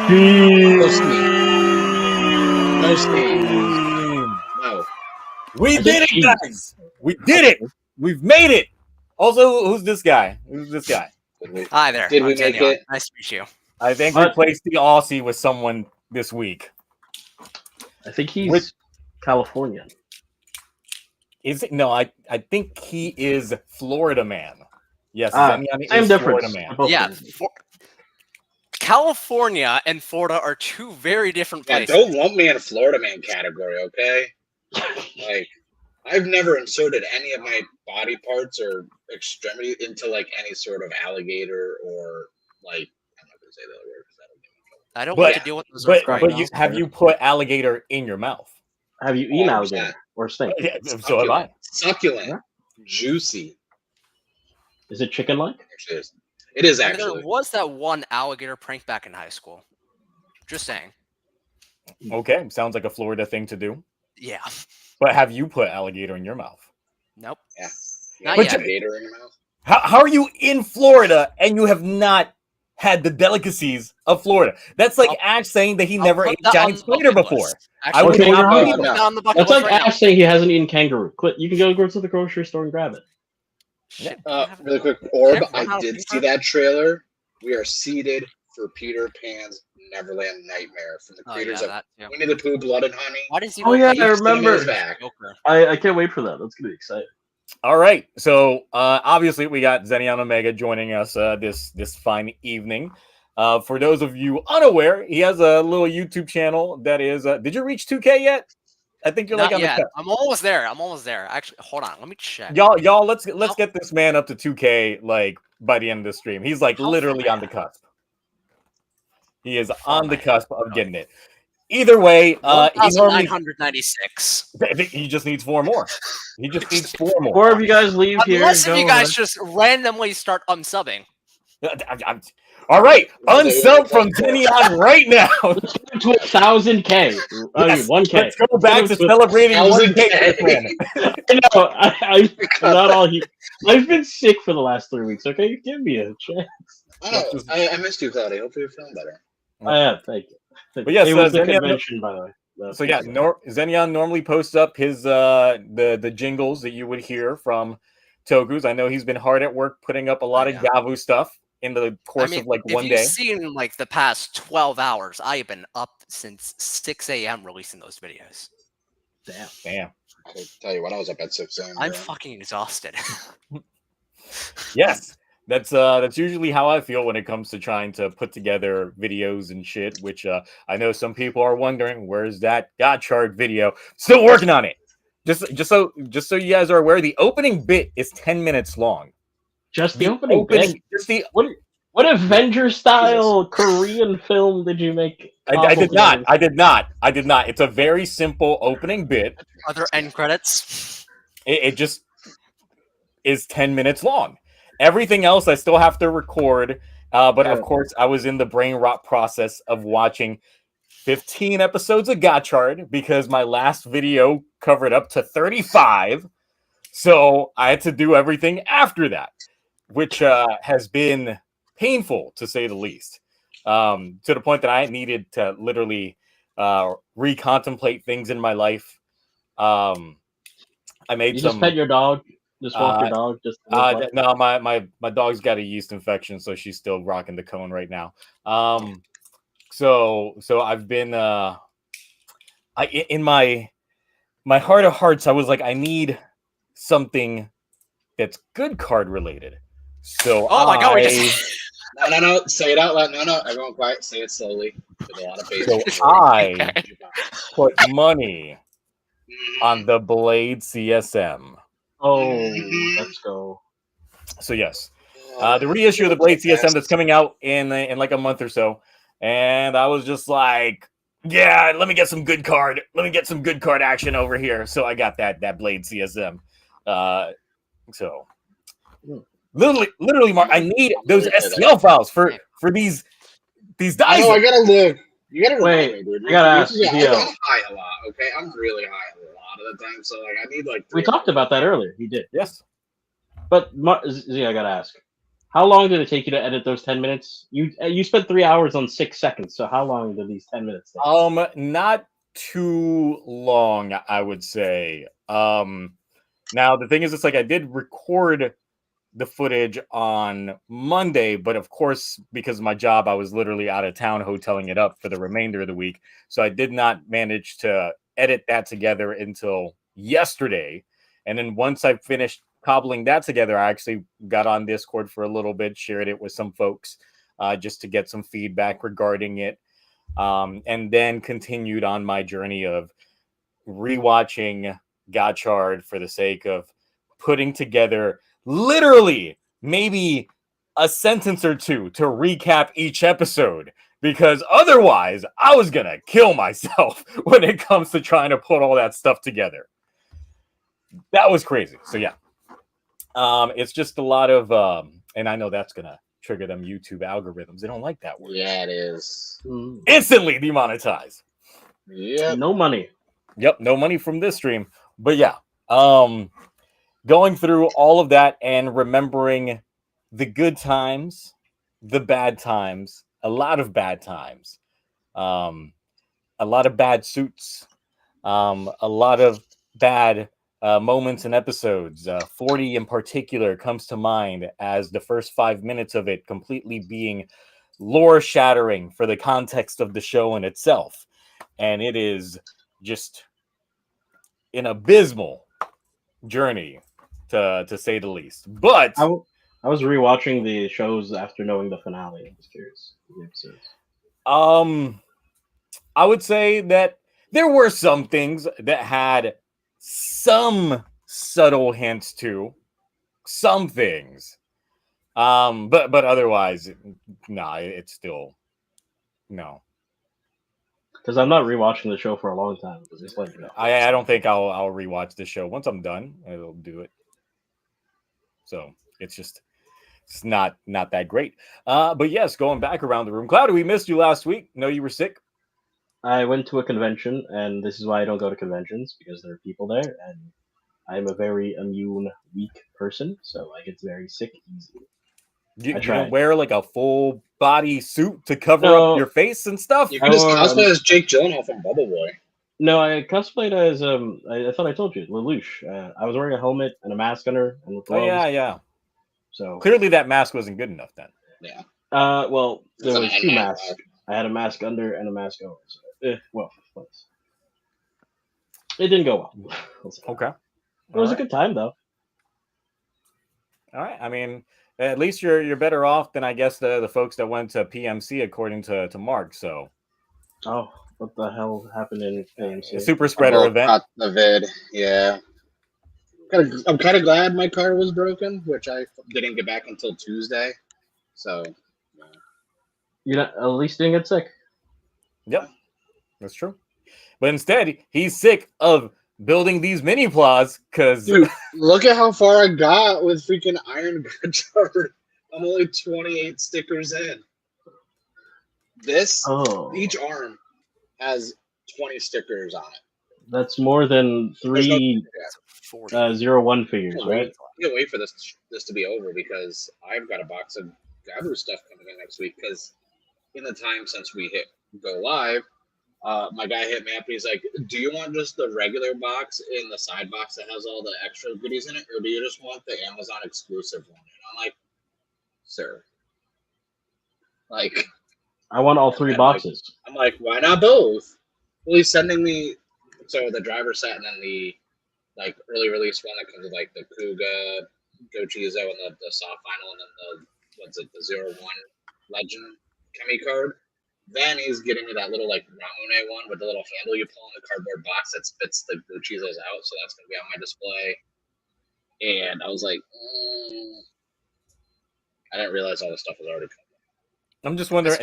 No. We did it, guys. We did it. We've made it. Also, who's this guy? Hi there. Did we make it? Nice to meet you. I think we replaced the Aussie with someone this week. I think he's Californian. Is it? No, I think he is Florida man. Yes, same difference. Florida man. Yeah. California and Florida are two very different places. Don't lump me in a Florida man category, okay? Like, I've never inserted any of my body parts or extremity into like any sort of alligator or like, I'm not gonna say the other word because that'll get me in trouble. I don't want to deal with those. But have you put alligator in your mouth? Have you eaten alligator or snake? Yeah, so have I. Succulent, juicy. Is it chicken-like? It is actually. There was that one alligator prank back in high school. Just saying. Okay, sounds like a Florida thing to do. Yeah. But have you put alligator in your mouth? Nope. Yeah. Not yet. Alligator in your mouth? How are you in Florida and you have not had the delicacies of Florida? That's like Ash saying that he never ate giant spider before. That's like Ash saying he hasn't eaten kangaroo. You can go to the grocery store and grab it. Really quick, Orb, I did see that trailer. We are seated for Peter Pan's Neverland Nightmare from the creators of Winnie the Pooh, Blood and Honey. Why does he I remember. I can't wait for that. That's gonna be exciting. All right, so obviously we got Xenion Omega joining us this fine evening. For those of you unaware, he has a little YouTube channel that is. Did you reach 2K yet? I think you're Not like on yet. the cut. I'm almost there. Actually, hold on. Let me check. Y'all, let's get this man up to 2K like by the end of the stream. He's like literally on the cusp. He is on the cusp of getting it. Either way, he 996. He just needs 4 more. He just needs 4 more. 4 of you guys leave here. Unless if you guys just randomly start unsubbing. All right, unsub from Xenion right now. Let's get to 1,000K. I mean, 1K. Let's go back to celebrating 1K. I'm not all here. I've been sick for the last 3 weeks. Okay, give me a chance. I missed you, Cloudy. Hopefully you're feeling better. I am. Thank you. But yes, it was the convention, by the way. So yeah, Xenion normally posts up his the jingles that you would hear from Tokus. I know he's been hard at work putting up a lot of Gavu stuff in the course of like one day. If you've seen like the past 12 hours, I have been up since 6 a.m. releasing those videos. Damn. I tell you what, I was up at 6 a.m. I'm fucking exhausted. Yes. That's usually how I feel when it comes to trying to put together videos and shit, which I know some people are wondering, where's that Gotchard video? Still working on it. Just so you guys are aware, the opening bit is 10 minutes long. Just the opening bit? What Avenger style Korean film did you make? I did not. It's a very simple opening bit. Are there end credits? It just is 10 minutes long. Everything else I still have to record, but of course I was in the brain rot process of watching 15 episodes of Gotchard because my last video covered up to 35, so I had to do everything after that, which has been painful to say the least, to the point that I needed to literally recontemplate things in my life. I made you some. Just pet your dog. Just walk your dog. No, my dog's got a yeast infection, so she's still rocking the cone right now. So I've been in my heart of hearts, I was like, I need something that's good card related. So my god, no, say it out loud. No, everyone quiet. Say it slowly. With a lot of patience. So I put money on the Blade CSM. Oh, let's go. So yes, The reissue of the Blade CSM that's coming out in like a month or so, and I was just like, yeah, let me get some good card. Let me get some good card action over here. So I got that Blade CSM. So literally, Mark, I need those STL files for these dice. I know, I gotta look. You gotta remind Wait, me, dude. I gotta ask Yeah, DL. I'm high a lot, okay? I'm really high a lot of the time, so like I need like. We talked about that earlier. He did. Yes. But Z, I gotta ask. How long did it take you to edit those 10 minutes? You spent 3 hours on 6 seconds. So how long did these 10 minutes take? Not too long, I would say. Now the thing is, it's like I did record the footage on Monday, but of course, because of my job, I was literally out of town hoteling it up for the remainder of the week. So I did not manage to edit that together until yesterday. And then once I finished cobbling that together, I actually got on Discord for a little bit, shared it with some folks just to get some feedback regarding it. And then continued on my journey of rewatching Gotchard for the sake of putting together literally maybe a sentence or two to recap each episode, because otherwise I was gonna kill myself when it comes to trying to put all that stuff together. That was crazy. So yeah, it's just a lot of and I know that's gonna trigger them YouTube algorithms. They don't like that word. Yeah, it is. Instantly demonetized. Yeah. No money. Yep, no money from this stream. But yeah, going through all of that and remembering the good times, the bad times, a lot of bad times, a lot of bad suits, a lot of bad moments and episodes. 40 in particular comes to mind as the first 5 minutes of it completely being lore shattering for the context of the show in itself. And it is just an abysmal journey, to say the least. But I was rewatching the shows after knowing the finale. I was curious. The episodes. I would say that there were some things that had some subtle hints to some things. But otherwise, nah, it's still no. Because I'm not rewatching the show for a long time. Just like I don't think I'll rewatch this show. Once I'm done, I'll do it. So it's not that great. But yes, going back around the room. Cloudy, we missed you last week. No, you were sick. I went to a convention, and this is why I don't go to conventions, because there are people there, and I'm a very immune, weak person, so I get very sick easily. You don't wear like a full body suit to cover up your face and stuff? You can just cosplay as Jake Gyllenhaal from Bubble Boy. No, I cosplayed as I thought I told you, Lelouch. I was wearing a helmet and a mask under and gloves. Oh yeah. So clearly that mask wasn't good enough then. Yeah. Well, there was two masks. I had a mask under and a mask over. So, it didn't go well. Okay. It was a good time though. All right. I mean, at least you're better off than I guess the folks that went to PMC, according to Mark. So. Oh, what the hell happened in PMC? A super spreader event. Got the vid. Yeah. I'm kind of glad my car was broken, which I didn't get back until Tuesday. So. At least didn't get sick. Yep, that's true. But instead, he's sick of building these mini plots because. Dude, look at how far I got with freaking Iron Gotchard. I'm only 28 stickers in. Each arm has 20 stickers on it. That's more than 3 0-1 figures, right? I can't wait for this to be over because I've got a box of Gabu stuff coming in next week. Because in the time since we hit go live, my guy hit me up. He's like, "Do you want just the regular box in the side box that has all the extra goodies in it, or do you just want the Amazon exclusive one?" And I'm like, "Sir, like." I want all 3 boxes. I'm like, why not both? Well, he's sending me the driver set and then the early release one that comes with like the Kuga, Gochizo, and the soft final, and then the 0-1 Legend Chemi card. Then he's getting me that little Ramune one with the little handle you pull on the cardboard box that spits the Gochizos out. So that's gonna be on my display. And I was like, I didn't realize all the stuff was already. I'm just wondering,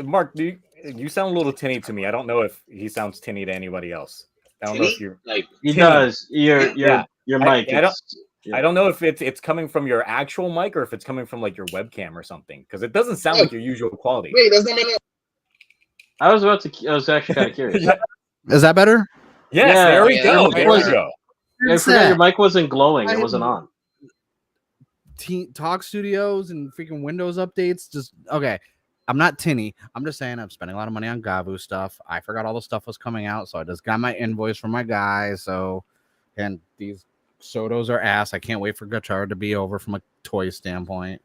Mark, you sound a little tinny to me. I don't know if he sounds tinny to anybody else. I don't know if you're like He tinny. does. Your mic. I don't know if it's coming from your actual mic or if it's coming from like your webcam or something, because it doesn't sound like your usual quality. Wait, doesn't matter. I was actually kind of curious. Yeah. Is that better? Yes, Yeah, there we yeah, go. that There we go. I forgot your mic wasn't glowing. It wasn't on. Talk Studios and freaking Windows updates. Just okay. I'm not tinny. I'm just saying I'm spending a lot of money on Gavu stuff. I forgot all the stuff was coming out, so I just got my invoice from my guy. So, and these Sotos are ass. I can't wait for Gotchard to be over from a toy standpoint.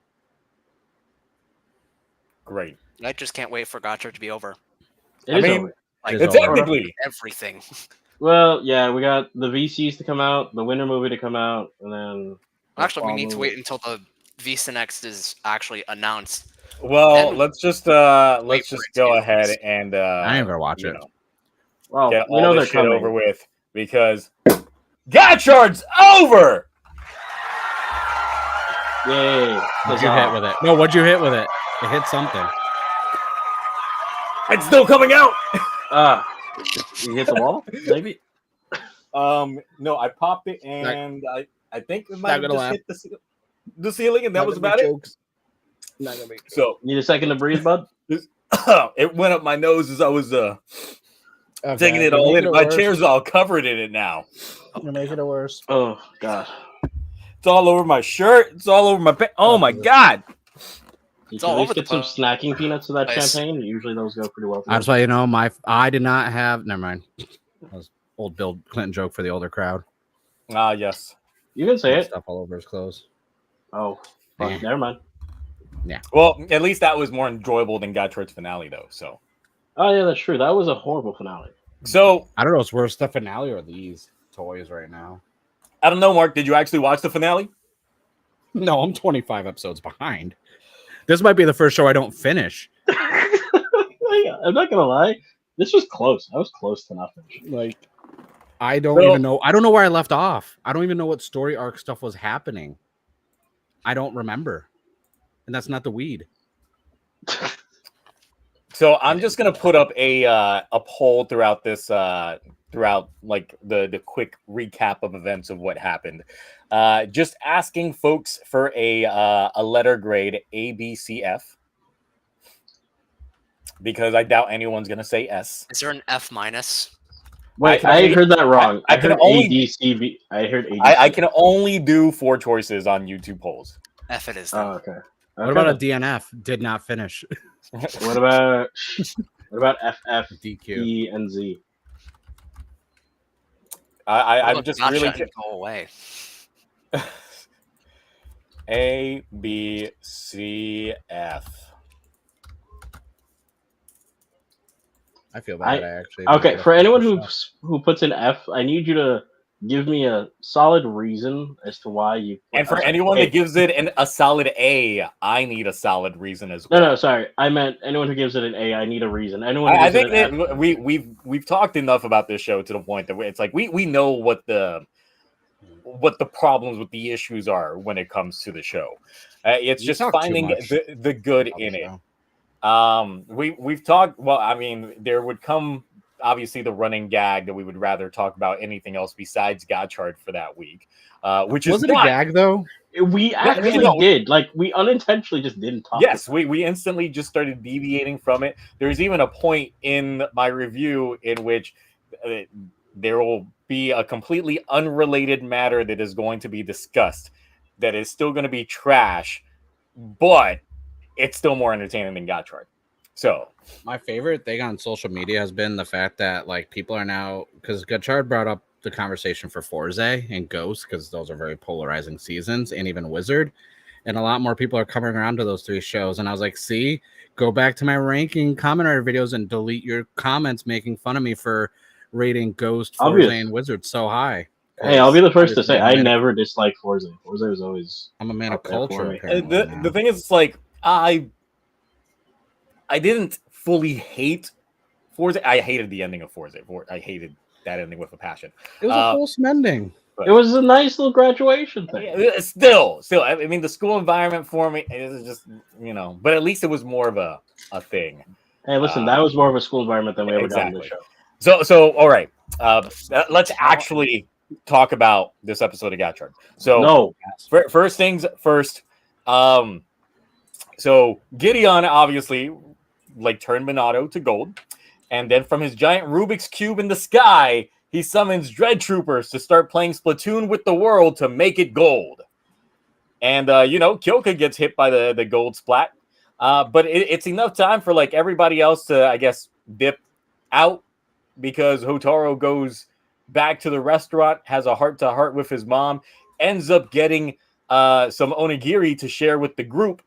Great. I just can't wait for Gotchard to be over. It is over. Like, It's technically everything. Well, yeah, we got the VCs to come out, the Winter movie to come out, and then Actually, we need to wait until the VC Next is actually announced. Well, Then let's just wait for it to go be ahead released. and I ain't gonna watch it. Well, Get we all know this they're shit coming. over with because Gotchard's over. Yay! What'd you hit with it? No, what'd you hit with it? It hit something. It's still coming out. You hit the wall, maybe. No, I popped it and I think it might have gonna just hit the ceiling, and that was about it. Not gonna be. So Need a second to breathe, bud. it went up my nose as I was taking it all in. My chair's all covered in it now. You're making it worse. Oh God! It's all over my shirt. It's all over my Oh my God! You It's can all at least over the get some snacking peanuts with that place. champagne. Usually those go pretty well. That's why I did not have. Never mind. That was old Bill Clinton joke for the older crowd. Ah, yes. You can say it. Stuff all over his clothes. Oh, fuck, Yeah. never mind. Well, at least that was more enjoyable than Gotchard's finale, though. So, Oh yeah, that's true. That was a horrible finale. so I don't know. It's worse the finale or these toys right now. I don't know, Mark. Did you actually watch the finale? No, I'm 25 episodes behind. This might be the first show I don't finish. I'm not gonna lie. This was close. I was close to not finishing. Like, I don't even know. I don't know where I left off. I don't even know what story arc stuff was happening. I don't remember. And that's not the weed. So I'm just gonna put up a poll throughout this throughout like the quick recap of events of what happened. Just asking folks for a letter grade A, B, C, F, because I doubt anyone's gonna say S. Is there an F minus? Wait, I heard that wrong. I I can heard only- ADCV. I heard ADCV. I can only do 4 choices on YouTube polls. F it is then. Oh, okay. What about a DNF? Did not finish. What about FF, DQ. E, and Z? I'm Look, just Gotcha really and go away. A, B, C, F. I feel bad. I actually. Okay, for anyone who puts an F, I need you to give me a solid reason as to why you. And for anyone that gives it a solid A, I need a solid reason as well. No, sorry. I meant anyone who gives it an A. I need a reason. Anyone. Who I gives think it an that F, we've talked enough about this show to the point that it's like we know what the problems, what the issues are when it comes to the show. It's You just talk too finding much the good on the in it. show. We've talked. Well, I mean, there would come obviously the running gag that we would rather talk about anything else besides Gotchard for that week, which Was is it a gag though? we actually no. did. Like we unintentionally just didn't talk. Yes, about it. we instantly just started deviating from it. There's even a point in my review in which there will be a completely unrelated matter that is going to be discussed that is still going to be trash, but it's still more entertaining than Gotchard. So My favorite thing on social media has been the fact that like people are now, because Gotchard brought up the conversation for Forze and Ghost, because those are very polarizing seasons, and even Wizard, and a lot more people are coming around to those 3 shows. And I was like, see, go back to my ranking commentary videos and delete your comments making fun of me for rating Ghost, Forze, and Wizard so high. Hey, I'll be the first to say I I'm never disliked Forza. Forza was always. a man of up there for culture. me. Apparently, the thing is, it's like I didn't fully hate Forza. I hated the ending of Forza. I hated that ending with a passion. it was a wholesome ending. It was a nice little graduation thing. Yeah, still, I mean, the school environment for me is just, but at least it was more of a thing. Hey, listen, that was more of a school environment than we ever got in the Exactly. show. So all right, let's actually talk about this episode of Gotchard. So No, first things first. So Gideon obviously turned Minato to gold, and then from his giant Rubik's cube in the sky, he summons Dread Troopers to start playing Splatoon with the world to make it gold. And Kyoka gets hit by the gold splat, but it's enough time for everybody else to, I guess, dip out, because Hotaru goes back to the restaurant, has a heart-to-heart with his mom, ends up getting some onigiri to share with the group.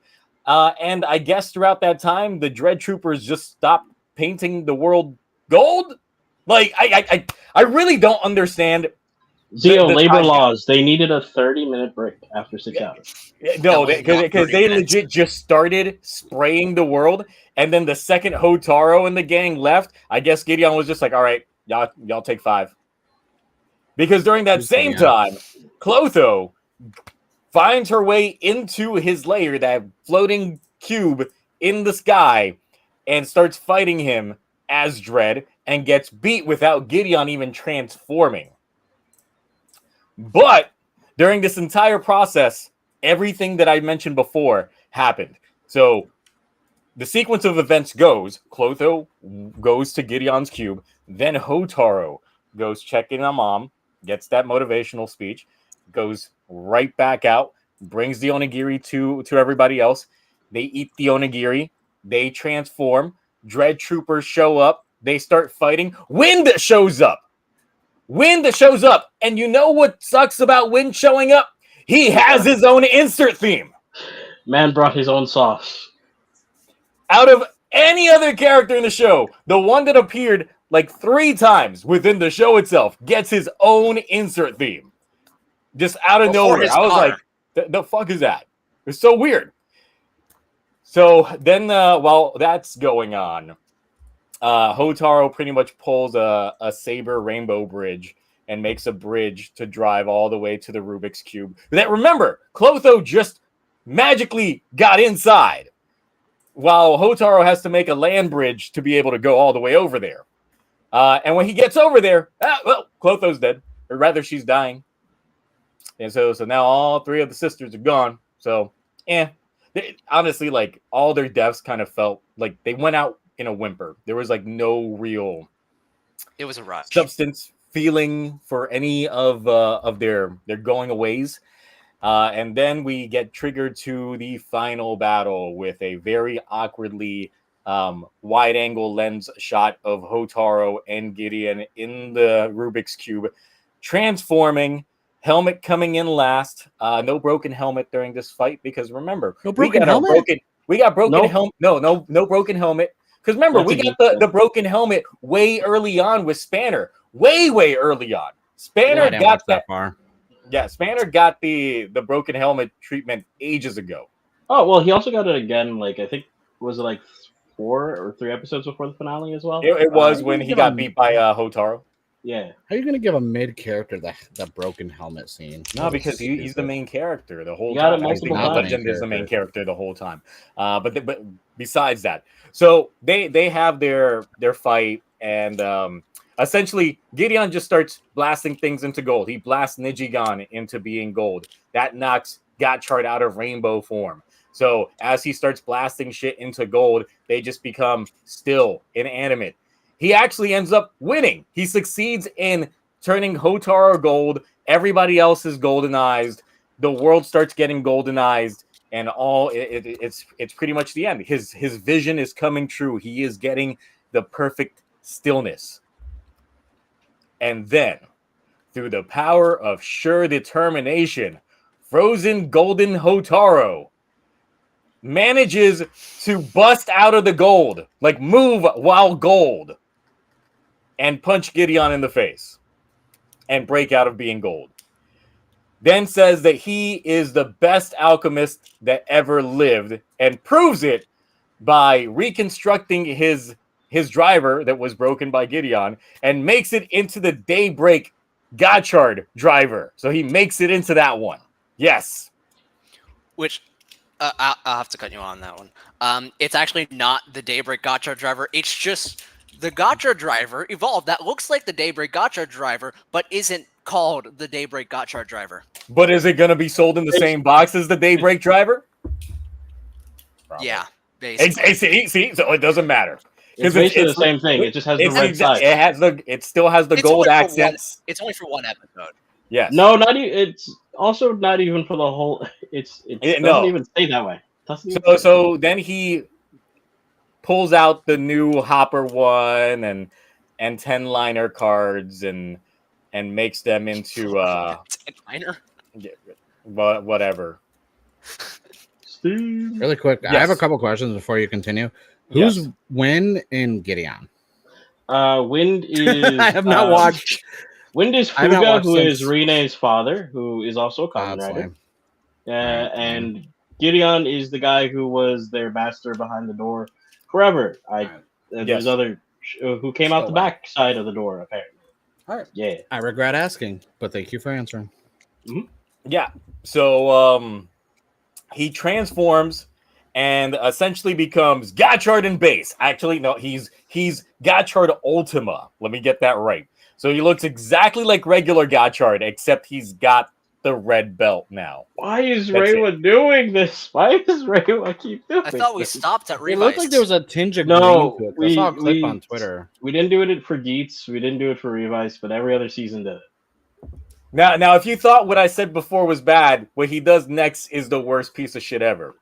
And I guess throughout that time, the Dread Troopers just stopped painting the world gold. I really don't understand. Zio, labor laws. They needed a 30-minute break after 6 hours. No, because they legit just started spraying the world, and then the second Hotaru and the gang left, I guess Gideon was just like, all right, y'all take 5. Because during that same time, Clotho finds her way into his lair, that floating cube in the sky, and starts fighting him as Dread, and gets beat without Gideon even transforming. But during this entire process, everything that I mentioned before happened. So the sequence of events goes, Clotho goes to Gideon's cube, then Hotaru goes checking on mom, gets that motivational speech, goes right back out, brings the onigiri to everybody else. They eat the onigiri, they transform, Dread Troopers show up, they start fighting, Wind shows up. And you know what sucks about Wind showing up? He has his own insert theme. Man brought his own sauce. Out of any other character in the show, the one that appeared 3 times within the show itself gets his own insert theme. Just out of nowhere. I was like, the fuck is that? It's so weird. So then while that's going on, Hotaru pretty much pulls a saber rainbow bridge and makes a bridge to drive all the way to the Rubik's Cube. That, remember, Clotho just magically got inside, while Hotaru has to make a land bridge to be able to go all the way over there. And when he gets over there, Clotho's dead. Or rather, she's dying. And so now all 3 of the sisters are gone. So, honestly, all their deaths kind of felt like they went out in a whimper. There was no real, it was a rush, substance feeling for any of their going aways. And then we get triggered to the final battle with a very awkwardly wide angle lens shot of Hotaru and Gideon in the Rubik's Cube transforming. Helmet coming in last. No broken helmet during this fight, because remember, no broken helmet. We got broken helmet. No broken helmet. Because remember, we got the broken helmet way early on with Spanner. Way early on. Spanner got that far. Yeah, Spanner got the broken helmet treatment ages ago. Oh, well, he also got it again, I think, was it 4 or 3 episodes before the finale as well? It was when he got beat by Hotaru. Yeah. How are you going to give a mid character the broken helmet scene? No, because he's the main character the whole time. Legend is the main character the whole time. But besides that, so they have their fight, and essentially Gideon just starts blasting things into gold. He blasts Nijigan into being gold. That knocks Gotchard out of rainbow form. So as he starts blasting shit into gold, they just become still, inanimate. He actually ends up winning. He succeeds in turning Hotaru gold. Everybody else is goldenized. The world starts getting goldenized, and it's pretty much the end. His vision is coming true. He is getting the perfect stillness. And then, through the power of sure determination, frozen golden Hotaru manages to bust out of the gold, move while gold, and punch Gideon in the face and break out of being gold. Then says that he is the best alchemist that ever lived, and proves it by reconstructing his driver that was broken by Gideon, and makes it into the Daybreak Gotchard driver. So he makes it into that one. Yes. Which I'll have to cut you on that one. It's actually not the Daybreak Gotchard driver. It's just the Gotchard driver evolved that looks like the Daybreak Gotchard driver, but isn't called the Daybreak Gotchard driver. But is it going to be sold in the same box as the Daybreak driver? Probably. Yeah, basically. See, so it doesn't matter. It's basically the same thing. It just has the red side. It still has the gold accents. It's only for one episode. Yes. No, not even. It's also not even for the whole. It doesn't even say that way. So then he pulls out the new Hopper one and 10-liner cards and makes them into 10-liner? Whatever. Really quick, Yes. I have a couple questions before you continue. Who's Wind in Gideon? Wind is. I have not watched. Wind is I haven't Fuga, watched who is since- Rine's father, who is also a common that's writer. lame. And Gideon is the guy who was their master behind the door forever. There's Yes. other who came out the back side of the door apparently. Alright. Yeah. I regret asking, but thank you for answering. Yeah. So he transforms and essentially becomes Gotchard in base. Actually, no, he's Gotchard Ultima. Let me get that right. So he looks exactly like regular Gotchard, except he's got the red belt now. Why is That's Reiwa doing this? Why does Reiwa keep doing I thought we this? stopped at It Revised. looked like there was a tinge of No, green to it. I saw a clip we- on Twitter. We didn't do it for Geets. We didn't do it for Revice, but every other season did it. Now, if you thought what I said before was bad, what he does next is the worst piece of shit ever.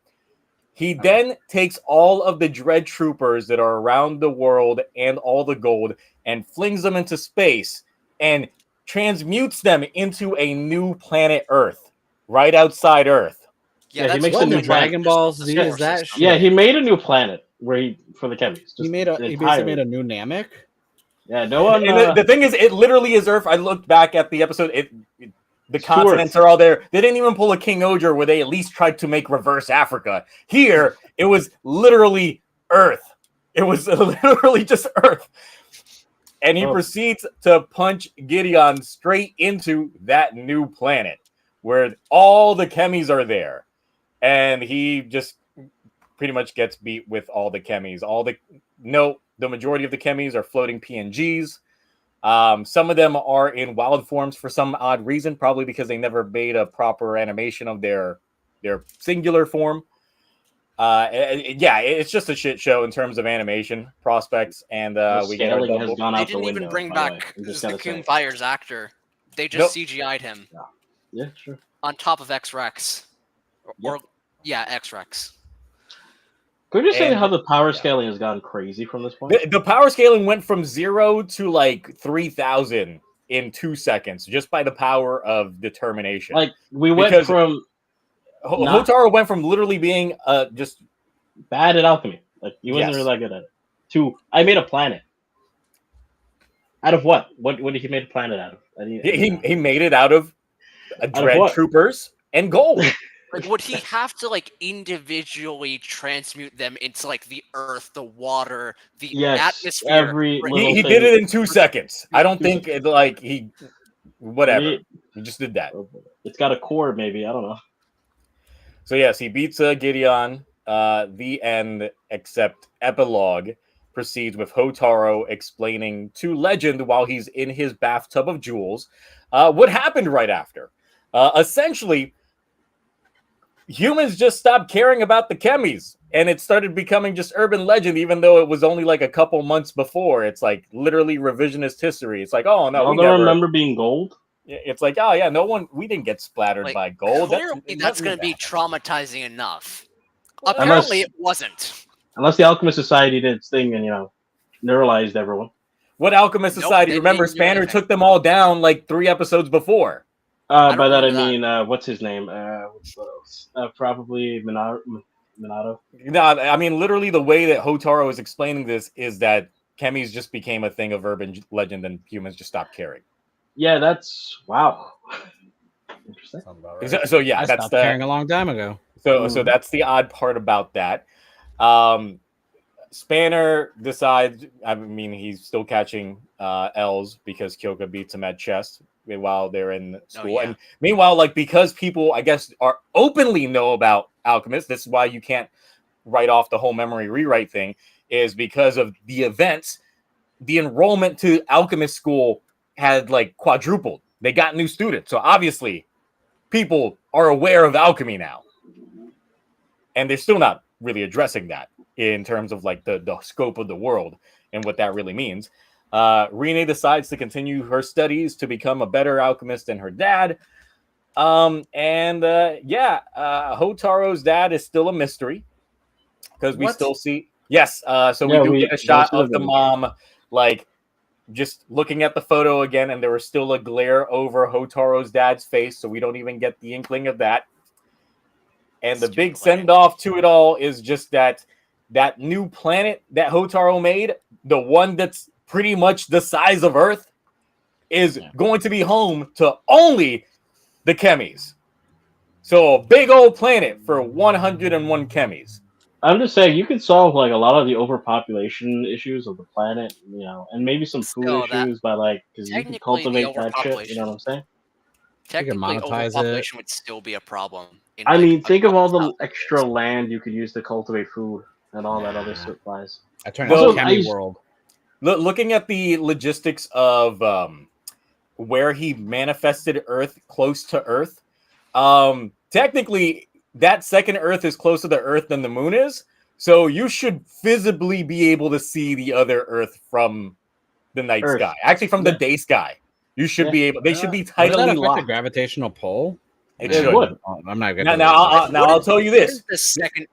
He then takes all of the Dread Troopers that are around the world and all the gold and flings them into space and transmutes them into a new planet Earth, right outside Earth. Yeah, he that's makes what a new the Dragon Ball the Z solar is that system. shit? Yeah, he made a new planet for the Chemis. He basically made a new Namek. Yeah, no one. And the thing is, it literally is Earth. I looked back at the episode. The continents are all there. They didn't even pull a King Oger where they at least tried to make reverse Africa. Here, it was literally Earth. It was literally just Earth. And he proceeds to punch Gideon straight into that new planet where all the chemis are there. And he just pretty much gets beat with all the chemis. The majority of the chemis are floating PNGs. Some of them are in wild forms for some odd reason, probably because they never made a proper animation of their singular form. It's just a shit show in terms of animation prospects, and we get our scaling has double. gone They out the didn't window. even bring by the way. back I'm just the gonna say. King Fire's actor. They just CGI'd him Yeah, sure. on top of X-Rex. X-Rex. Could you say And- how the power scaling has gone crazy from this point? The power scaling went from 0 to like 3,000 in 2 seconds just by the power of determination. Like we went Because- from Hotaru went from literally being just bad at alchemy, like he wasn't Yes. really that good at it, to I made a planet. Out of what? What did he make a planet out of? he made it out of Dread what? Troopers and gold. Like, would he have to like individually transmute them into like the earth, the water, the Yes, atmosphere? every Right. little he thing. did it in 2 seconds. I don't 2 think whatever. He just did that. It's got a core, maybe. I don't know. So yes, he beats Gideon. The end, except epilogue proceeds with Hotaru explaining to Legend while he's in his bathtub of jewels what happened right after. Essentially, humans just stopped caring about the chemis, and it started becoming just urban legend, even though it was only like a couple months before. It's like literally revisionist history. It's like, oh no, I we don't never. remember being gold. It's like, oh yeah, we didn't get splattered Like, by gold. Clearly, that's going to be traumatizing enough. Apparently, Unless- it wasn't. Unless the Alchemist Society did its thing and neuralized everyone. What Alchemist Nope, Society? they Remember, didn't do Spanner anything. took them all down like 3 episodes before. don't By that I remember mean, what's his name? What else? Probably Minato. No, I mean, literally, the way that Hotaru is explaining this is that chemis just became a thing of urban legend, and humans just stopped caring. Yeah, that's wow. Interesting. Sounds about right. So yeah, I that's stopped caring a long time ago. So that's the odd part about that. Spanner decides. I mean, he's still catching L's because Kyoka beats him at chess. while they're in school. yeah. And meanwhile, like, because people, I guess, are openly know about Alchemist, this is why you can't write off the whole memory rewrite thing, is because of the events. The enrollment to Alchemist school had like quadrupled. They got new students. So obviously people are aware of alchemy now. And they're still not really addressing that in terms of like the scope of the world and what that really means. Rene decides to continue her studies to become a better alchemist than her dad. Hotaro's dad is still a mystery because we still see. Yes. So we do get a shot of the mom, like, just looking at the photo again, and there was still a glare over Hotaro's dad's face, so we don't even get the inkling of that. And the big send-off to it all is just that new planet that Hotaro made, the one that's pretty much the size of Earth, is going to be home to only the chemis. So a big old planet for 101 chemis. I'm just saying, you could solve like a lot of the overpopulation issues of the planet, and maybe some food issues by like, because you can cultivate that shit. You know what I'm saying? Technically, monetize overpopulation would still be a problem. I mean, think of all the extra land you could use to cultivate food and all that other supplies. I turned into Chemi World. Looking at the logistics of where he manifested Earth close to Earth, technically that second Earth is closer to Earth than the moon is. So you should visibly be able to see the other Earth from the night sky. Actually, from the day sky. You should be able. They should be tidally locked. The gravitational pull. It would. I'm not good. Now I'll tell you this: the second.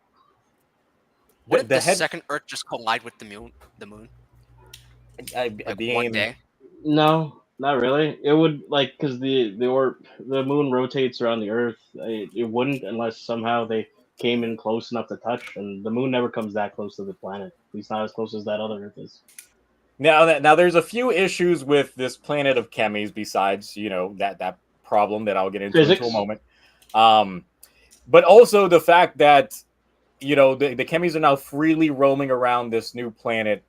What if the second Earth just collide with the moon? One day. No, not really. It would, like, because the moon rotates around the Earth. It wouldn't unless somehow they came in close enough to touch, and the moon never comes that close to the planet. At least not as close as that other Earth is. Now there's a few issues with this planet of chemis besides, that problem that I'll get into in a moment. But also the fact that, the chemis are now freely roaming around this new planet.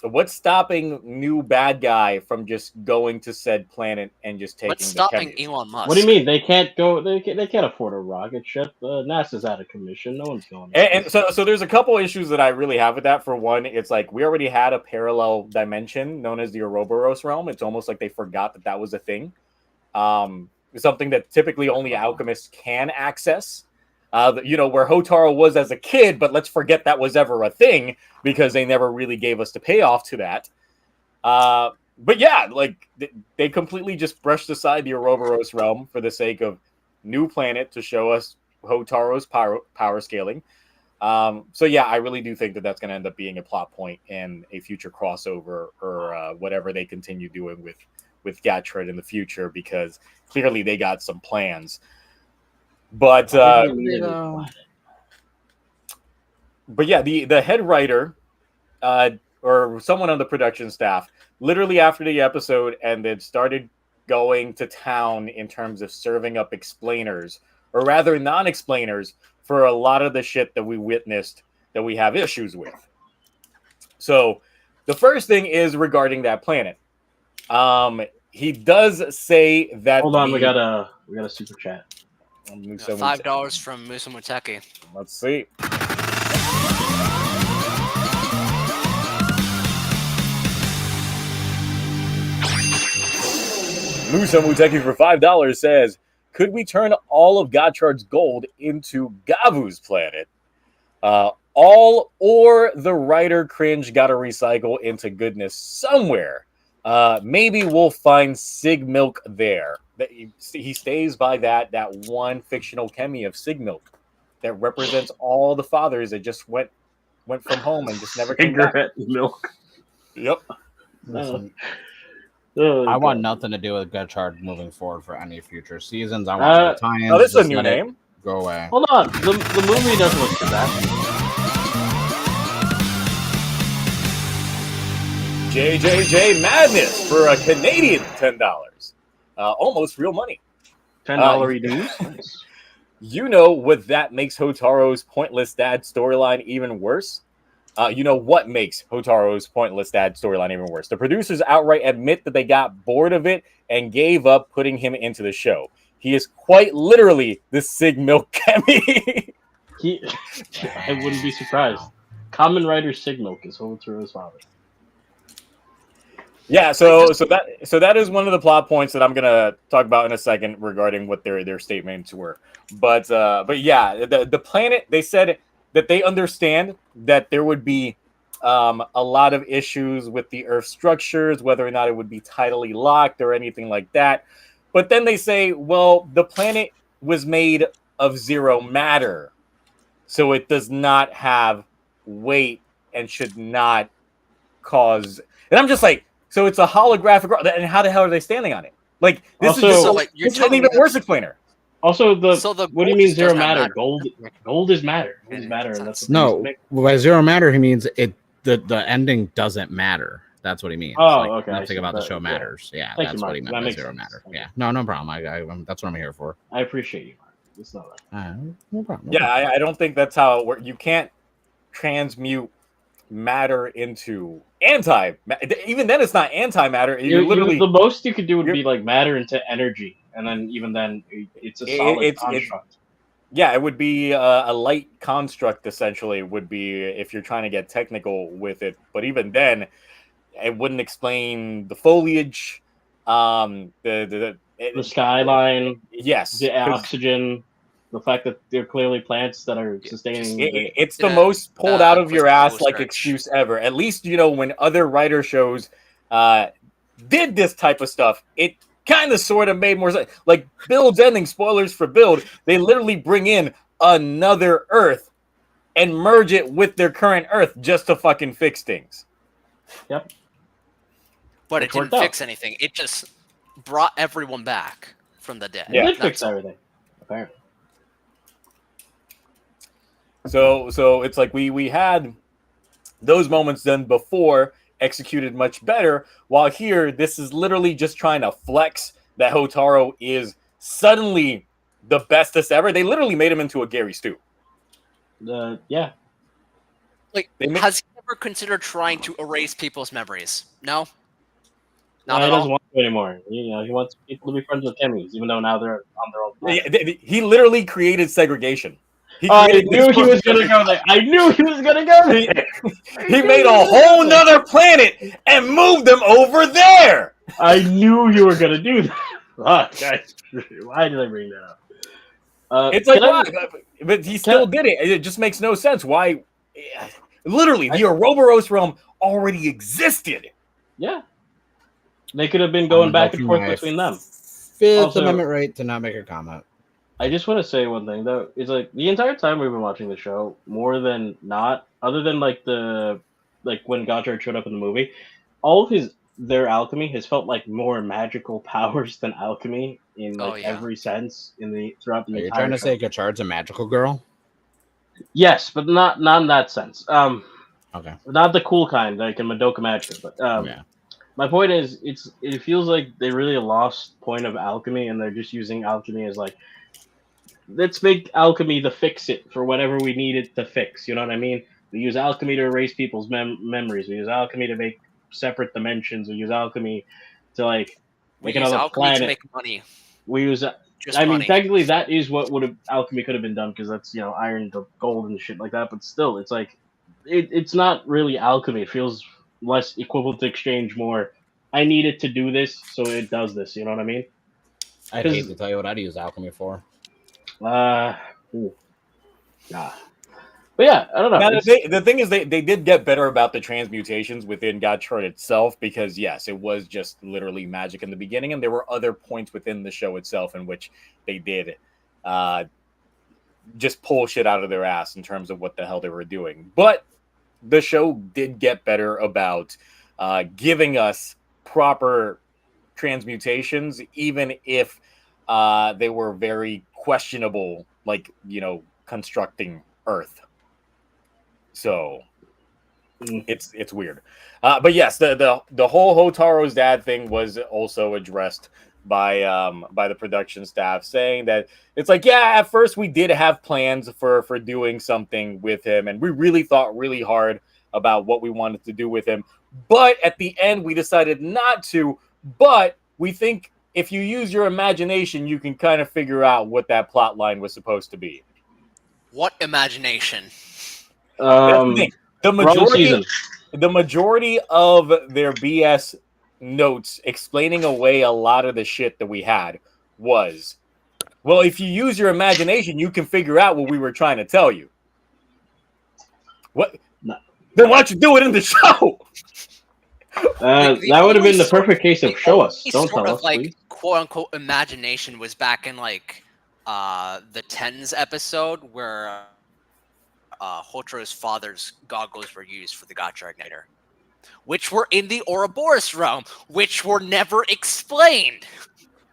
What's stopping new bad guy from just going to said planet and just taking? What's stopping Elon Musk? What do you mean they can't go? They can't afford a rocket ship. NASA's out of commission. No one's going. And so there's a couple issues that I really have with that. For one, it's like we already had a parallel dimension known as the Ouroboros realm. It's almost like they forgot that was a thing. Something that typically only alchemists can access. Where Hotaro was as a kid, but let's forget that was ever a thing because they never really gave us the payoff to that. But yeah, like they completely just brushed aside the Ouroboros realm for the sake of new planet to show us Hotaro's power scaling. So yeah, I really do think that that's going to end up being a plot point in a future crossover or whatever they continue doing with Gotchard in the future, because clearly they got some plans. But yeah, the head writer or someone on the production staff, literally after the episode ended, started going to town in terms of serving up explainers, or rather non-explainers, for a lot of the shit that we witnessed that we have issues with. So the first thing is regarding that planet. He does say that. Hold on, we got a super chat. $5 from Musa Muteki. Let's see. Musa Muteki for $5 says, could we turn all of Gotchard's gold into Gavu's planet? All or the writer cringe gotta recycle into goodness somewhere. Maybe we'll find Sig Milk there. He stays by that one fictional chemi of Sig Milk that represents all the fathers that just went from home and just never came back. Milk. Yep. I want nothing to do with Gotchard moving forward for any future seasons. I want tie-ins. Oh, this is a new name. Go away. Hold on. The movie doesn't look too bad. JJJ Madness for a Canadian $10. Almost real money. $10 dues. Nice. You know what that makes Hotaro's pointless dad storyline even worse? You know what makes Hotaro's pointless dad storyline even worse? The producers outright admit that they got bored of it and gave up putting him into the show. He is quite literally the Sig Milk Kemi. I wouldn't be surprised. Common Rider Sig Milk is Hotaro's father. Yeah, so that is one of the plot points that I'm gonna talk about in a second regarding what their statements were. But yeah, the planet, they said that they understand that there would be a lot of issues with the Earth structures, whether or not it would be tidally locked or anything like that. But then they say, well, the planet was made of zero matter, so it does not have weight and should not cause. And I'm just like, so it's a holographic, and how the hell are they standing on it? Like this Also, is just So, like, you're this is an telling even me worse explainer. Also, So the what do you gold mean just zero doesn't have matter? matter. Gold is matter. Gold is matter, and that's what No, they by zero matter, he means it. The ending doesn't matter. That's what he means. Oh, okay, I Nothing see. about the That- show yeah. matters. Yeah, Thank you, that's what he Mark. meant That by makes zero sense. matter. Okay. Yeah, no problem. That's what I'm here for. I appreciate you, Mark. It's not that. No problem. Yeah, I don't think that's how it works. You can't transmute matter into anti. Even then, it's not antimatter. You're literally The most you could do would you're- be like matter into energy, and then even then, it's a solid it's construct. yeah, it would be a light construct essentially. Would be if you're trying to get technical with it. But even then, it wouldn't explain the foliage, The skyline, yes, the 'cause oxygen, the fact that they're clearly plants that are sustaining. it's the Yeah, most pulled out of quick your ass Google like search. excuse ever. At least when other writer shows did this type of stuff, it kind of sort of made more sense. Like Build's ending, spoilers for Build, they literally bring in another Earth and merge it with their current Earth just to fucking fix things. Yep. But Which it didn't worked out. fix anything. It just brought everyone back from the dead. It did That's fix all. everything, apparently. So it's like we had those moments done before executed much better, while here this is literally just trying to flex that Hotaro is suddenly the bestest ever. They literally made him into a Gary Stu. Yeah. Like, They make- has he ever considered trying to erase people's memories? No? No, Not he at doesn't all? want to anymore. He wants people to be friends with Kemis, even though now they're on their own planet. Yeah, he literally created segregation. He I created knew he was gonna go there. I knew he was gonna go there. He made a whole nother planet and moved them over there. I knew you were gonna do that. Fuck, guys. Why did I bring that up? It's like, can I- why? But he still did it. It just makes no sense. Why? Literally, the Ouroboros realm already existed. Yeah. They could have been going back and forth My between them. Fifth Also- Amendment right to not make a comment. I just want to say one thing though. It's like the entire time we've been watching the show, more than not, other than like when Gotchard showed up in the movie, all of their alchemy has felt like more magical powers than alchemy in like every sense throughout the Are you entire trying to show. say Gotchard's a magical girl? Yes, but not in that sense. Okay. Not the cool kind, like in Madoka Magica. But Yeah. my point is, it feels like they really lost point of alchemy, and they're just using alchemy as like, let's make alchemy the fix it for whatever we need it to fix. You know what I mean? We use alchemy to erase people's memories. We use alchemy to make separate dimensions. We use alchemy to like We make use another alchemy planet. to make money. We use. Just I mean, money. technically, that is what alchemy could have been done, because that's iron to gold and shit like that. But still, it's like it's not really alchemy. It feels less equivalent to exchange, more. I need it to do this, so it does this. You know what I mean? I'd hate to tell you what I'd use alchemy for. Ooh. Nah. But yeah, I don't know. Now, the thing is, they did get better about the transmutations within Gotchard itself, because yes, it was just literally magic in the beginning, and there were other points within the show itself in which they did just pull shit out of their ass in terms of what the hell they were doing. But the show did get better about giving us proper transmutations, even if they were very questionable, like constructing Earth. So it's weird, but yes, the whole Hotaro's dad thing was also addressed by the production staff, saying that it's like, yeah, at first we did have plans for doing something with him, and we really thought really hard about what we wanted to do with him. But at the end, we decided not to. But we think if you use your imagination, you can kind of figure out what that plot line was supposed to be. What imagination? That's the thing. Wrong season. The majority of their BS notes explaining away a lot of the shit that we had was, well, if you use your imagination, you can figure out what we were trying to tell you. What? No. Then why don't you do it in the show? That would have been the perfect case of show us, don't sort tell of us, like please. quote unquote imagination was back in like the Tens episode where Hotaro's father's goggles were used for the Gotchard igniter, which were in the Ouroboros realm, which were never explained.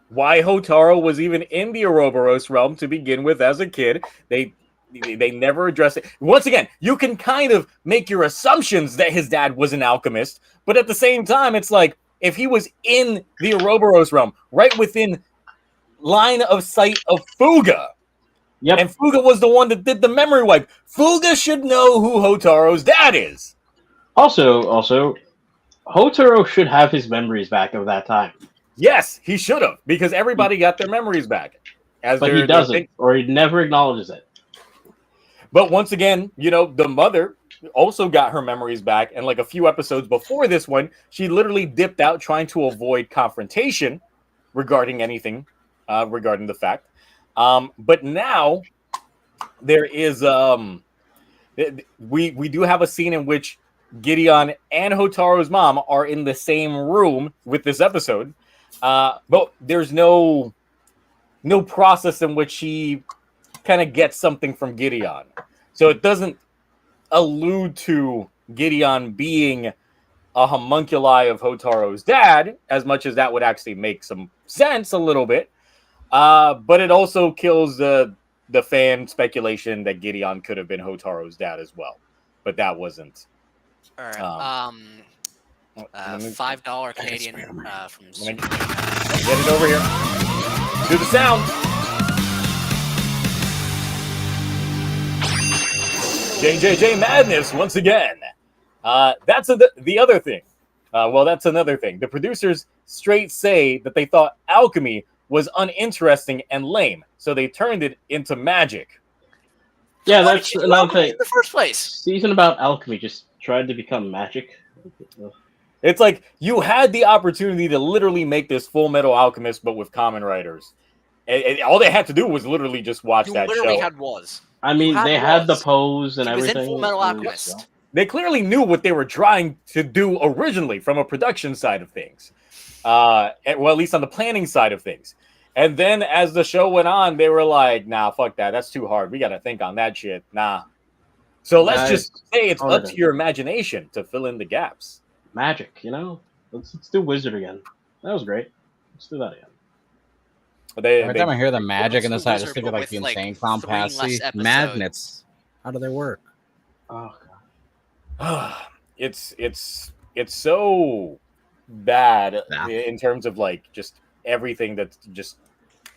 Why Hotaro was even in the Ouroboros realm to begin with as a kid. They never addressed it. Once again, you can kind of make your assumptions that his dad was an alchemist, but at the same time, it's like if he was in the Ouroboros realm, right within line of sight of Fuga, and Fuga was the one that did the memory wipe. Fuga should know who Hotaro's dad is. Also, Hotaro should have his memories back of that time. Yes, he should have, because everybody got their memories back. But he doesn't, or he never acknowledges it. But once again, the mother also got her memories back, and like a few episodes before this one, she literally dipped out trying to avoid confrontation regarding anything, regarding the fact. But now there is we do have a scene in which Gideon and Hotaro's mom are in the same room with this episode, but there's no process in which she kind of gets something from Gideon, so it doesn't allude to Gideon being a homunculi of Hotaro's dad as much as that would actually make some sense a little bit. But it also kills the fan speculation that Gideon could have been Hotaro's dad as well. But that wasn't. All right. $5 Canadian from. Get it over here. Do the sound. JJJ Madness once again. That's the other thing. That's another thing. The producers straight say that they thought Alchemy was uninteresting and lame, so they turned it into magic. Yeah, that's another thing. In the first place, season about Alchemy just tried to become magic. It's like you had the opportunity to literally make this Full Metal Alchemist, but with common writers. And all they had to do was literally just watch that show. I mean, they had the pose and everything. Was in Full Metal Alchemist. They clearly knew what they were trying to do originally from a production side of things. Well, at least on the planning side of things. And then as the show went on, they were like, nah, fuck that. That's too hard. We got to think on that shit. Nah. So let's just say it's up to your imagination to fill in the gaps. Magic, Let's do Wizard again. That was great. Let's do that again. Every time I hear the magic in this, I just think of like the Insane Clown Passy. Magnets. How do they work? Oh, God. It's so bad in terms of like just everything that just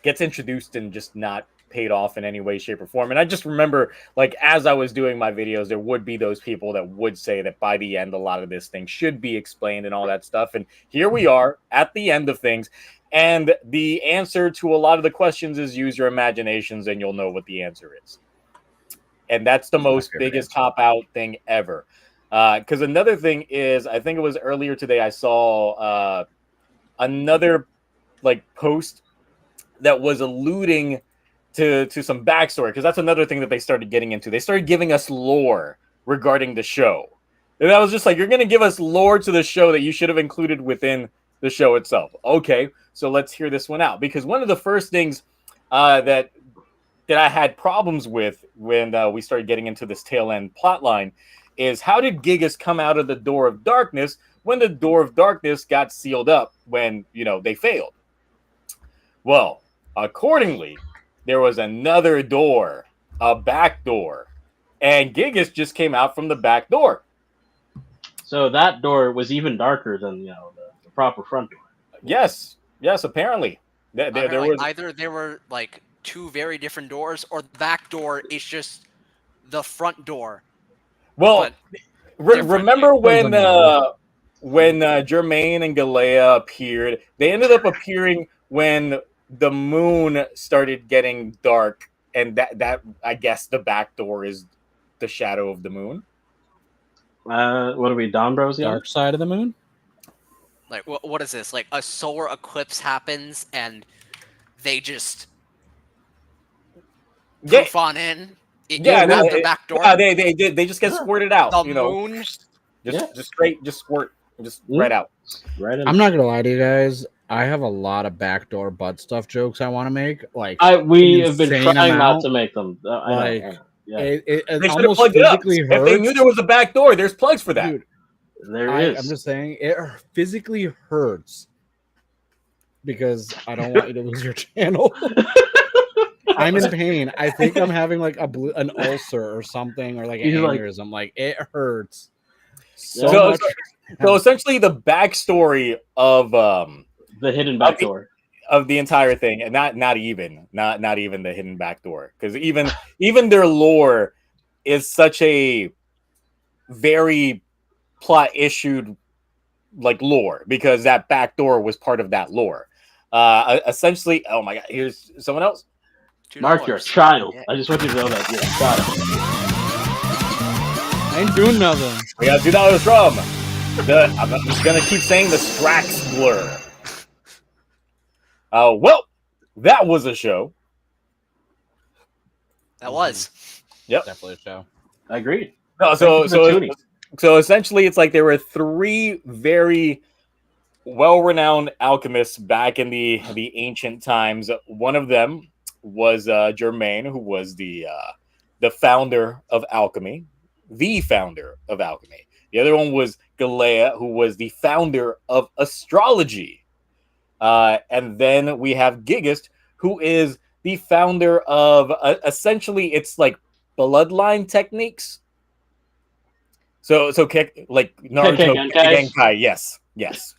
gets introduced and just not paid off in any way, shape, or form. And I just remember, like, as I was doing my videos, there would be those people that would say that by the end, a lot of this thing should be explained and all that stuff. And here we are at the end of things. And the answer to a lot of the questions is use your imaginations and you'll know what the answer is. And that's the most biggest cop-out thing ever. Because another thing is, I think it was earlier today, I saw another like post that was alluding to some backstory, because that's another thing that they started getting into. They started giving us lore regarding the show. And I was just like, you're going to give us lore to the show that you should have included within the show itself. Okay, so let's hear this one out. Because one of the first things that I had problems with when we started getting into this tail end plot line is, how did Gigas come out of the Door of Darkness when the Door of Darkness got sealed up when, they failed? Well, accordingly, there was another door, a back door, and Gigas just came out from the back door. So that door was even darker than, the proper front door. Yes, apparently. There was either there were like two very different doors, or the back door is just the front door. Well, remember Depends when Jermaine and Galea appeared? They ended up appearing when the moon started getting dark, and that I guess the back door is the shadow of the moon. What are we, Don Bros? Yeah. Dark side of the moon. Like, what is this? Like, a solar eclipse happens, and they just poof on in. Yeah, Grab the back door. Yeah, they just get squirted out. The you know, moon. just straight, just squirt, just right out. Right. I'm not gonna lie to you guys. I have a lot of backdoor butt stuff jokes I want to make. Like we have been insane trying not amount. to make them. I know. Yeah. It They should have almost plugged it up. physically If they knew hurts. there was a back door, there's plugs for that. Dude, There is. I'm just saying it physically hurts because I don't want you to lose your channel. I'm in pain. I think I'm having like an ulcer or something, or like an aneurysm. Like it hurts so much. So essentially, the backstory of the hidden back door of the entire thing, and not even the hidden back door, because even their lore is such a very plot issued like lore, because that back door was part of that lore. Essentially, oh my god, here's someone else. Mark, you're a child. I just want you to know that you're a child. I ain't doing nothing. We got $2 from I'm just gonna keep saying the Strax blur. Well, that was a show. That was. Yep, definitely a show. I agree. No, so essentially, it's like there were 3 very well-renowned alchemists back in the ancient times. One of them was Jermaine, who was the founder of alchemy, the founder of alchemy. The other one was Galea, who was the founder of astrology. And then we have Gigist, who is the founder of essentially it's like bloodline techniques. So like Naruto Genkai, yes.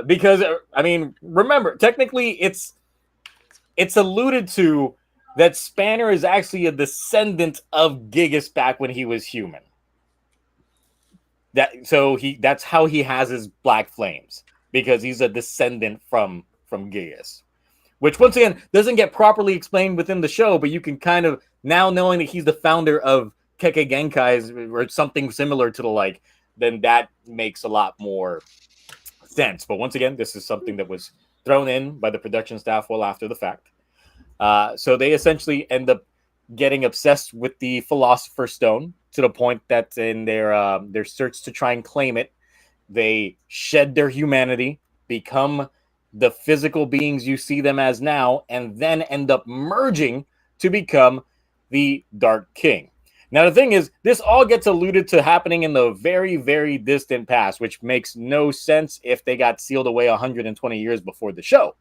Because I mean, remember, technically it's alluded to that Spanner is actually a descendant of Gigas back when he was human. That's how he has his black flames, because he's a descendant from Gigas, which once again doesn't get properly explained within the show, but you can kind of now, knowing that he's the founder of Kekkei Genkais or something similar to the like, then that makes a lot more sense. But once again, this is something that was thrown in by the production staff well after the fact. So they essentially end up getting obsessed with the Philosopher's Stone to the point that in their search to try and claim it, they shed their humanity, become the physical beings you see them as now, and then end up merging to become the Dark King. Now, the thing is, this all gets alluded to happening in the very, very distant past, which makes no sense if they got sealed away 120 years before the show.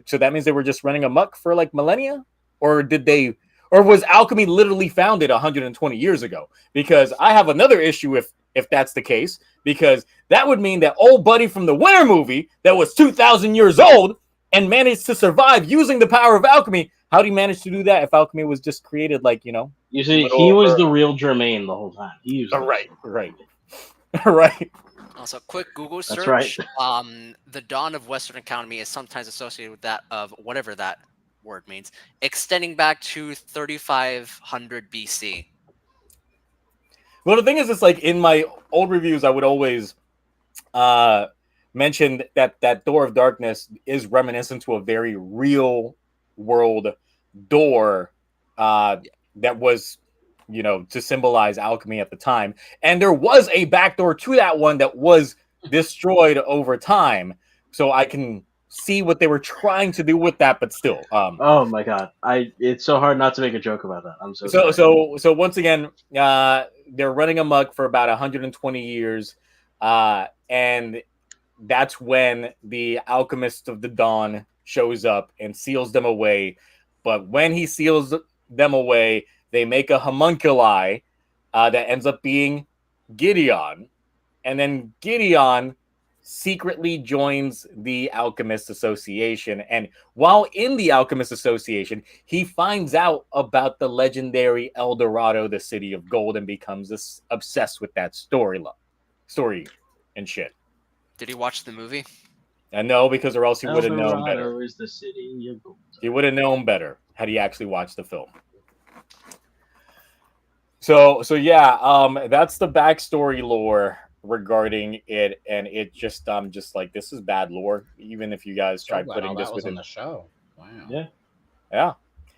So that means they were just running amok for like millennia? Or was alchemy literally founded 120 years ago? Because I have another issue if that's the case, because that would mean that old buddy from the Winter movie that was 2,000 years old and managed to survive using the power of alchemy. How do you manage to do that if alchemy was just created like, You see, he was the real Jermaine the whole time. He used right. Right. Also, quick Google search. That's right. The dawn of Western economy is sometimes associated with that of whatever that word means, extending back to 3500 BC. Well, the thing is, it's like in my old reviews, I would always mention that Door of Darkness is reminiscent to a very real world door that was, to symbolize alchemy at the time. And there was a backdoor to that one that was destroyed over time. So I can see what they were trying to do with that, but still. Oh my god. It's so hard not to make a joke about that. I'm so So once again, they're running amok for about 120 years. And that's when the Alchemist of the Dawn shows up and seals them away. But when he seals them away, they make a homunculi that ends up being Gideon. And then Gideon secretly joins the Alchemist Association. And while in the Alchemist Association, he finds out about the legendary El Dorado, the city of gold, and becomes obsessed with that story and shit. Did he watch the movie? And no, because or else he would have known better. Eldorado is the city of gold. He would have known better had he actually watched the film. So yeah, that's the backstory lore regarding it, and it just just like, this is bad lore. Even if you guys tried putting this within the show, wow, yeah.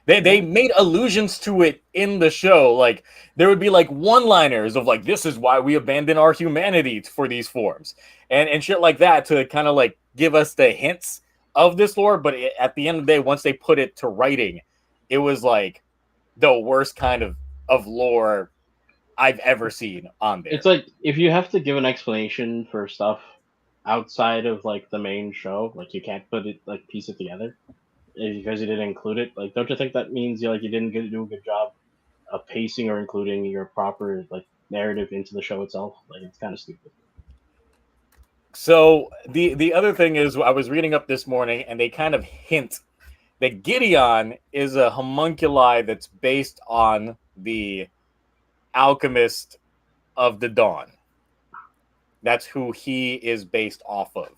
They made allusions to it in the show. Like, there would be like one-liners of like, this is why we abandon our humanity for these forms, and shit like that, to kind of like give us the hints of this lore. But at the end of the day, once they put it to writing, it was like the worst kind of lore I've ever seen on there. It's like, if you have to give an explanation for stuff outside of like the main show, like you can't put it, like piece it together because you didn't include it. Like, don't you think that means you didn't do a good job of pacing or including your proper like narrative into the show itself? Like, it's kind of stupid. So the other thing is, I was reading up this morning, and they kind of hint that Gideon is a homunculi that's based on the Alchemist of the Dawn. That's who he is based off of.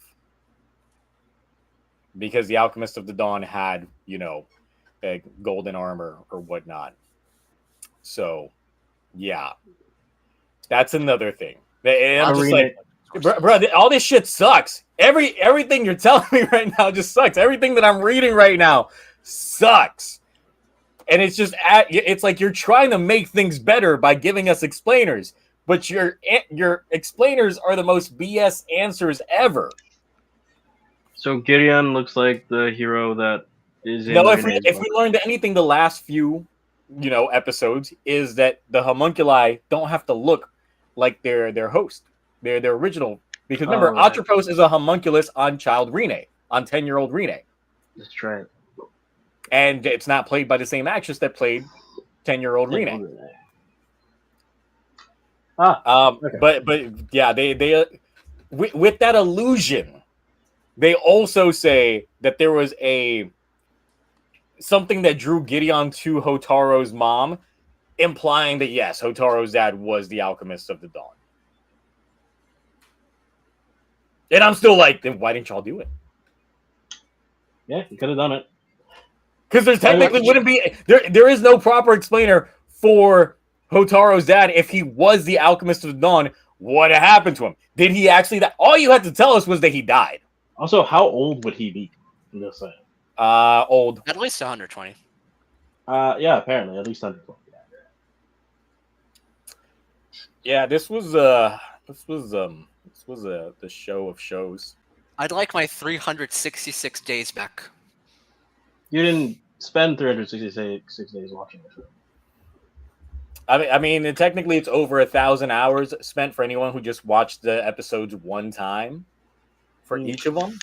Because the Alchemist of the Dawn had, a golden armor or whatnot. So, yeah. That's another thing. And I'm just like, bro, all this shit sucks. Everything you're telling me right now just sucks. Everything that I'm reading right now sucks. And it's just, it's like you're trying to make things better by giving us explainers, but your explainers are the most BS answers ever. So Gideon looks like the hero that is in. No, if we learned anything the last few, episodes, is that the homunculi don't have to look like their host, their original. Because remember, right. Atropos is a homunculus on child Rene, on 10-year-old Rene. That's right. And it's not played by the same actress that played 10-year-old Rene. Okay. But yeah, they with that illusion, they also say that there was something that drew Gideon to Hotaro's mom, implying that yes, Hotaro's dad was the Alchemist of the Dawn. And I'm still like, then why didn't y'all do it? Yeah, you could have done it. Because there's technically wouldn't be there is no proper explainer for Hotaro's dad. If he was the Alchemist of the Dawn, what happened to him? Did he actually die? All you had to tell us was that he died. Also, how old would he be in this set? Old. At least 120. Yeah, apparently at least 120. Yeah, this was the show of shows. I'd like my 366 days back. You didn't spend 366 days watching the show. I mean, and technically, it's over 1,000 hours spent for anyone who just watched the episodes one time for each of them.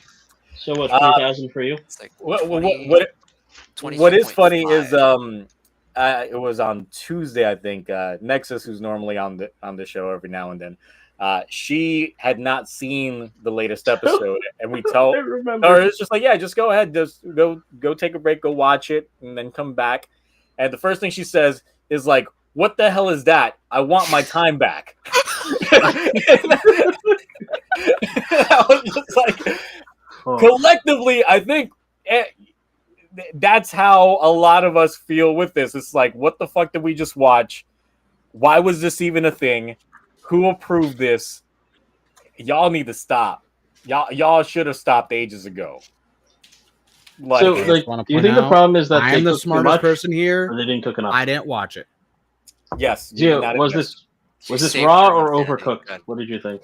So what, 3,000 for you? It's like what is funny is it was on Tuesday, I think. Nexus, who's normally on the show every now and then, she had not seen the latest episode, and we told her it's just like, yeah, just go ahead, just go take a break, go watch it, and then come back. And the first thing she says is like, "What the hell is that? I want my time back." I was just like, collectively, I think that's how a lot of us feel with this. It's like, what the fuck did we just watch? Why was this even a thing? Who approved this? Y'all need to stop. Y'all should have stopped ages ago. Like, so, do you think the problem is that I'm the smartest person here? Or they didn't cook enough? I didn't watch it. Yes. Gio, was this raw or overcooked? What did you think?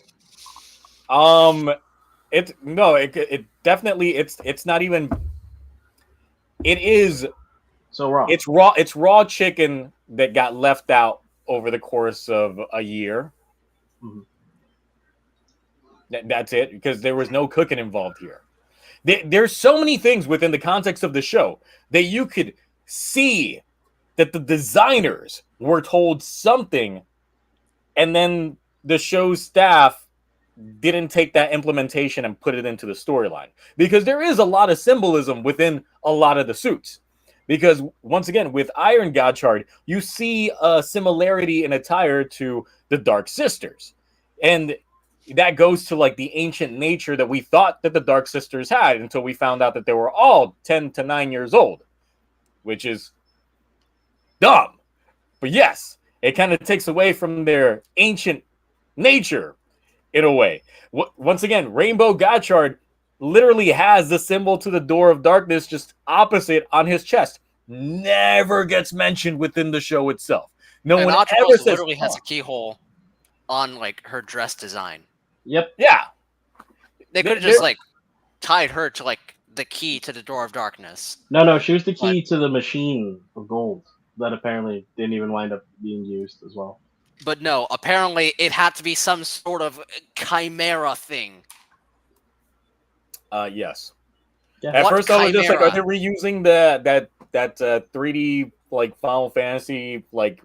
It definitely it's not even. It is so raw. It's raw chicken that got left out over the course of a year. Mm-hmm. That's it, because there was no cooking involved here. There's so many things within the context of the show that you could see that the designers were told something, and then the show's staff didn't take that implementation and put it into the storyline, because there is a lot of symbolism within a lot of the suits. Because once again, with Iron Gotchard, you see a similarity in attire to the Dark Sisters, and that goes to like the ancient nature that we thought that the Dark Sisters had until we found out that they were all 10 to 9 years old, which is dumb. But yes, it kind of takes away from their ancient nature in a way. Once again, Rainbow Gotchard literally has the symbol to the door of darkness just opposite on his chest. Never gets mentioned within the show itself. No And one Atraros ever says, literally has "Huh." a keyhole on like her dress design. Yep. Yeah. They could have They're- just like tied her to like the key to the door of darkness. No, she was the key to the machine of gold that apparently didn't even wind up being used as well. But no, apparently it had to be some sort of chimera thing. Yes. Yeah. At What first, I was just like, are chimera? they reusing that 3D like Final Fantasy like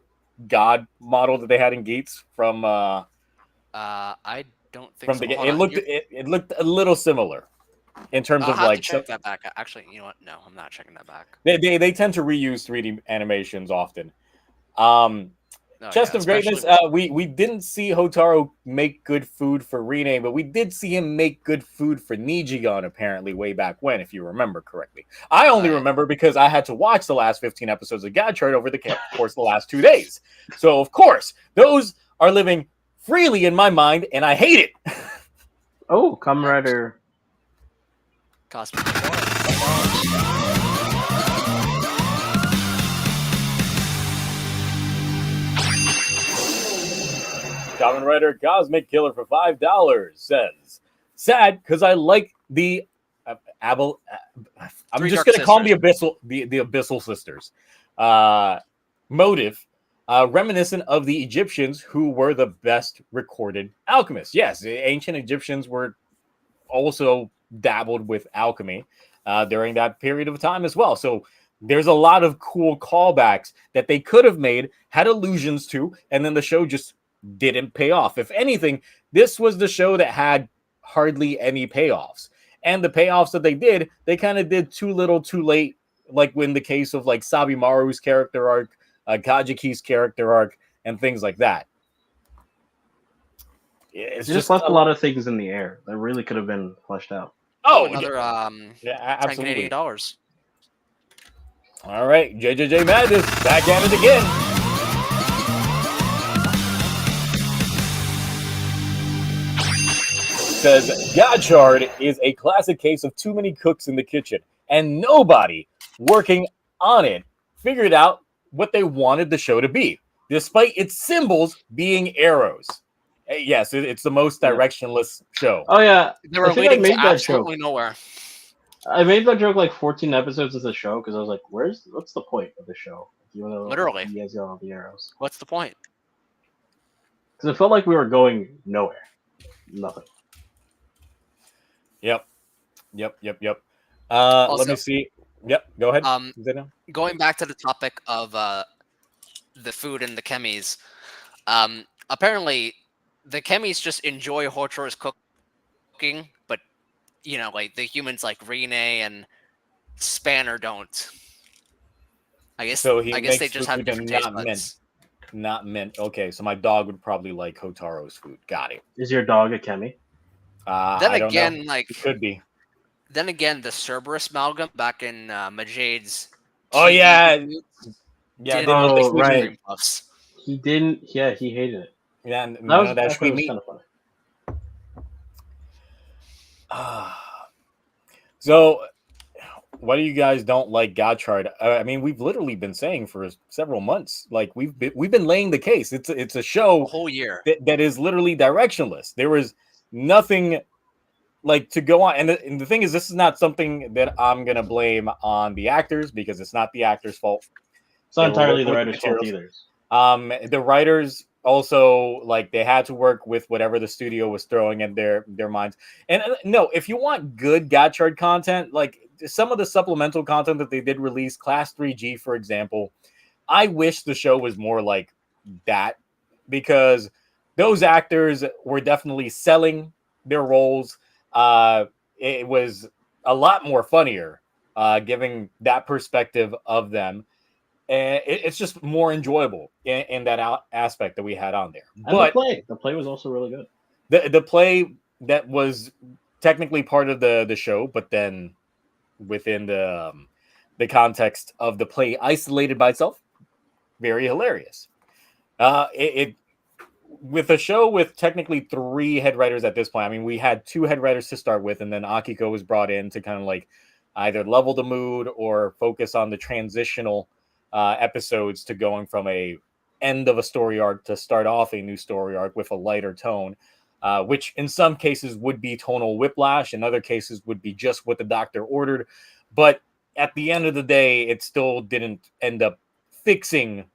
god model that they had in Gates from I don't think from so. the game? Hold It on. looked it looked a little similar in terms I'll of have like to check that back. Actually, you know what? No, I'm not checking that back. they tend to reuse 3D animations often. No, Chest yeah, of Greatness. We didn't see Hotaru make good food for Rine, but we did see him make good food for Nijigon apparently way back when, if you remember correctly. I only remember because I had to watch the last 15 episodes of Gotchard over the course of the last 2 days. So of course, those are living freely in my mind, and I hate it. Oh, Kamen Rider. Cosmic. Kamen Rider Cosmic Killer for $5 says, sad because I like the I'm Three just Dark gonna call them Sisters. the Abyssal Sisters motive, reminiscent of the Egyptians who were the best recorded alchemists. Yes, the ancient Egyptians were also dabbled with alchemy during that period of time as well. So there's a lot of cool callbacks that they could have made, had allusions to, and then the show just didn't pay off. If anything, this was the show that had hardly any payoffs. And the payoffs that they did, they kind of did too little, too late, like in the case of like Sabimaru's character arc, Kajiki's character arc, and things like that. It's It just left a lot of things in the air that really could have been fleshed out. Oh, another yeah, $10 absolutely. Canadian dollars. All right, JJJ Madness back at it again. Says Gotchard is a classic case of too many cooks in the kitchen, and nobody working on it figured out what they wanted the show to be, despite its symbols being arrows. Yes, it's the most directionless show. Oh yeah, They were I think I leading to made that absolutely joke. nowhere. I made that joke like 14 episodes of the show because I was like, what's the point of the show? Even though Literally. you guys got all the arrows. What's the point? Because it felt like we were going nowhere. Nothing. Yep. Also, let me see. Yep, go ahead. Zeno. Going back to the topic of the food and the chemis, apparently the chemis just enjoy Hotaru's cooking, but you know, like the humans like Rine and Spanner don't. I guess So he I guess they makes just have food different and taste buds. not mint. Okay, so my dog would probably like Hotaru's food. Got it. Is your dog a chemi? Then I don't know. again, like It could be. then again, the Cerberus amalgam back in Majade's. Oh TV yeah, reboot yeah. didn't Oh, like the right. cream puffs. He didn't. Yeah, he hated it. Yeah, That no, was that's actually sweet meat. kind of funny. So, what do you guys don't like Gotchard? I mean, we've literally been saying for several months, like we've been laying the case. It's a A show whole year. that is literally directionless. There was nothing like to go on, and the thing is, this is not something that I'm gonna blame on the actors because it's not the actors' fault. It's not They were entirely the working with writer's fault materials. either. The writers also like they had to work with whatever the studio was throwing in their minds. And no, if you want good Gotchard content, like some of the supplemental content that they did release, Class 3G, for example, I wish the show was more like that because those actors were definitely selling their roles. It was a lot more funnier, giving that perspective of them. And it's just more enjoyable in that aspect that we had on there. And But the play was also really good. the play that was technically part of the show, but then within the context of the play isolated by itself, very hilarious. It with a show with technically 3 head writers at this point. I mean, we had 2 head writers to start with, and then Akiko was brought in to kind of like either level the mood or focus on the transitional episodes to going from a end of a story arc to start off a new story arc with a lighter tone, which in some cases would be tonal whiplash, in other cases would be just what the doctor ordered. But at the end of the day, it still didn't end up fixing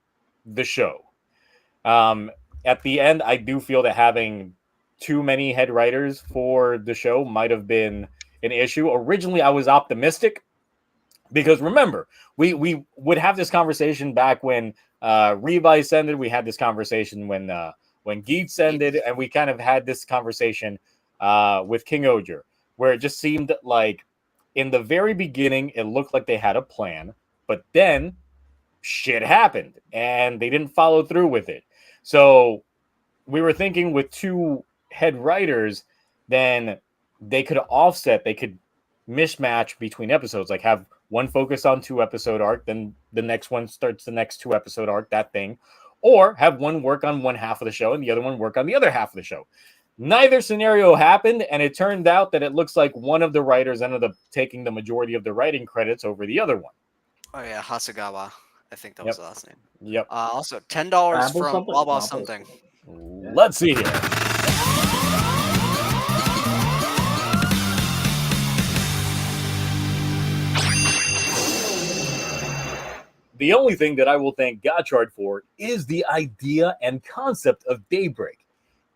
the show. At the end, I do feel that having too many head writers for the show might have been an issue. Originally, I was optimistic because remember, we would have this conversation back when Revice ended. We had this conversation when Geets ended, and we kind of had this conversation with King Oger, where it just seemed like in the very beginning, it looked like they had a plan, but then shit happened and they didn't follow through with it. So we were thinking with 2 head writers, then they could offset, they could mismatch between episodes, like have one focus on 2 episode arc, then the next one starts the next 2 episode arc, that thing, or have one work on one half of the show and the other one work on the other half of the show. Neither scenario happened, and it turned out that it looks like one of the writers ended up taking the majority of the writing credits over the other one. Oh yeah, Hasegawa. I think that was the last name. Yep. Also, $10 from something? blah blah Blah, something. Let's see here. The only thing that I will thank Gotchard for is the idea and concept of Daybreak.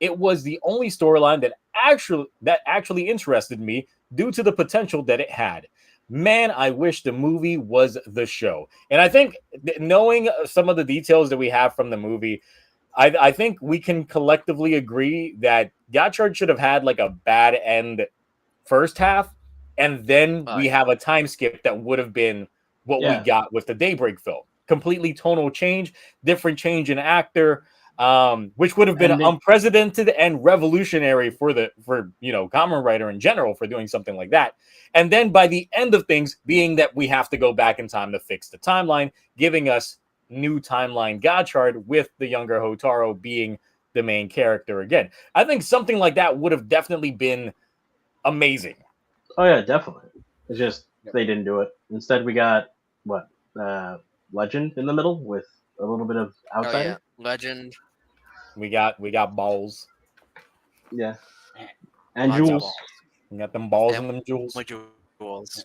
It was the only storyline that actually interested me due to the potential that it had. Man, I wish the movie was the show. And I think knowing some of the details that we have from the movie, I think we can collectively agree that Gotchard should have had like a bad end first half, and then we have a time skip that would have been what we got with the Daybreak film. Completely tonal change, different change in actor, which would have been unprecedented and revolutionary for Kamen Rider in general for doing something like that. And then by the end of things, being that we have to go back in time to fix the timeline, giving us new timeline Gotchard with the younger Hotaru being the main character again. I think something like that would have definitely been amazing. Oh yeah, definitely. It's just they didn't do it. Instead, we got Legend in the middle with a little bit of Outsider. Oh, yeah. Legend. We got balls. Yeah. And Jules. We got them balls and them jewels. Balls.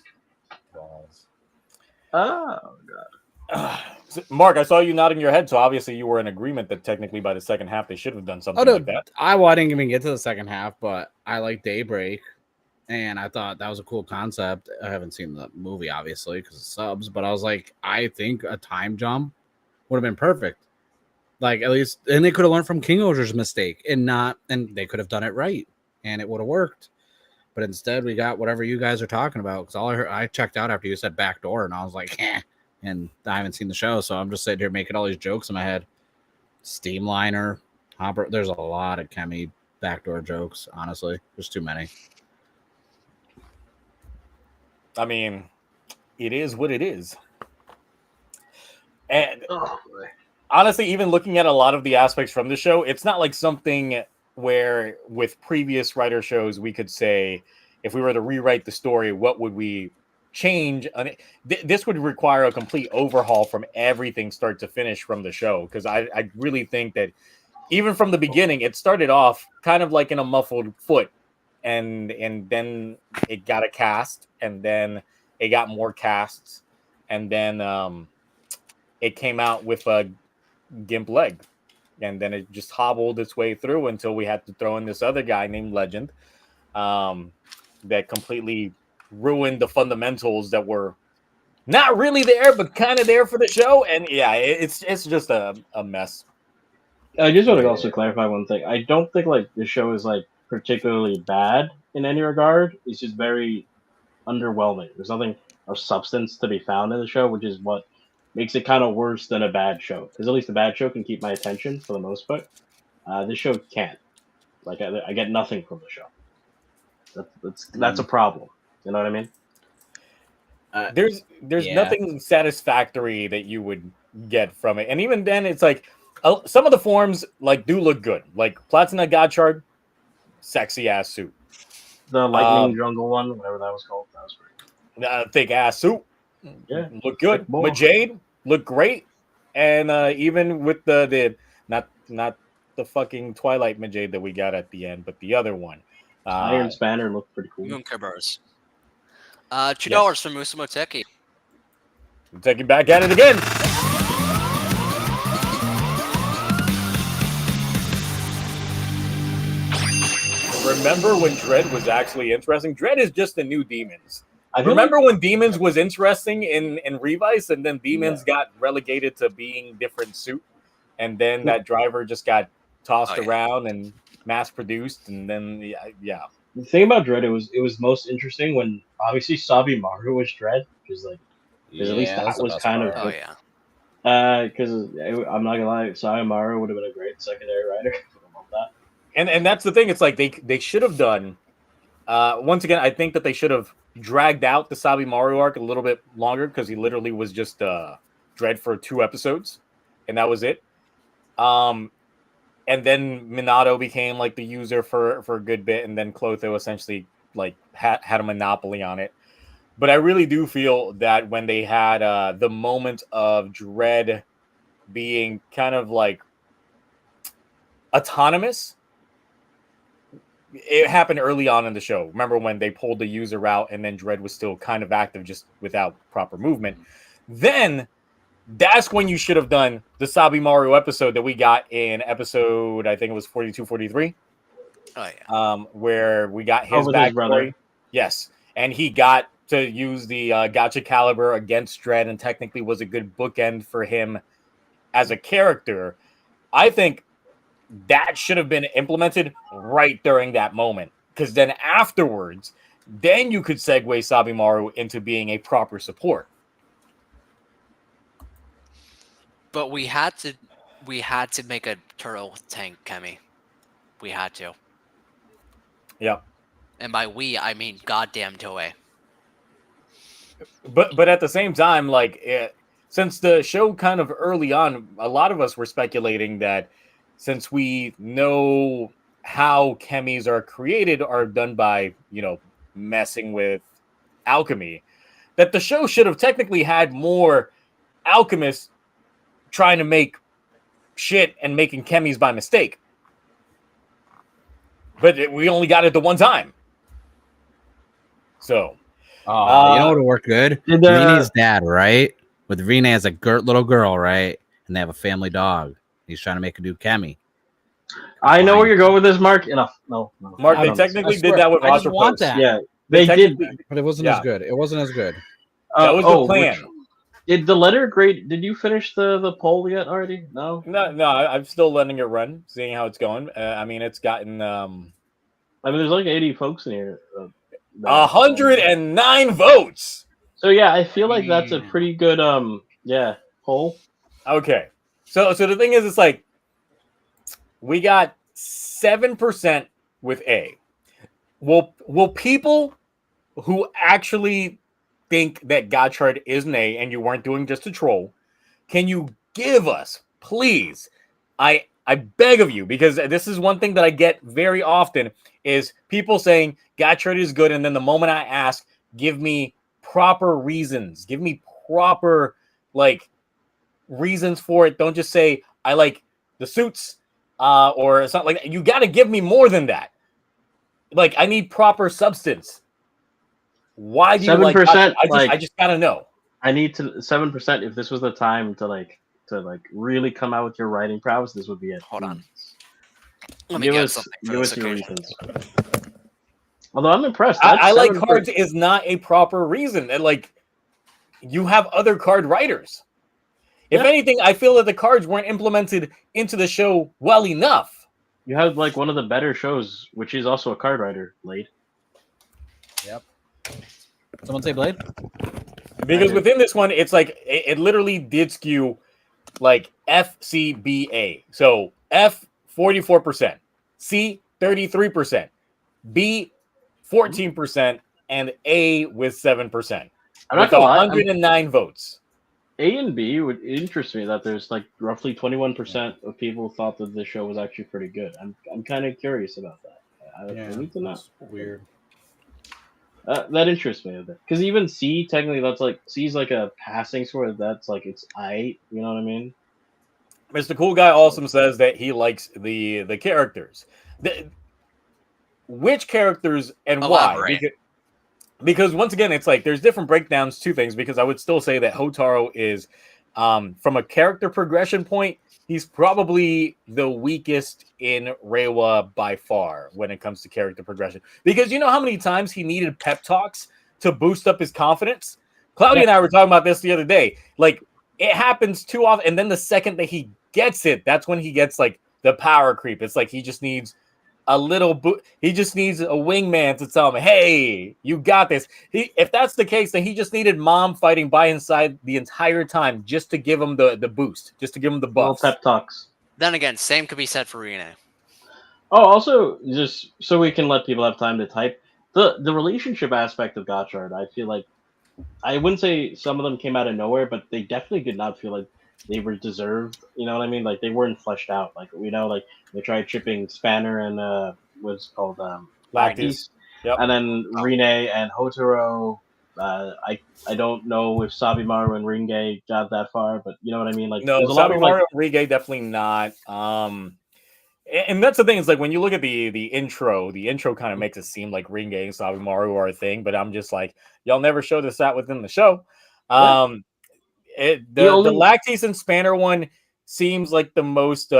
Oh god. Mark, I saw you nodding your head, so obviously you were in agreement that technically by the second half they should have done something like that. I didn't even get to the second half, but I like Daybreak, and I thought that was a cool concept. I haven't seen the movie, obviously, because of subs, but I was like, I think a time jump would have been perfect. Like, at least, and they could have learned from King Oger's mistake, and they could have done it right, and it would have worked. But instead, we got whatever you guys are talking about, because I checked out after you said backdoor, and I was like, eh. And I haven't seen the show, so I'm just sitting here making all these jokes in my head. Steamliner, Hopper. There's a lot of Kemi backdoor jokes, honestly. There's too many. I mean, it is what it is. And honestly, even looking at a lot of the aspects from the show, it's not like something where with previous writer shows we could say, if we were to rewrite the story, what would we change? This would require a complete overhaul from everything start to finish from the show, because I really think that even from the beginning it started off kind of like in a muffled foot, and then it got a cast, and then it got more casts, and then it came out with a gimp leg, and then it just hobbled its way through until we had to throw in this other guy named Legend that completely ruined the fundamentals that were not really there, but kind of there for the show. And yeah, it's just a mess. I just want to also clarify one thing. I don't think like the show is like particularly bad in any regard. It's just very underwhelming. There's nothing of substance to be found in the show, which is what makes it kind of worse than a bad show. Because at least a bad show can keep my attention for the most part. This show can't. Like I get nothing from the show. That's a problem. You know what I mean? There's Yeah. nothing satisfactory that you would get from it, and even then, it's like some of the forms like do look good. Like Platina Gotchard, sexy ass suit. The lightning jungle one, whatever that was called, that was great. Thick ass suit. Yeah, look good. thick boy. Majade looked great, and even with the not the fucking Twilight Majade that we got at the end, but the other one. Iron Spanner looked pretty cool. $2 $2 from Musamo Teki. Taking back at it again. Remember when Dread was actually interesting? Dread is just the new Demons. Remember when Demons was interesting in Revice, and then Demons got relegated to being different suit, and then that driver just got tossed around and mass produced, and then yeah. The thing about Dread, it was most interesting when obviously Sabi Maru was Dread, because like, because at least that was kind of because I'm not gonna lie, Sabi Maru would have been a great secondary rider. I love that. And that's the thing. It's like they should have done. Once again, I think that they should have dragged out the Sabi Maru arc a little bit longer, because he literally was just Dread for 2 episodes, and that was it. And then Minato became like the user for a good bit, and then Clotho essentially like had a monopoly on it. But I really do feel that when they had the moment of Dread being kind of like autonomous, it happened early on in the show. Remember when they pulled the user out and then Dread was still kind of active just without proper movement? Then that's when you should have done the Sabi Maru episode that we got in episode, I think it was 42, 43. Oh, yeah. Where we got his backstory. Yes. And he got to use the Gotcha Caliber against Dread, and technically was a good bookend for him as a character. I think that should have been implemented right during that moment, because then afterwards, then you could segue Sabi Maru into being a proper support. But we had to make a turtle tank, Kemi. We had to. Yeah. And by we, I mean goddamn Toei. But at the same time, like since the show kind of early on, a lot of us were speculating that since we know how chemis are created are done by, messing with alchemy, that the show should have technically had more alchemists trying to make shit and making chemis by mistake. But we only got it the one time. So. You know what would work good? Rene's dad, right? With Rene as a little girl, right? And they have a family dog. He's trying to make a new chemi. I know where you're going with this, Mark. No. Mark, they technically did that with I just want that. Yeah, they did. But it wasn't as good. It wasn't as good. That was the plan. Did the letter grade? Did you finish the poll yet already? No. I'm still letting it run, seeing how it's going. I mean, it's gotten. There's like 80 folks in here. 109 votes. So yeah, I feel like that's a pretty good poll. Okay, so the thing is, it's like we got 7% with A. Will people who actually think that Gotchard is an A and you weren't doing just a troll, can you give us, please? I beg of you, because this is one thing that I get very often is people saying Gotchard is good, and then the moment I ask, give me proper reasons, give me proper reasons for it. Don't just say I like the suits or something like that. You got to give me more than that. Like, I need proper substance. Why do you 7%? I just gotta know. I need to 7%. If this was the time to really come out with your writing prowess, this would be it. Hold on. Let me give us something for this occasion. Although I'm impressed. I like cards is not a proper reason. And you have other card writers. If anything, I feel that the cards weren't implemented into the show well enough. You have like one of the better shows, which is also a card writer, Blade. Yep. Someone say Blade? Because within this one, it's like it literally did skew like FCBA. So F 44%, C 33%, B 14%, and A with 7%. I'm not With gonna lie, 109 votes. A and B would interest me that there's like roughly 21% of people thought that the show was actually pretty good. I'm kind of curious about that. I need to know. That's weird. That interests me a bit because even C technically that's like C's like a passing score. That's like it's I. You know what I mean? Mr. Cool Guy also says that he likes the characters. Which characters and Elaborate. why? Because once again, it's like there's different breakdowns to things. Because I would still say that Hotaru is, from a character progression point, he's probably the weakest in Reiwa by far when it comes to character progression. Because you know how many times he needed pep talks to boost up his confidence? Claudia and I were talking about this the other day. Like, it happens too often. And then the second that he gets it, that's when he gets like the power creep. It's like he just needs a little he just needs a wingman to tell him, hey, you got this. If that's the case, then he just needed mom fighting by his side the entire time just to give him the boost, just to give him the Little buffs. pep talks. Then again, same could be said for Rene. Oh, also, just so we can let people have time to type, the relationship aspect of Gotchard, I feel like, I wouldn't say some of them came out of nowhere, but they definitely did not feel like they were deserved. You know what I mean? Like, they weren't fleshed out. Like, we know, like, they tried chipping Spanner and, what's it called, Lactis. Yep. And then Rine and Hotaro. I don't know if Sabimaru and Ringe got that far, but you know what I mean? Like, No, there's a lot of, Sabimaru like, and Rige definitely not. And that's the thing. It's like when you look at the intro kind of makes it seem like Ringe and Sabimaru are a thing, but I'm just like, y'all never showed us that within the show. Yeah. The Lactis and Spanner one seems like the most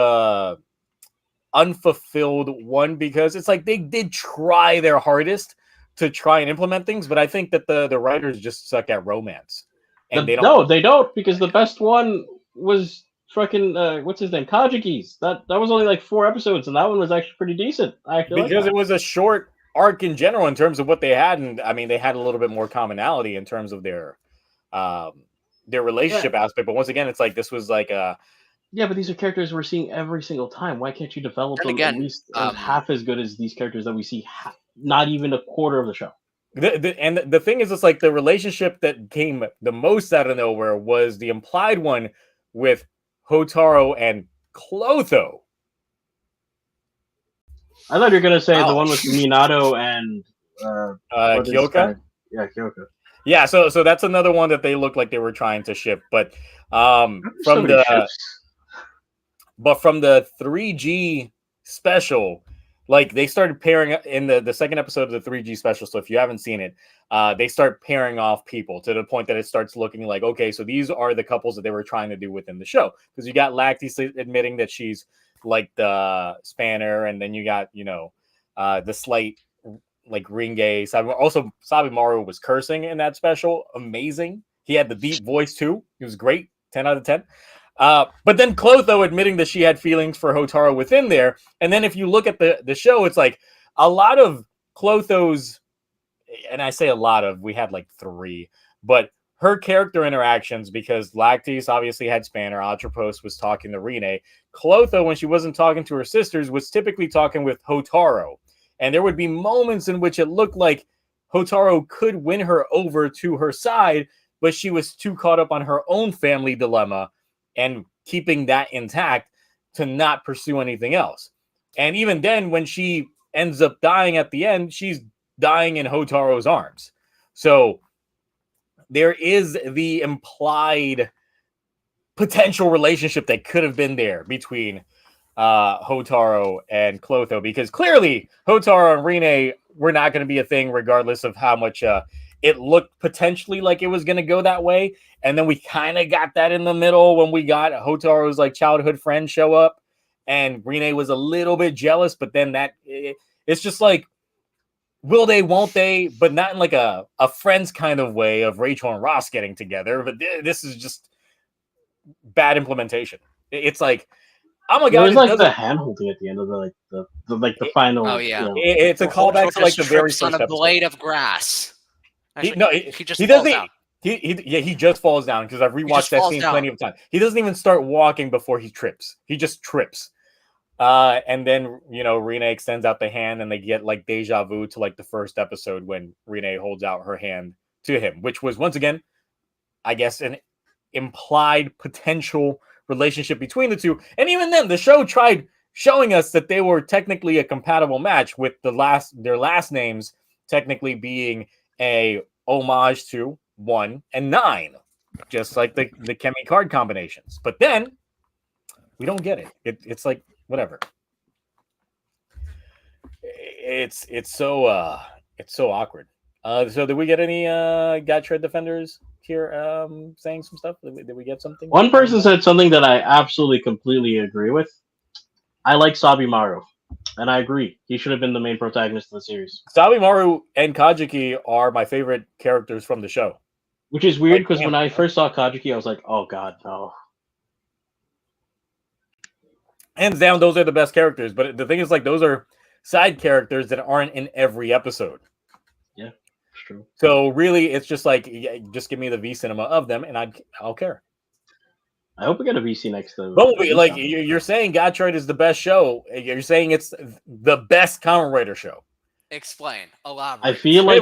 unfulfilled one because it's like they did try their hardest to try and implement things, but I think that the writers just suck at romance. And they don't. No, they don't, because the best one was fucking what's his name, Kajiki's. That was only like 4 episodes, and that one was actually pretty decent. I actually because like it was a short arc in general in terms of what they had, and I mean they had a little bit more commonality in terms of their relationship aspect. But once again, it's like this was like a but these are characters we're seeing every single time. Why can't you develop And them again, at least half as good as these characters that we see? Not even a quarter of the show. And the thing is, it's like the relationship that came the most out of nowhere was the implied one with Hotaru and Clotho. I thought you were gonna say the one with Minato and Kyoka. Yeah, Kyoka. Yeah, so that's another one that they looked like they were trying to ship, but from the 3G special, like they started pairing in the second episode of the 3G special. So if you haven't seen it, they start pairing off people to the point that it starts looking like, okay, so these are the couples that they were trying to do within the show. Because you got Lactis admitting that she's like the Spanner, and then you got, the slight like Ringe. Also, Sabimaru was cursing in that special. Amazing. He had the deep voice too. He was great. 10 out of 10. But then Clotho admitting that she had feelings for Hotaru within there. And then if you look at the show, it's like a lot of Clotho's, and I say a lot of, we had like 3, but her character interactions, because Lactis obviously had Spanner, Atropos was talking to Rine. Clotho, when she wasn't talking to her sisters, was typically talking with Hotaru. And there would be moments in which it looked like Hotaru could win her over to her side, but she was too caught up on her own family dilemma and keeping that intact to not pursue anything else. And even then, when she ends up dying at the end, she's dying in Hotaru's arms. So there is the implied potential relationship that could have been there between Hotaru and Clotho, because clearly Hotaru and Rine were not going to be a thing regardless of how much it looked potentially like it was going to go that way. And then we kind of got that in the middle when we got Hotaru's like childhood friend show up, and Rine was a little bit jealous, but then it's just like, will they, won't they, but not in like a friends kind of way of Rachel and Ross getting together. But this is just bad implementation. It's like Oh my There god! was It like doesn't. the hand holding at the end of the final. Oh, yeah. You know, It's a callback to like the very trips on first a episode. blade of grass. He Actually, he just he falls doesn't. down. He just falls down because I've just rewatched that falls scene down. plenty of times. He doesn't even start walking before he trips. He just trips. And then Rene extends out the hand, and they get like deja vu to like the first episode when Rene holds out her hand to him, which was once again, I guess, an implied potential relationship between the two. And even then, the show tried showing us that they were technically a compatible match, with their last names technically being a homage to 1 and 9, just like the Chemi card combinations. But then we don't get it. It's like whatever. It's so awkward. So did we get any Gotchard defenders here saying some stuff? Did we get something? one person said something that I absolutely completely agree with. I like Sabimaru, and I agree. He should have been the main protagonist of the series. Sabimaru and Kajiki are my favorite characters from the show. Which is weird Like, because damn. when I first saw Kajiki, I was like, "Oh God, no!" Hands down, those are the best characters. But the thing is, like, those are side characters that aren't in every episode. Yeah, it's true. So really, it's just like, just give me the V cinema of them, and I'll care. I hope we get a VC next to. But like you're saying, Gotchard is the best show. You're saying it's the best Kamen Rider show. Explain. Elaborate. I feel like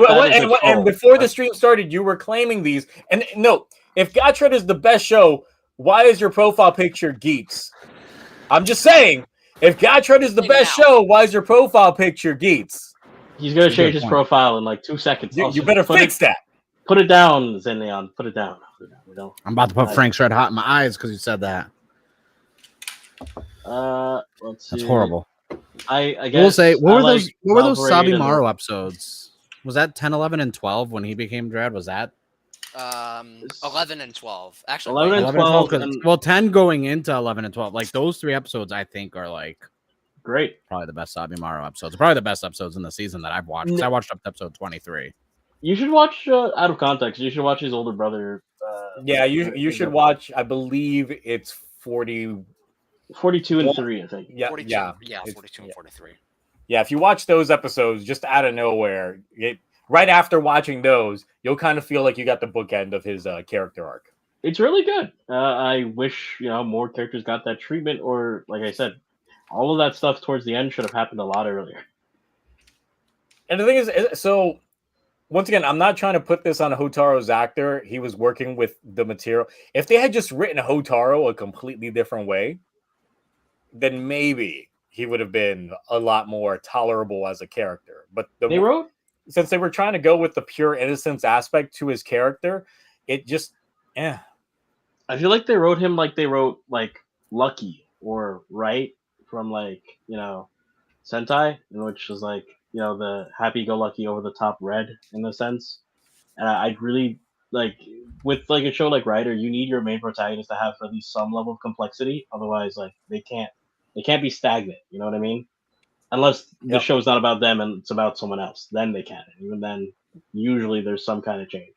and before the stream started, you were claiming these. And no, if Gotchard is the best show, why is your profile picture Geets? I'm just saying, if Gotchard is the best show, why is your profile picture Geets? He's gonna change his profile in like 2 seconds. You better fix that. Put it down, Zenleon. Put it down. I'm about to put Frank's Red Hot in my eyes because you said that. Let's see. That's horrible. I guess We'll say what were those Valkyrie Sabimaru episodes? Was that 10, 11, and 12 when he became Dread? Was that 11 and 12? Actually, 11 and 12. 'cause- well, 10 going into 11 and 12. Like those 3 episodes, I think are like great. Probably the best Sabimaru episodes. Probably the best episodes in the season that I've watched. 'Cause I watched up to episode 23. You should watch out of context. You should watch his older brother. Yeah, you should watch. I believe it's 42 and 3. I think. Yeah, 42, yeah, 42 and 43. Yeah, if you watch those episodes just out of nowhere, right after watching those, you'll kind of feel like you got the bookend of his character arc. It's really good. I wish more characters got that treatment, or like I said, all of that stuff towards the end should have happened a lot earlier. And the thing is, so once again, I'm not trying to put this on Hotaro's actor. He was working with the material. If they had just written Hotaro a completely different way, then maybe he would have been a lot more tolerable as a character. But since they were trying to go with the pure innocence aspect to his character, it just, I feel like they wrote him like they wrote like Lucky or Right from like Sentai, which was like the happy-go-lucky, over-the-top red in a sense. And I'd really like with like a show like Rider, you need your main protagonist to have at least some level of complexity. Otherwise, like they can't be stagnant. You know what I mean? Unless the show's not about them and it's about someone else, then they can. And even then, usually there's some kind of change.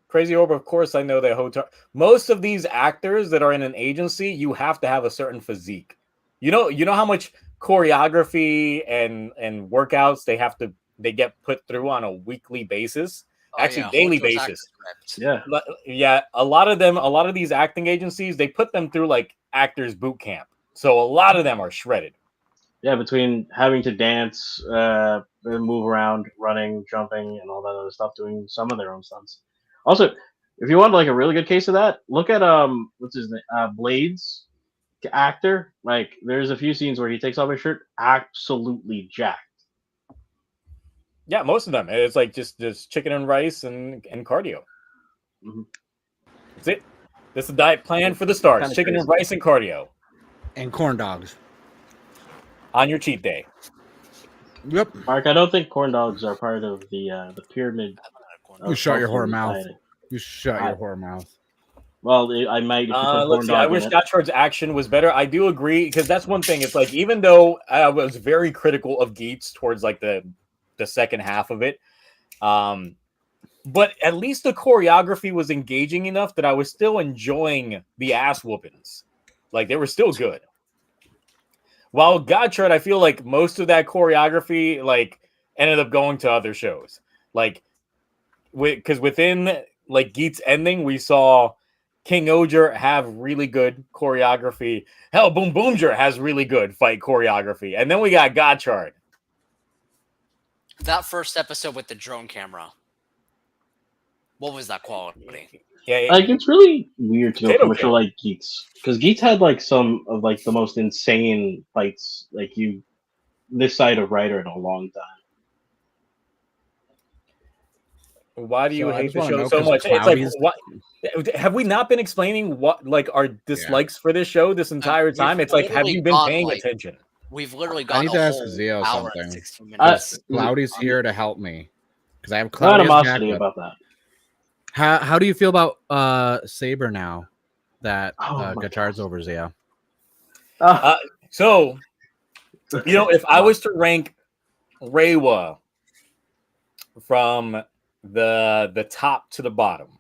Crazy Orb, of course, I know that most of these actors that are in an agency, you have to have a certain physique. You know how much choreography and workouts they get put through on a weekly basis, daily basis. Yeah. A lot of these acting agencies, they put them through like actors boot camp. So a lot of them are shredded. Yeah, between having to dance, move around, running, jumping, and all that other stuff, doing some of their own stunts. Also, if you want like a really good case of that, look at what's his name, Blade's actor. Like, there's a few scenes where he takes off his shirt, absolutely jacked. Yeah, most of them. It's like just chicken and rice and cardio. Mm-hmm. That's it. This is the diet plan for the stars: chicken and rice and cardio, and corn dogs on your cheat day. Yep. Mark, I don't think corn dogs are part of the pyramid. You shut your whore mouth. You shut your whore mouth. Well, I might. Let's see. I wish Gotchard's action was better. I do agree, because that's one thing. It's like, even though I was very critical of Geets towards like the second half of it, but at least the choreography was engaging enough that I was still enjoying the ass whoopings. Like, they were still good. While Gotchard, I feel like most of that choreography like ended up going to other shows. Like, because within like Geet's ending, we saw King Oger have really good choreography. Hell, Boom Boomger has really good fight choreography. And then we got Gotchard. That first episode with the drone camera. What was that quality? Yeah, Like, it's really weird to go Potato from a show King. like Geeks, because Geeks had like some of like the most insane fights this side of writer in a long time. Why do you So I hate just the wanna show know, so 'cause much? It's like, Cloudy's- what have we not been explaining what like our dislikes for this show this entire we've time? It's like, have literally you been gone, paying like, attention? We've literally I got need a to ask whole Zio hour something. and 16 minutes. Cloudy's here to help me because I have No Cloudy as animosity backup. about that. How do you feel about Saber now that Oh my Gotchard's gosh. over Zio? So, if I was to rank Reiwa from the top to the bottom,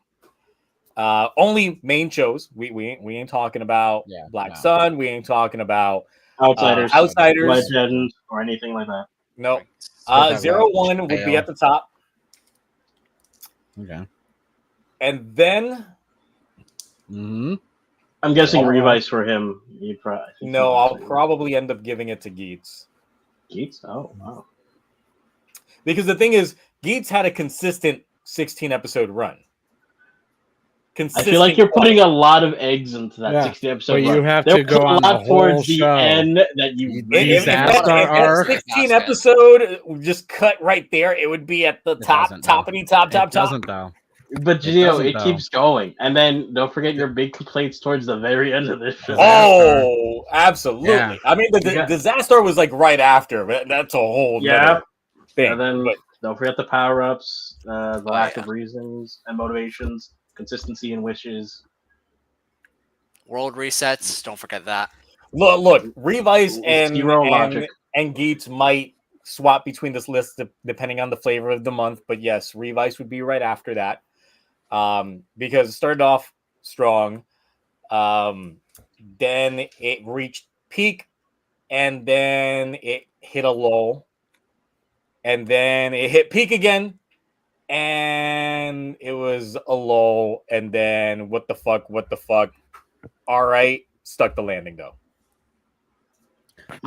only main shows. We ain't talking about Black Sun. We ain't talking about Outsiders, Outsiders, Legend, or anything like that. No. Right. 01 would be at the top. Okay. And then I'm guessing Revice for him. I'll probably end up giving it to Geets. Geets? Oh, wow. Because the thing is, Geets had a consistent 16 episode run. I feel like you're putting a lot of eggs into that 60 episode but run. you have there to go was on a lot the whole towards the show. end that you if that 16 episode just cut right there, it would be at the top. Doesn't though. But Gio, it keeps going, and then don't forget your big complaints towards the very end of this show. Oh, absolutely! Yeah. I mean, the disaster was like right after, but that's a whole nother thing. And then but, don't forget the power ups, the lack of reasons and motivations, consistency and wishes. World resets. Don't forget that. Look, Revice and Geets might swap between this list depending on the flavor of the month, but yes, Revice would be right after that. Because it started off strong, then it reached peak, and then it hit a lull, and then it hit peak again, and it was a lull, and then what the fuck? All right, stuck the landing though.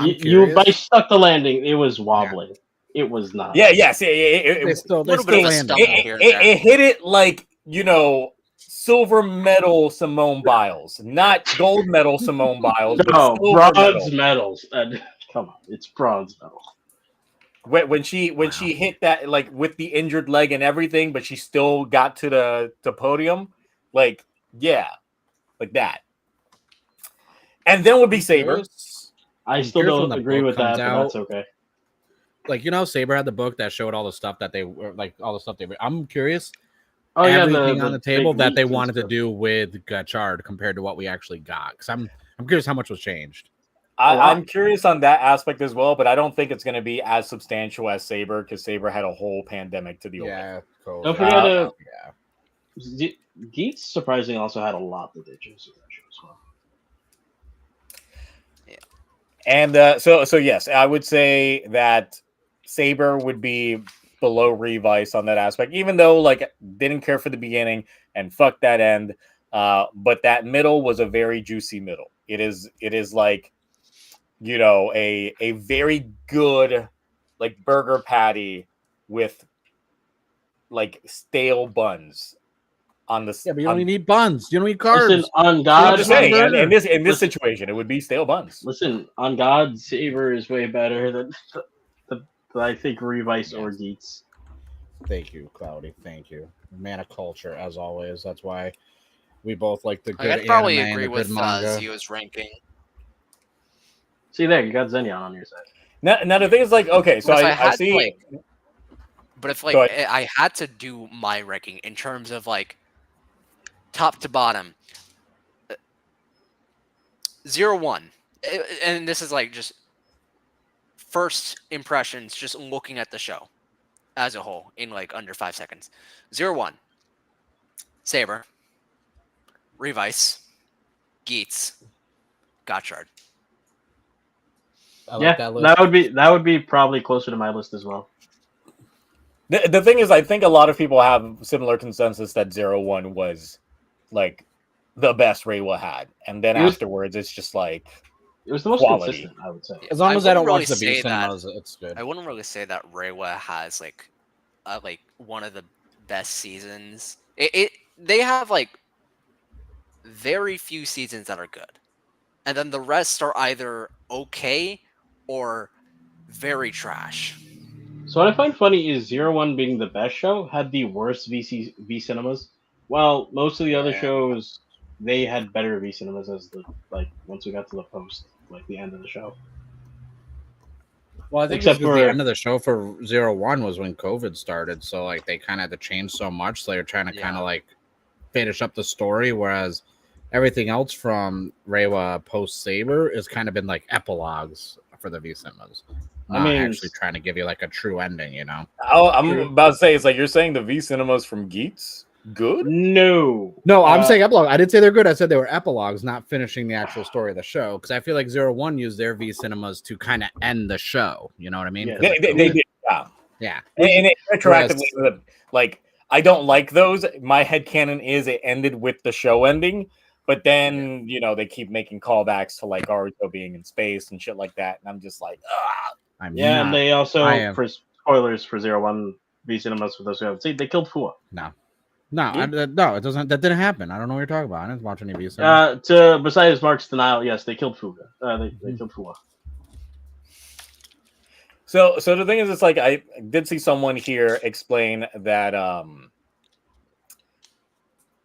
You by stuck the landing, it was wobbling. It was not. Yes. They still landed. It hit it like, silver medal Simone Biles, not gold medal Simone Biles, no, but bronze medals. Come on, it's bronze medal. When she hit that, like, with the injured leg and everything, but she still got to the podium, like, yeah, like that. And then would be Saber. I still don't agree with that, but that's okay. Like, Saber had the book that showed all the stuff that they were, like, all the stuff they were. I'm curious. Oh, everything the on the table that they wanted to do with Gotchard compared to what we actually got. Because I'm curious how much was changed. I'm curious on that aspect as well, but I don't think it's going to be as substantial as Saber, because Saber had a whole pandemic to deal with. Cool. Don't forget Geets surprisingly also had a lot that they chose that show as well. And so yes, I would say that Saber would be below Revice on that aspect, even though, like, didn't care for the beginning and fuck that end. But that middle was a very juicy middle. It is like, a very good, like, burger patty with, like, stale buns on the. Yeah, but you don't need buns. You don't need carbs. Listen, on God, I'm just saying, in this situation, it would be stale buns. Listen, on God, Saber is way better than I think Revice or Geets. Thank you, Cloudy. Thank you. Man of culture, as always. That's why we both like the good I'd probably anime agree and the with good manga. Zio's ranking. See there, you got Zenyon on your side. Now the thing is, like, okay, so I see. But if, like, I had to do my ranking in terms of, like, top to bottom, 01, and this is, like, just first impressions, just looking at the show as a whole in, like, under 5 seconds. 01, Saber, Revice, Geets, Gotchard. I like that list. that would be probably closer to my list as well. The thing is, I think a lot of people have similar consensus that 01 was like the best Reiwa had, and then afterwards it's just like it was the most quality. consistent, I would say. As long as I don't really watch the say V cinemas, it's good. I wouldn't really say that Reiwa has like one of the best seasons. They have like very few seasons that are good, and then the rest are either okay or very trash. So what I find funny is 01 being the best show had the worst V cinemas, while most of the other shows they had better V cinemas as the once we got to the post, like the end of the show. Well, I think Except the for end of the show for 01 was when COVID started, so like they kind of had to change so much. So they were trying to kind of like finish up the story, whereas everything else from Reiwa post Saber has kind of been like epilogues for the V cinemas. Not actually trying to give you like a true ending, you know. I'm about to say, it's like you're saying the V cinemas from Geats good? No, I'm saying epilogue. I didn't say they're good. I said they were epilogues, not finishing the actual story of the show. Because I feel like 01 used their V cinemas to kind of end the show. You know what I mean? Yeah. They did, yeah. And it retroactively, like I don't like those. My headcanon is it ended with the show ending. But then, they keep making callbacks to like Naruto being in space and shit like that. And I'm just like, and they also, for spoilers for 01 V cinemas, for those who haven't seen, they killed Fua. No, it doesn't. That didn't happen. I don't know what you're talking about. I didn't watch any V cinemas. Besides Mark's denial, yes, they killed Fuga. They killed Fua. So the thing is, it's like I did see someone here explain that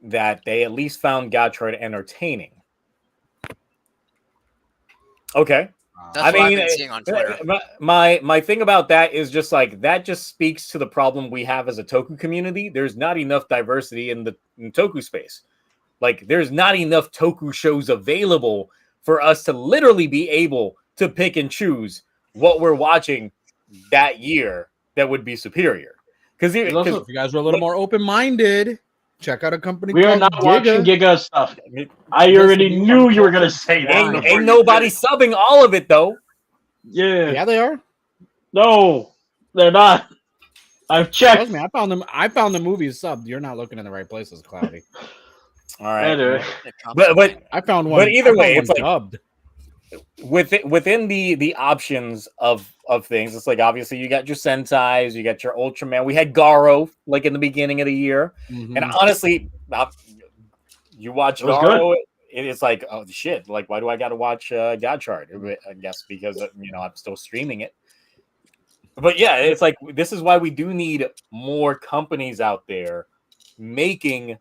that they at least found Gotchard entertaining. Okay. That's what I've been seeing on Twitter. My thing about that is just like that just speaks to the problem we have as a toku community. There's not enough diversity in the toku space. Like there's not enough toku shows available for us to literally be able to pick and choose what we're watching that year that would be superior. Because if you guys were a little more open-minded, check out a company. We are not watching Giga stuff. I already knew you were gonna say that. Ain't nobody subbing all of it though. Yeah, they are. No, they're not. I've checked. Trust me, I found them. I found the movies subbed. You're not looking in the right places, Cloudy. All right, anyway. but I found one. But either way, it's like dubbed. Within the options of things, it's like obviously you got your Sensais, you got your Ultraman. We had Garo like in the beginning of the year, and honestly, you watch Garo, it's like, oh shit, like why do I got to watch Gotchard? I guess because I'm still streaming it. But yeah, it's like this is why we do need more companies out there making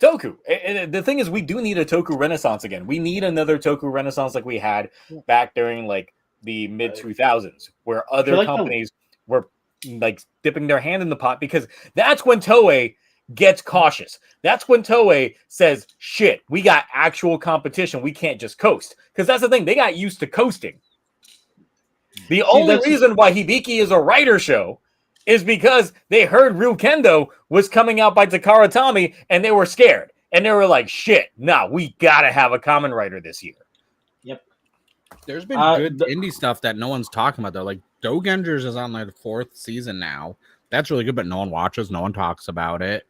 toku. And the thing is, we do need a toku renaissance again. We need another toku renaissance like we had back during like the mid 2000s, where other companies were like dipping their hand in the pot, because that's when Toei gets cautious. That's when Toei says, shit, we got actual competition. We can't just coast. Because that's the thing. They got used to coasting. The only reason why Hibiki is a writer show is because they heard Ryukendo was coming out by Takara Tomy and they were scared. And they were like, shit, we got to have a common writer this year. Yep. There's been good indie stuff that no one's talking about, though. Like, Dogengers is on their 4th season now. That's really good, but no one watches. No one talks about it.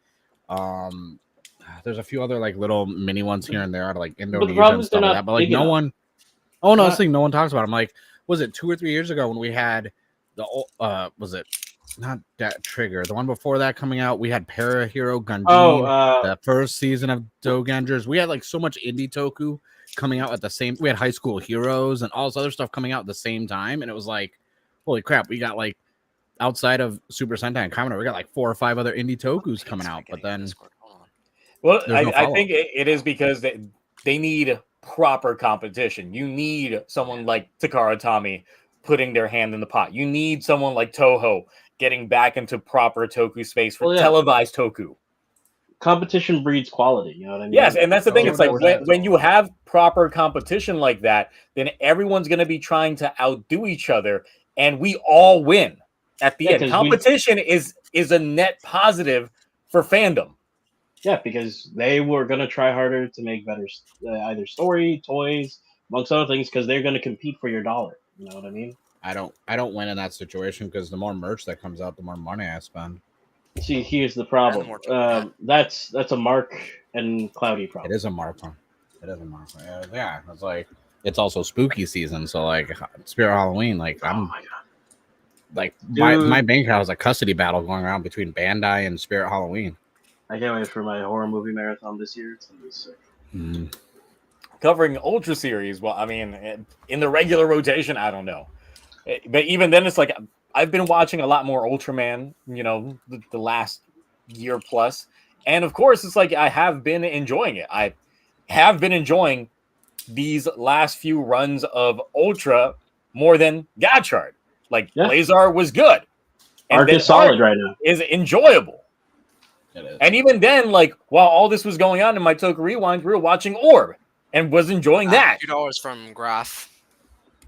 There's a few other, like, little mini ones here and there out of, like, Indonesia and stuff like that. But, like, no one... Oh, no, I was thinking no one talks about it. I'm like, was it 2 or 3 years ago when we had the... was it... Not that Trigger. The one before that coming out, we had Para Hero Gunjin, the first season of Dogengers. We had like so much indie toku coming out at the same. We had High School Heroes and all this other stuff coming out at the same time, and it was like, holy crap! We got like outside of Super Sentai and Kamen Rider, we got like 4 or 5 other indie tokus coming out. But then, well, I think it is because they need proper competition. You need someone like Takara Tomy putting their hand in the pot. You need someone like Toho getting back into proper toku space for televised toku. Competition breeds quality, you know what I mean? Yes, and that's the thing. It's like when you have proper competition like that, then everyone's going to be trying to outdo each other, and we all win at the end. Competition is a net positive for fandom. Yeah, because they were going to try harder to make better either story, toys, amongst other things, because they're going to compete for your dollar. You know what I mean? I don't win in that situation because the more merch that comes out, the more money I spend. See, here's the problem. more people, That's a Mark and Cloudy It problem. is a Mark. It is a Mark. Yeah, it's like it's also spooky season, so like Spirit Halloween, like Oh I'm my god. like Dude. my bank account is a custody battle going around between Bandai and Spirit Halloween. I can't wait for my horror movie marathon this year. It's gonna be sick. Covering Ultra series. Well, I mean, in the regular rotation, I don't know. But even then, it's like I've been watching a lot more Ultraman, you know, the last year plus. And of course, it's like I have been enjoying it. I have been enjoying these last few runs of Ultra more than Gotchard. Like, Yeah. Blazar was good. And Arc then is solid right now. is enjoyable. It is. And even then, like, while all this was going on in my Toku Rewind, we were watching Orb and was enjoying that. $2 from Graph.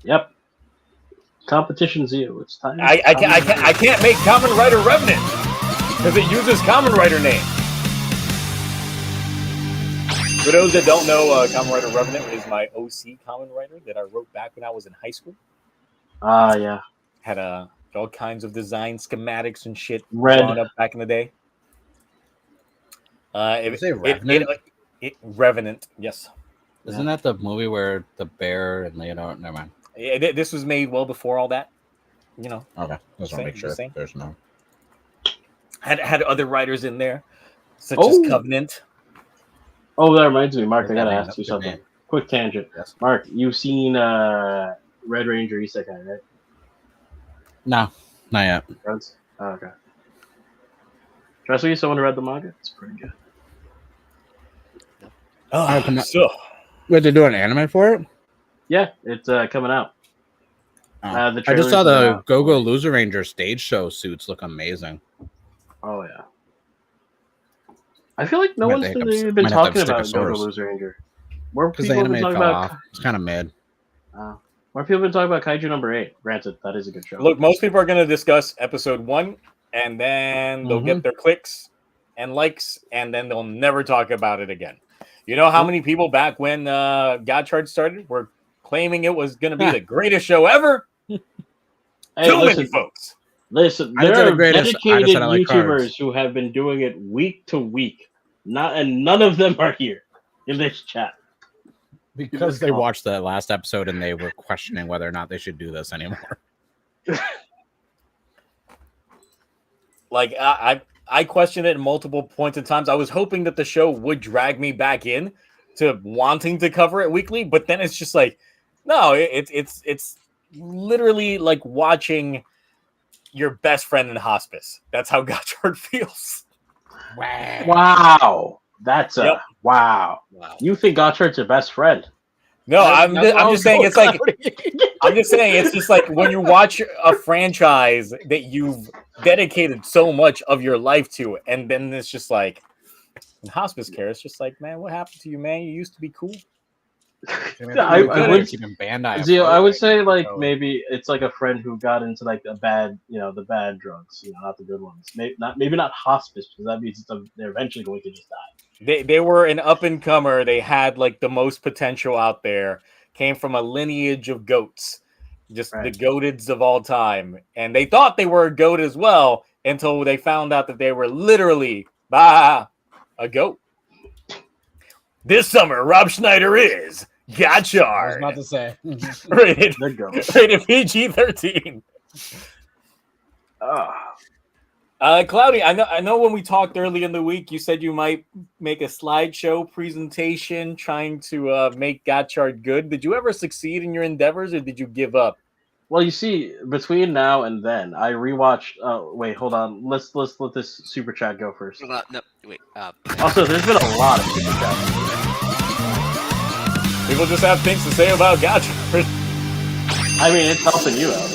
Yep. Competition zero. It's time. I can't make Kamen Rider Revenant because it uses Kamen Rider name. For those that don't know, Kamen Rider Revenant is my OC Kamen Rider that I wrote back when I was in high school. Yeah. Had all kinds of design schematics and shit Red. drawn up back in the day. Did you say Revenant? Revenant, yes. Isn't that the movie where the bear and never mind. Yeah, this was made well before all that. You know, Okay, just want to make sure Same. there's no. had other writers in there, such Oh. as Covenant. Oh, that reminds me, Mark. I Good gotta name, ask you good something. name. Quick tangent. Yes. Mark, you've seen Red Ranger Isekai, right? No, not yet. Friends? Oh, okay. Trust me, someone who read the manga? It's pretty good. So Wait, they're doing anime for it? Yeah, it's coming out. Oh. The I just saw trailer's been the out. Go-Go Loser Ranger stage show suits look amazing. Oh, yeah. I feel like no Might one's have to really stick been a talking about Go-Go Stegosaurus. Loser Ranger. More Because the people have been anime talking fell about... off. It's kind of mid. More people have been talking about Kaiju number 8. Granted, that is a good show. look, most people are going to discuss episode 1, and then they'll get their clicks and likes, and then they'll never talk about it again. You know how many people back when Gotchard started were claiming it was going to be the greatest show ever? Hey, Too many folks. Listen, I there said are the greatest. I just dedicated said I like YouTubers cards. who have been doing it week to week. And none of them are here in this chat. Because they watched the last episode and they were questioning whether or not they should do this anymore. Like, I questioned it multiple points in times. I was hoping that the show would drag me back in to wanting to cover it weekly, but then it's just like, no, it's literally like watching your best friend in hospice. That's how Gotchard feels. Wow. That's a wow. You think Gotchard's your best friend? No, I'm just saying it's like I'm just saying it's just like when you watch a franchise that you've dedicated so much of your life to, and then it's just like in hospice care, it's just like, man, what happened to you, man? You used to be cool. I would Bandai say like maybe it's like a friend who got into like the bad drugs, not the good ones. Maybe not hospice, because that means they're eventually going to just die. They were an up and comer. They had like the most potential out there. Came from a lineage of goats, just the goateds of all time, and they thought they were a goat as well until they found out that they were literally a goat. This summer, Rob Schneider is Gotchard. I was about to say. rated PG-13. Cloudy, I know when we talked early in the week, you said you might make a slideshow presentation trying to make Gotchard good. Did you ever succeed in your endeavors, or did you give up? Well, you see, between now and then, I rewatched. Oh, wait, hold on. Let's let this super chat go first. No, wait. Also, there's been a lot of super chats. People just have things to say about Gotchard. I mean, it's helping you out,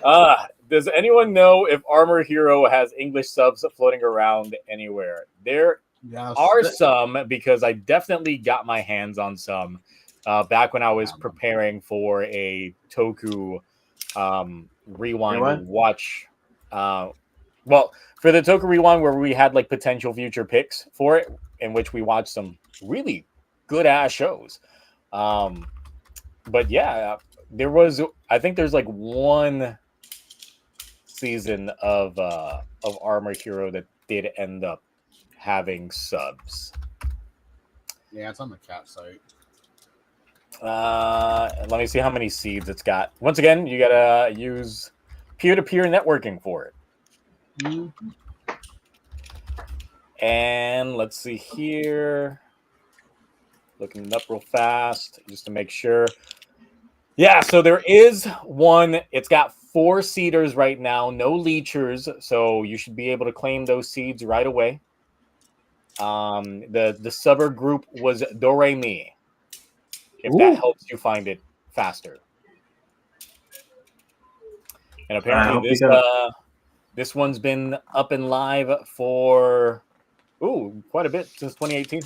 though. Does anyone know if Armor Hero has English subs floating around anywhere? There are some, because I definitely got my hands on some back when I was preparing for a Toku Rewind watch. Well, for the Toku Rewind, where we had like potential future picks for it, in which we watched some really good ass shows. But yeah, there was, I think there's like one season of Armor Hero that did end up having subs. Yeah, it's on the cat site. Let me see how many seeds it's got. Once again, you gotta use peer-to-peer networking for it. Mm-hmm. And let's see here. Looking it up real fast just to make sure. Yeah, so there is one. It's got 4 seeders right now, no leechers, so you should be able to claim those seeds right away. The subber group was Doremi. If that helps you find it faster. And apparently this one's been up and live for quite a bit since 2018.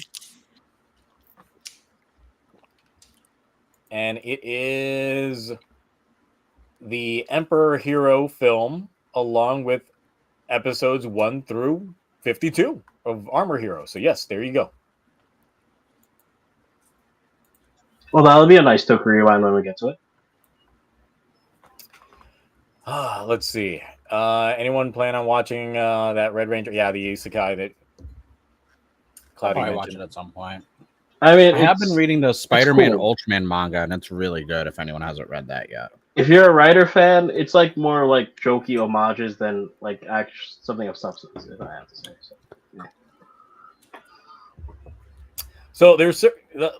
And it is the Emperor Hero film along with episodes 1 through 52 of Armor Hero. So yes, there you go. Well, that'll be a nice Toku rewind when we get to it. Let's see. Anyone plan on watching that Red Ranger? Yeah, the isekai that Cloudy I'll watch mentioned. it at some point. I mean, I have been reading the Spider-Man cool. Ultraman manga, and it's really good if anyone hasn't read that yet. If you're a writer fan, it's like more like jokey homages than like something of substance, if I have to say so. Yeah. So there's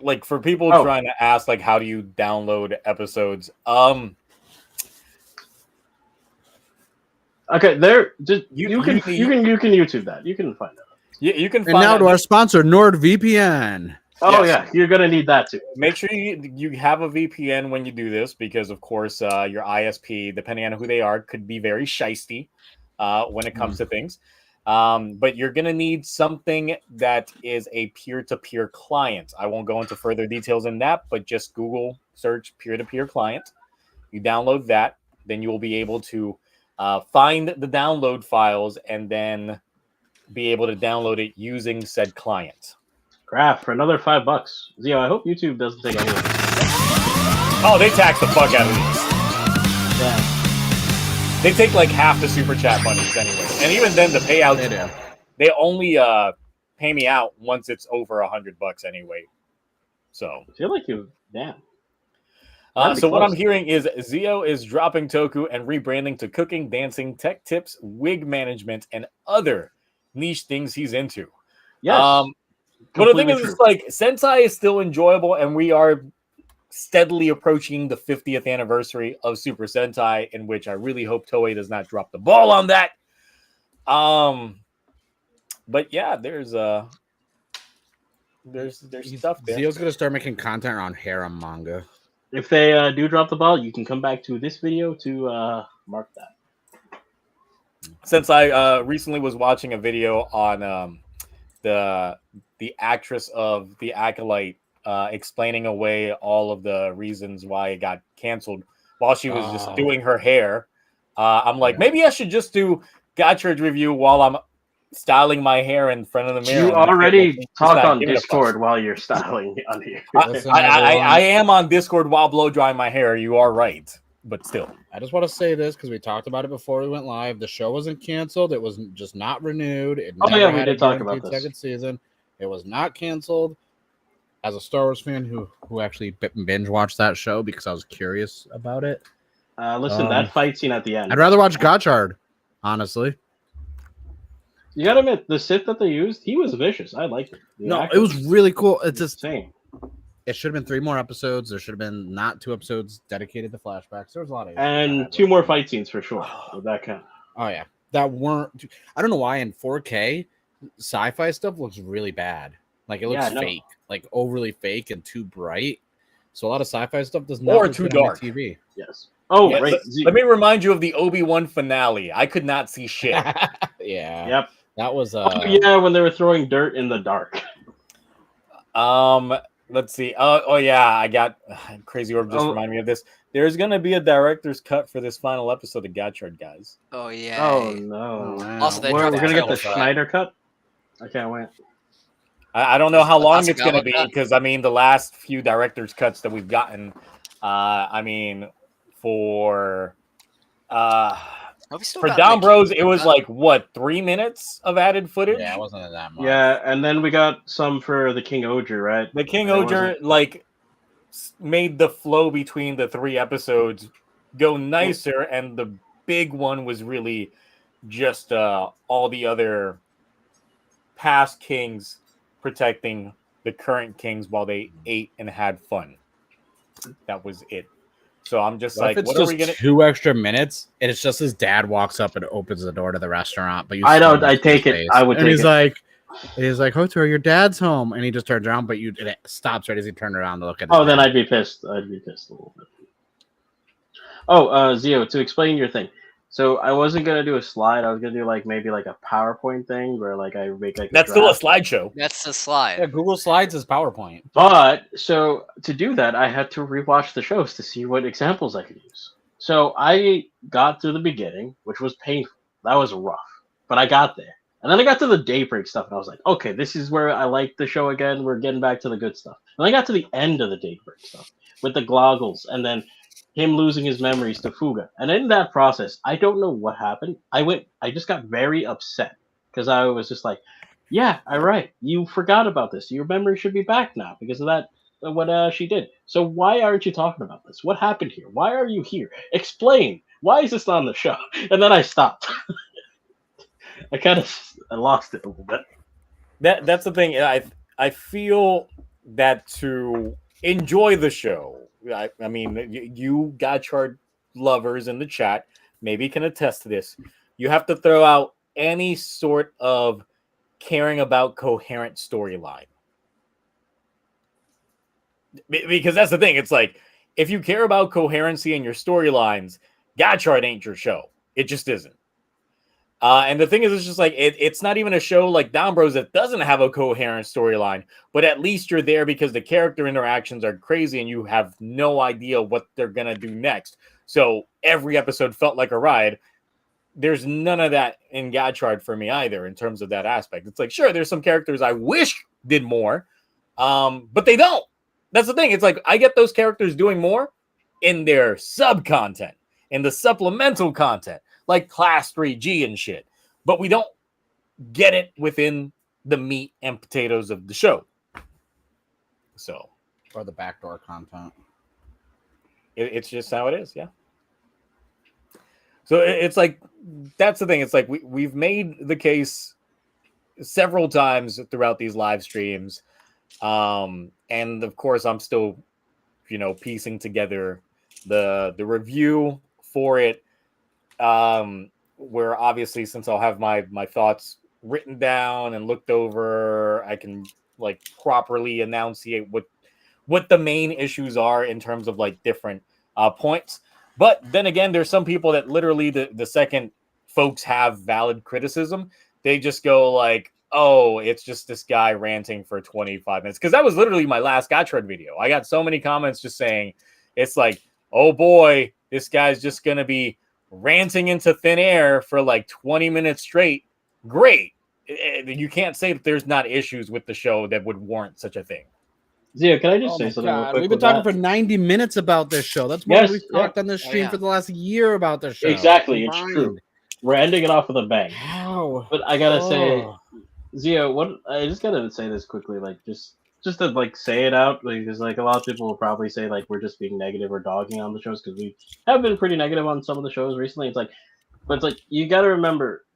like for people trying to ask like how do you download episodes? Okay, there just you can YouTube that. You can find that. You can find and now that. to our sponsor, NordVPN. Oh Yes. yeah, you're gonna need that too. Make sure you have a VPN when you do this because of course your ISP, depending on who they are, could be very shisty when it comes to things. But you're gonna need something that is a peer-to-peer client. I won't go into further details in that, but just Google search peer-to-peer client. You download that, then you will be able to find the download files and then be able to download it using said client. Graph for another $5. Zio, I hope YouTube doesn't take anything. Oh, they tax the fuck out of these. Yeah. They take like half the super chat monies anyway, and even then the payouts they only pay me out once it's over $100 anyway. So I feel like you damn. So what I'm hearing is Zio is dropping Toku and rebranding to cooking, dancing, tech tips, wig management, and other niche things he's into. Yes. But the thing is, it's like Sentai is still enjoyable, and we are steadily approaching the 50th anniversary of Super Sentai, in which I really hope Toei does not drop the ball on that. But yeah, there's stuff there. Zio's gonna start making content around harem manga. If they do drop the ball, you can come back to this video to mark that. Since I recently was watching a video on the actress of The Acolyte explaining away all of the reasons why it got canceled while she was just doing her hair. I'm like, maybe I should just do Gotchard review while I'm styling my hair in front of the mirror. You already talk on Discord while you're styling on here. I am on Discord while blow drying my hair. You are right, but still. I just want to say this because we talked about it before we went live. The show wasn't canceled. It was just not renewed. It we did talk about this. Second season. It was not canceled. As a Star Wars fan who actually binge watched that show because I was curious about it. Listen, that fight scene at the end. I'd rather watch Gotchard, honestly. You gotta admit, the Sith that they used, he was vicious. I liked it. It was really cool. It's just insane. It should have been 3 more episodes. There should have been not 2 episodes dedicated to flashbacks. There was a lot of and 2 more fight scenes for sure. With that kind. Oh yeah, that weren't. I don't know why in 4K sci-fi stuff looks really bad. Like it looks fake, like overly fake and too bright. So a lot of sci-fi stuff does not or too dark. TV. Yes. Oh, yeah, right. Let me remind you of the Obi-Wan finale. I could not see shit. Yeah. Yep. That was when they were throwing dirt in the dark. Let's see. Oh yeah, I got Crazy Orb just reminded me of this. There's gonna be a director's cut for this final episode of Gotchard, guys. Oh yeah. Oh no. Wow. Also, we're gonna get the Schneider cut. I can't wait. I don't know how long it's gonna be because I mean the last few director's cuts that we've gotten, I mean For Have we still for gotten Down the Bros, King it was cut? like what 3 minutes of added footage. Yeah, it wasn't that much. Yeah, and then we got some for the King Oger, right? The King And it Oger wasn't- like made the flow between the 3 episodes go nicer, and the big one was really just all the other past kings protecting the current kings while they ate and had fun. That was it. So I'm just What like, if it's what are just we gonna? 2 extra minutes and it's just his dad walks up and opens the door to the restaurant, but you I don't. still I miss take his it. face. I would and take he's it. like, Hotor, your dad's home, and he just turns around, but it stops right as he turned around to look at. Oh, then I'd be pissed. I'd be pissed a little bit. Oh, Zio, to explain your thing. So I wasn't gonna do a slide. I was gonna do like maybe like a PowerPoint thing where like I make like That's a still a draft. slideshow. That's the slide. Yeah, Google Slides is PowerPoint. But so to do that, I had to rewatch the shows to see what examples I could use. So I got to the beginning, which was painful. That was rough, but I got there. And then I got to the Daybreak stuff, and I was like, okay, this is where I like the show again. We're getting back to the good stuff. And I got to the end of the Daybreak stuff with the goggles, and then him losing his memories to Fuga. And in that process, I don't know what happened. I just got very upset because I was just like, yeah, all right, you forgot about this. Your memory should be back now because of that what she did. So why aren't you talking about this? What happened here? Why are you here? Explain. Why is this on the show? And then I stopped. I lost it a little bit. That's the thing. I feel that to enjoy the show, I mean, you Gotchard lovers in the chat maybe can attest to this. You have to throw out any sort of caring about coherent storyline. Because that's the thing. It's like, if you care about coherency in your storylines, Gotchard ain't your show. It just isn't. And the thing is, it's just like, it's not even a show like Down Bros that doesn't have a coherent storyline, but at least you're there because the character interactions are crazy and you have no idea what they're going to do next. So every episode felt like a ride. There's none of that in Gotchard for me either in terms of that aspect. It's like, sure, there's some characters I wish did more, but they don't. That's the thing. It's like, I get those characters doing more in their sub-content, in the supplemental content, like Class 3G and shit. But we don't get it within the meat and potatoes of the show. So. Or the backdoor content. It's just how it is, yeah. So it's like, that's the thing. It's like we've made the case several times throughout these live streams. And of course, I'm still, piecing together the review for it. Where obviously, since I'll have my thoughts written down and looked over, I can like properly enunciate what the main issues are in terms of like different points. But then again, there's some people that literally the second folks have valid criticism, they just go like, oh, it's just this guy ranting for 25 minutes. Because that was literally my last Gotchard video. I got so many comments just saying, it's like, oh boy, this guy's just going to be ranting into thin air for like 20 minutes straight. Great. You can't say that there's not issues with the show that would warrant such a thing. Zio, can I just say something real quick? We've been talking for 90 minutes about this show. That's more than we've talked on this stream for the last year about this show. Exactly, it's true. We're ending it off with a bang. How? But I gotta say, Zio, I just gotta say this quickly, like just to like say it out, because like a lot of people will probably say like we're just being negative or dogging on the shows because we have been pretty negative on some of the shows recently. But it's like you gotta remember,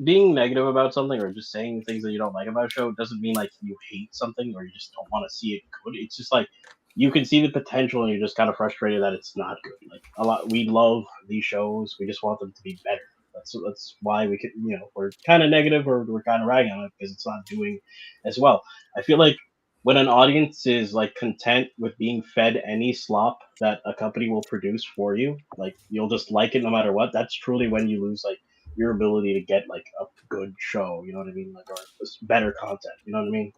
being negative about something or just saying things that you don't like about a show doesn't mean like you hate something or you just don't want to see it good. It's just like you can see the potential and you're just kind of frustrated that it's not good. Like we love these shows, we just want them to be better. That's why we could, we're kind of negative or we're kind of ragging on it because it's not doing as well. I feel like when an audience is like content with being fed any slop that a company will produce for you, like you'll just like it no matter what. That's truly when you lose like your ability to get like a good show, you know what I mean, like or better content, you know what I mean.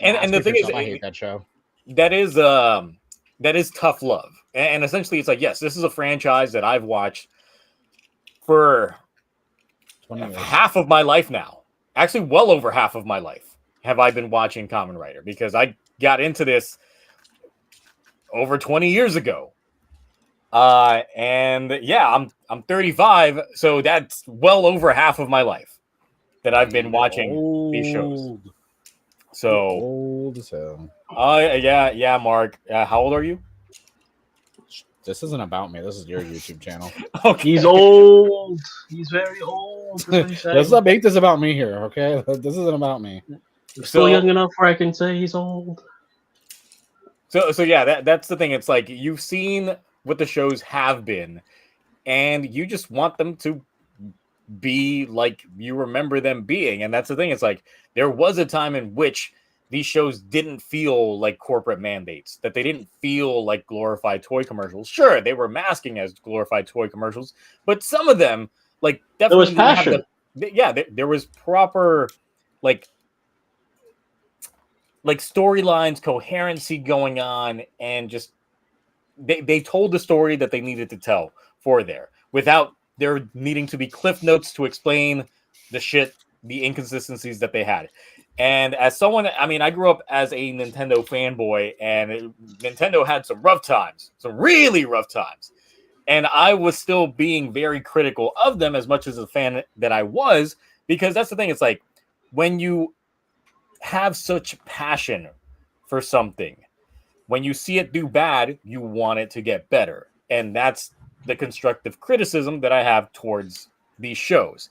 And the thing is, I hate that show. That is tough love, and essentially, it's like, yes, this is a franchise that I've watched for half of my life now. Actually, well over half of my life have I been watching Kamen Rider because I got into this over 20 years ago. And yeah, I'm 35, so that's well over half of my life that I've been watching these shows. So old as hell. Yeah, Mark. How old are you? This isn't about me. This is your YouTube channel. Okay. He's old. He's very old. That's what he's saying. Let's not make this about me here, okay? This isn't about me. I'm still young enough where I can say he's old. So yeah, that's the thing. It's like you've seen what the shows have been, and you just want them to be like you remember them being. And that's the thing. It's like there was a time in which these shows didn't feel like corporate mandates, that they didn't feel like glorified toy commercials. Sure, they were masking as glorified toy commercials, but some of them, like, definitely there was passion. There was proper, like storylines, coherency going on, and just they told the story that they needed to tell for there without there needing to be cliff notes to explain the inconsistencies that they had. And as someone, I mean, I grew up as a Nintendo fanboy, and Nintendo had some rough times, some really rough times. And I was still being very critical of them as much as a fan that I was, because that's the thing. It's like when you have such passion for something, when you see it do bad, you want it to get better. And that's the constructive criticism that I have towards these shows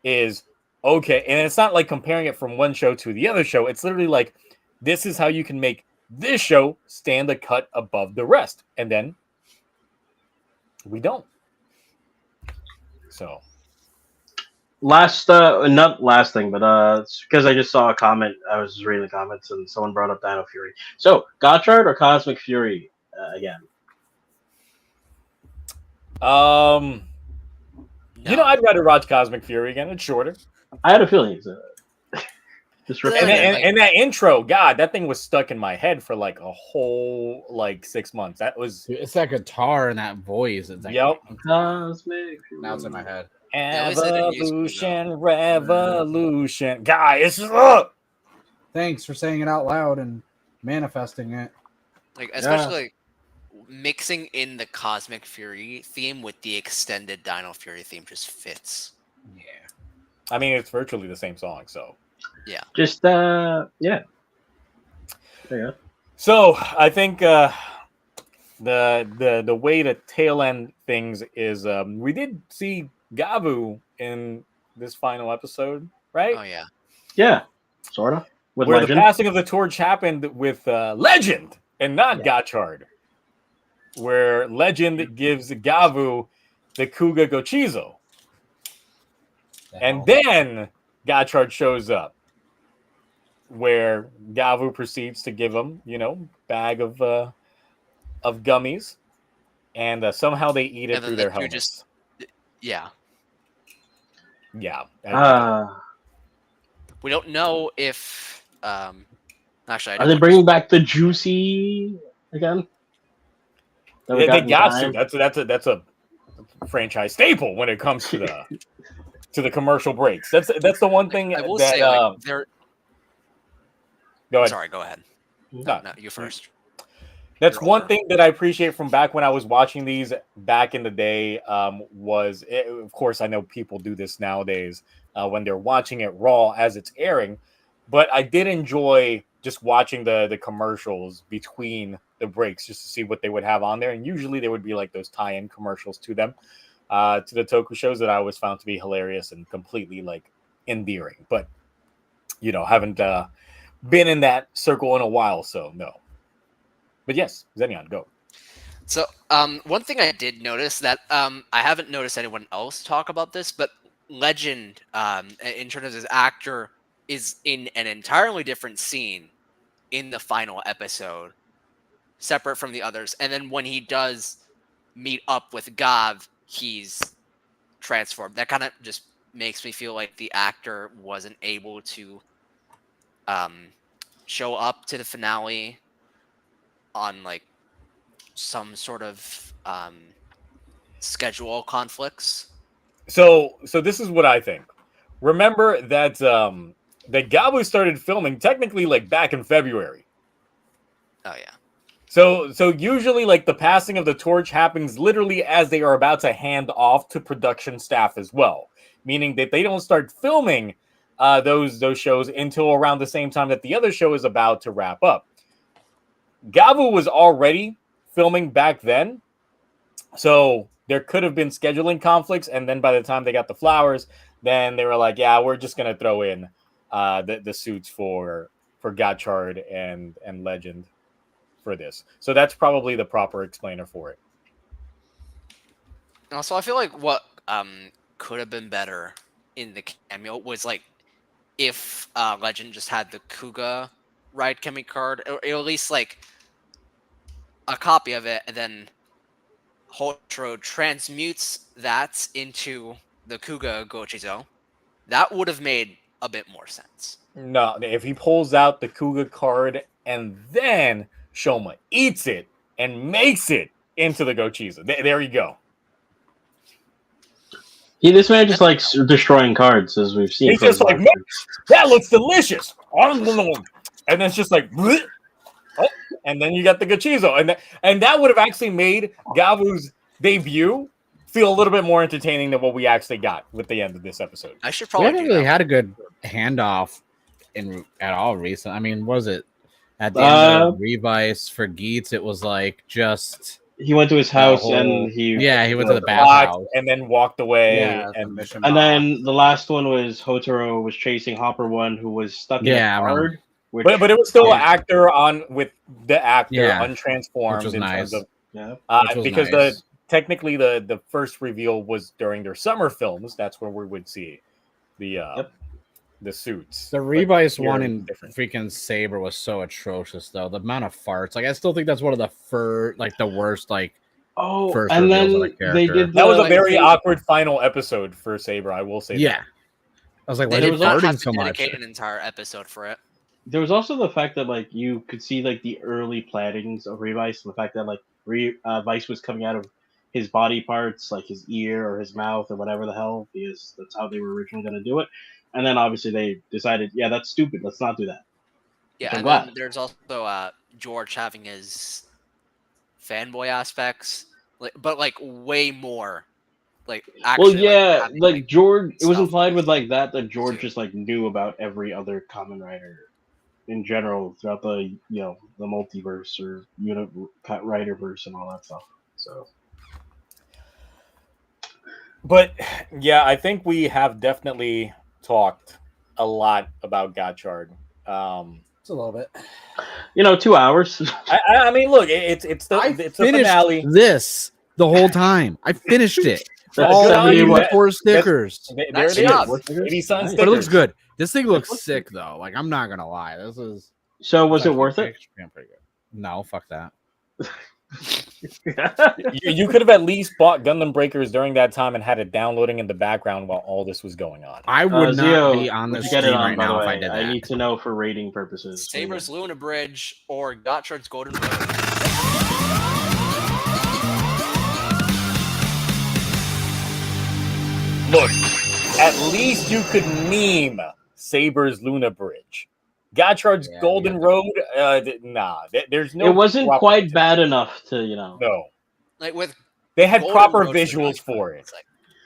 is, okay, and it's not like comparing it from one show to the other show. It's literally like, this is how you can make this show stand a cut above the rest. And then we don't. So not last thing, but it's because I just saw a comment. I was reading the comments and someone brought up Dino Fury. So Gotchard or Cosmic Fury again? No. You know, I'd rather watch Cosmic Fury again. It's shorter. I had a feeling it's just and that intro, God, that thing was stuck in my head for like a whole 6 months. That was it's that guitar and that voice. It's like, yep. Cosmic Fury. Now it's in my head. Evolution, revolution. Guys, thanks for saying it out loud and manifesting it. Like, especially like mixing in the Cosmic Fury theme with the extended Dino Fury theme just fits. Yeah. I mean, it's virtually the same song, so. Yeah. Just yeah. There you go. So I think the way to tail end things is we did see Gavu in this final episode, right? Oh yeah. Yeah. Sorta. With where Legend. The passing of the torch happened with Legend and not Gotchard. Where Legend gives Gavu the Kuga Gochizo. And then Gotchard shows up, where Gavu proceeds to give him, bag of gummies, and somehow they eat it through their helmets. Yeah. We don't know if actually. Are they bringing back the Juicy again? They got to. That's a franchise staple when it comes to the commercial breaks. That's the one thing I will that say, like, they're. Go ahead. Sorry, go ahead. No, you first. That's one thing that I appreciate from back when I was watching these back in the day. Of course, I know people do this nowadays when they're watching it raw as it's airing, but I did enjoy just watching the commercials between the breaks just to see what they would have on there. And usually they would be like those tie-in commercials to them, to the Toku shows that I always found to be hilarious and completely like endearing. But, haven't been in that circle in a while, so no. But yes, Xenion, go. So one thing I did notice that I haven't noticed anyone else talk about this, but Legend, in terms of his actor, is in an entirely different scene in the final episode, separate from the others. And then when he does meet up with Gav, he's transformed. That kind of just makes me feel like the actor wasn't able to show up to the finale on like some sort of schedule conflicts. So this is what I think. Remember that that Gabu started filming technically like back in February. Oh yeah. So usually like the passing of the torch happens literally as they are about to hand off to production staff as well, meaning that they don't start filming those shows until around the same time that the other show is about to wrap up. Gavu was already filming back then, so there could have been scheduling conflicts, and then by the time they got the flowers, then they were like, yeah, we're just gonna throw in the suits for Gotchard and Legend for this. So that's probably the proper explainer for it. Also, I feel like what could have been better in the cameo was like if Legend just had the Kuga ride Kemi card, or at least like a copy of it, and then Hotro transmutes that into the Kuga Gochizo. That would have made a bit more sense. No, if he pulls out the Kuga card and then Shoma eats it and makes it into the Gochiza. There you go. This man just likes destroying cards, as we've seen. He's just like, that looks delicious. And then it's just like, bleh. Oh, and then you got the Gochizo. And that would have actually made Gavu's debut feel a little bit more entertaining than what we actually got with the end of this episode. I should We probably haven't really had a good handoff at all recent. I mean, was it at the end of Revice for Geets? It was like just he went to his house and he went to the bathhouse and then walked away. Yeah, and then the last one was Hotaro was chasing Hopper One, who was stuck in a card. But it was still an actor with the actor untransformed, which was in nice. terms of Because nice. Technically the first reveal was during their summer films. That's where we would see the suits. The Revice one in freaking Saber was so atrocious, though. The amount of farts. Like, I still think that's one of the the worst first and reveals then of a character. they did that was a very awkward final episode for Saber. I will say. Yeah, that. I was like, they why did not farting have to so much? dedicate an entire episode for it. There was also the fact that like you could see like the early plannings of Revice, and the fact that like Vice was coming out of his body parts, like his ear or his mouth or whatever the hell, because that's how they were originally going to do it. And then obviously they decided, yeah, that's stupid. Let's not do that. Yeah, and then there's also George having his fanboy aspects, but like way more. Like actually, like George. It was implied with like that George just like knew about every other common writer in general throughout the the multiverse or writerverse and all that stuff. So. But yeah, I think we have definitely talked a lot about Gotchard. It's a little bit. 2 hours. I mean, look, it's the finale. This the whole time. I finished it. All 74 stickers. There it is. 80 sun stickers. But it looks good. This thing looks sick, though. Like, I'm not gonna lie. This is. So was it worth it? Pretty good. No, fuck that. You could have at least bought Gundam Breakers during that time and had it downloading in the background while all this was going on. I would not be on this stream right now if I did that. I need to know for rating purposes. Saber's Luna Bridge or Gotchard's Golden Road. Look, at least you could meme Saber's Luna Bridge. Gotchard's Golden Road, there's no. It wasn't quite bad enough to, No, like they had Golden proper Road visuals for it.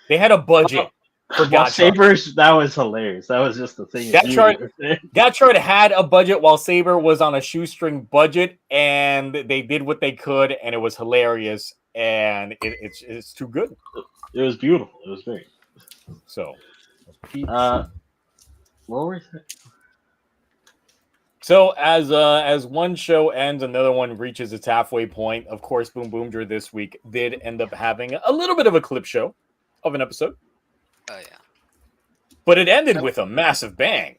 They had a budget for Gotchard. Saber's, that was hilarious. That was just the thing. Gotchard had a budget while Saber was on a shoestring budget, and they did what they could, and it was hilarious, and it's too good. It was beautiful. It was great. So, what were we saying? So as one show ends, another one reaches its halfway point. Of course, Boom Boomder this week did end up having a little bit of a clip show of an episode. Oh yeah, but it ended with a massive bang.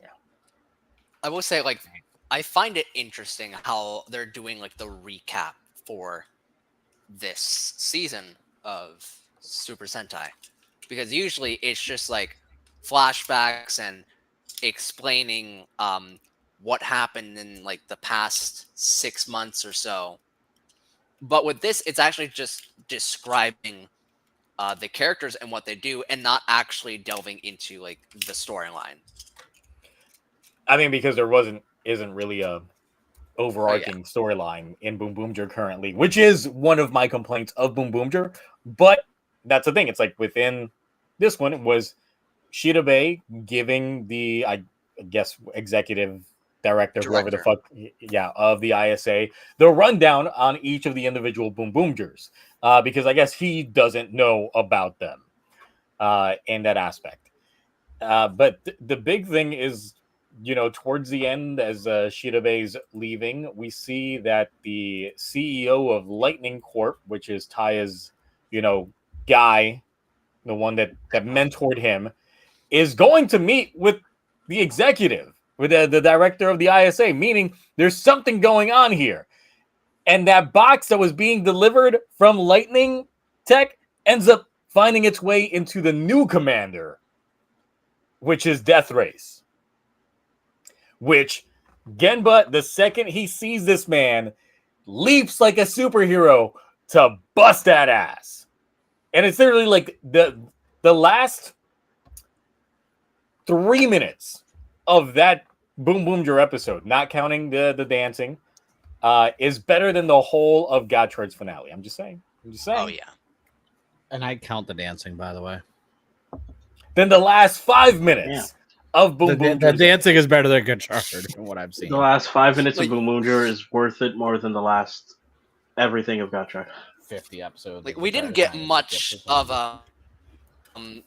I will say, like, I find it interesting how they're doing like the recap for this season of Super Sentai, because usually it's just like flashbacks and explaining what happened in like the past 6 months or so. But with this, it's actually just describing the characters and what they do, and not actually delving into like the storyline. I mean, because there isn't really a overarching storyline in Boom Boomger currently, which is one of my complaints of Boom Boomger. But that's the thing. It's like within this one, it was Shirabe giving the, I guess, executive director, whoever the fuck, of the ISA, the rundown on each of the individual Boom Boomgers, because I guess he doesn't know about them in that aspect. But the big thing is, towards the end, as Shirabe's leaving, we see that the CEO of Lightning Corp, which is Taya's, guy, the one that mentored him, is going to meet with the executive, with the director of the ISA, meaning there's something going on here. And that box that was being delivered from Lightning Tech ends up finding its way into the new commander, which is Death Race. Which Genba, the second he sees this man, leaps like a superhero to bust that ass. And it's literally like the last 3 minutes of that Boom Boomger episode, not counting the dancing, is better than the whole of Gotchard's finale. I'm just saying. Oh, yeah. And I count the dancing, by the way. Then the last 5 minutes of Boom Boomger. The dancing is better than Gotchard, from what I've seen. The last 5 minutes of Boom Boomger is worth it more than the last everything of Gotchard. 50 episodes. Like, we didn't get much of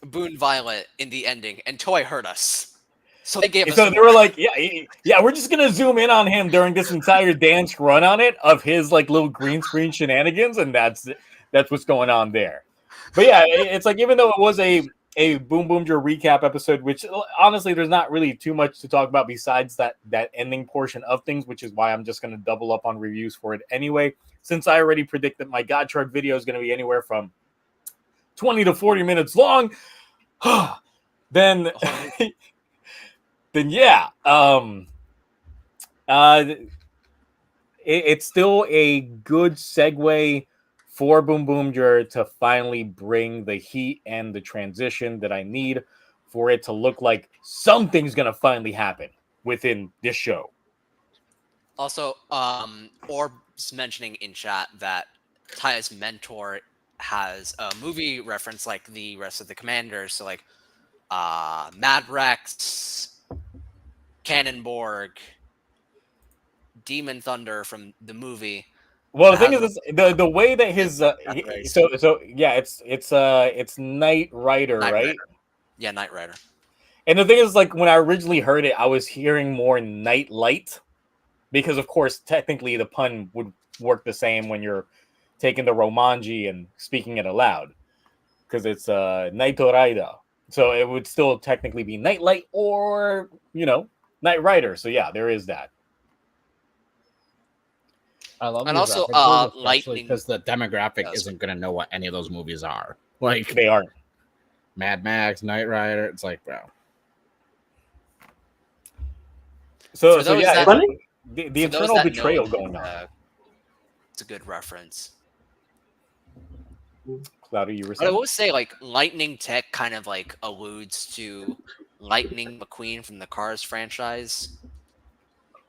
Boon Violet in the ending, and Toei heard us. So they gave us. So they were like, yeah, we're just gonna zoom in on him during this entire dance run on it of his like little green screen shenanigans, and that's what's going on there. But yeah, it's like, even though it was a Boom Boomger recap episode, which honestly there's not really too much to talk about besides that ending portion of things, which is why I'm just gonna double up on reviews for it anyway, since I already predict that my Gotchard video is gonna be anywhere from 20 to 40 minutes long. then yeah, it's still a good segue for Boom Boomger to finally bring the heat and the transition that I need for it to look like something's gonna finally happen within this show. Also, Orb's mentioning in chat that Taya's mentor has a movie reference like the rest of the commanders, so like Mad Rex, Cannonborg, Demon Thunder from the movie. Well, the thing is, the way that his it's Knight Rider, right? Yeah, Knight Rider. And the thing is, like, when I originally heard it, I was hearing more Night Light, because of course, technically, the pun would work the same when you're taking the Romanji and speaking it aloud, because it's Knight Rider. So it would still technically be Nightlight or, Knight Rider. So yeah, there is that. I love and also Lightning, because the demographic isn't going to know what any of those movies are. Like, they aren't. Mad Max, Knight Rider. It's like, bro. So yeah, the internal betrayal going on. It's a good reference. Cloudy, you were saying? I will say, like, Lightning Tech kind of like alludes to Lightning McQueen from the Cars franchise.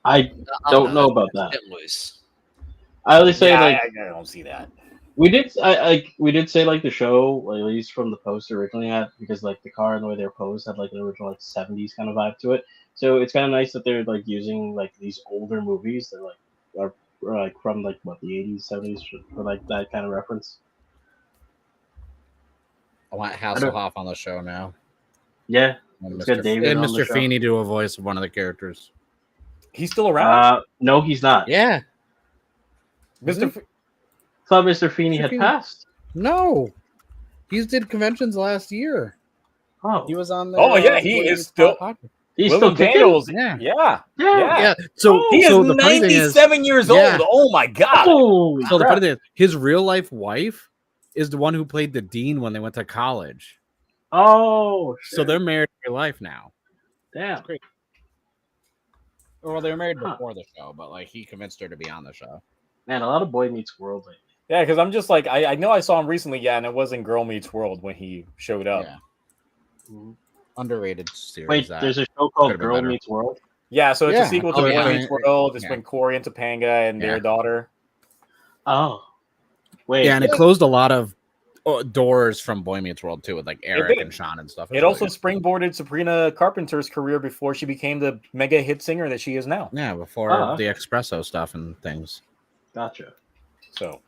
I don't know about that. Bit loose. I only say I don't see that. We did say like the show, like, at least from the poster originally had, because like the car and the way they're posed had like an original like 70s kind of vibe to it. So it's kind of nice that they're like using like these older movies that are like from like what, the 80s, 70s for like that kind of reference. I want Hasselhoff on the show now. Yeah, and Mr. Feeney do a voice of one of the characters. He's still around? No, he's not. Yeah. I thought Mr. Feeney had passed. No. He did conventions last year. Oh. He was on the he is still He's still Daniels. Yeah. So he is 97 years old. Oh my god. So the funny thing is, his real life wife is the one who played the dean when they went to college. Oh, shit. So they're married in real life now. Damn. Great. Well, they were married before the show, but like he convinced her to be on the show. Man, a lot of Boy Meets World lately. Yeah, because I'm just like, I know I saw him recently, and it wasn't Girl Meets World when he showed up. Yeah. Underrated series. Wait, there's a show called Girl Meets World? Yeah, so it's a sequel to Oh, Boy yeah. Meets World. It's been Corey and Topanga and their daughter. Oh, wait. Yeah, and it closed a lot of doors from Boy Meets World too, with like Eric did. and Sean and stuff. It also springboarded Sabrina Carpenter's career before she became the mega hit singer that she is now. Yeah, before the espresso stuff and things. Gotcha. So,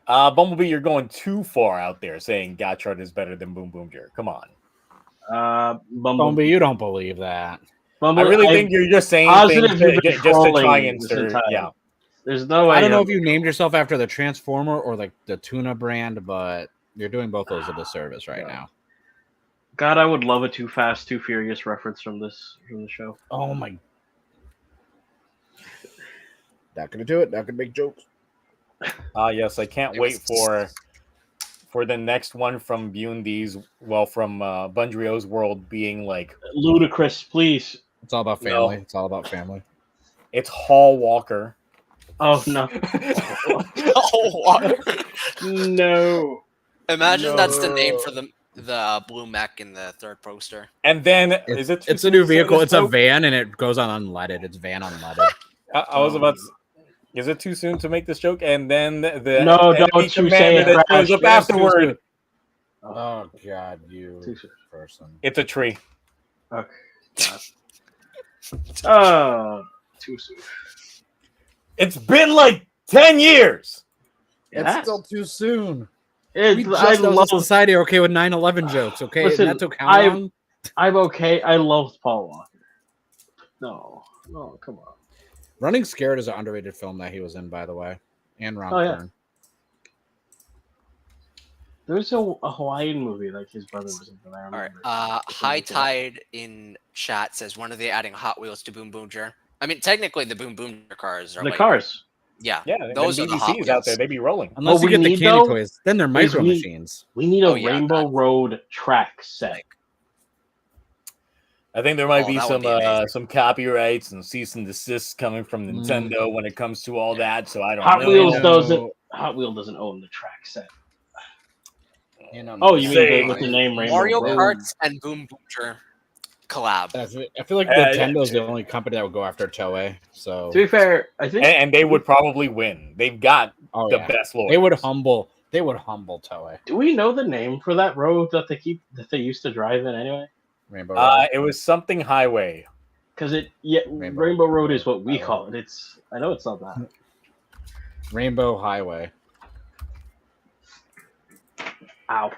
Bumblebee, you're going too far out there saying Gotchard is better than Boom Boom Jer. Come on. Bumblebee, you don't believe that. I really think you're just saying things just to try and stir. Yeah. There's no way. I don't know if you named yourself after the Transformer or like the tuna brand, but you're doing both those a disservice right now. God, I would love a Too Fast, Too Furious reference from the show. Oh my! Not gonna do it. Not gonna make jokes. Yes, I can't wait for the next one from Bundy's. Well, from Bundrao's world being like ludicrous. Please. It's all about family. No. It's all about family. It's Hall Walker. Oh no! No. Imagine that's the name for the blue mech in the third poster. And then it's a new vehicle. It's a van, and it goes on unleaded. It's van unleaded. I was about to. Is it too soon to make this joke? And then the don't you say it that shows up afterward. Oh God, you person! It's a tree. Okay. Too soon. It's been like 10 years. It's still too soon. I love society. Okay, with 9/11 jokes. Okay, listen, that took how long? I'm okay. I love Paul Walker. No, come on. Running Scared is an underrated film that he was in, by the way, and Ron Kern. There's a Hawaiian movie like his brother was in. All right. High Tide in chat says, when are they adding Hot Wheels to Boom Boom Jer? I mean, technically, the Boom Boom Jer cars are cars. Yeah, those are the Hot Wheels out there. They be rolling. Unless you get the candy toys, then they're micro machines. We need a Rainbow Road track set. I think there might be some copyrights and cease and desist coming from Nintendo when it comes to all that. So I don't know. Hot Wheels doesn't own the track set. You mean with the name Rainbow Mario Road? Karts and Boom Boom Jer collab. I feel like Nintendo's the only company that would go after Toei. So to be fair, I think and they would probably win. They've got the best lawyers. They would humble Toei. Do we know the name for that road that they used to drive in anyway? Rainbow Road. It was something highway. Because Rainbow Road is what we call it. I know it's not that. Rainbow Highway. Ow.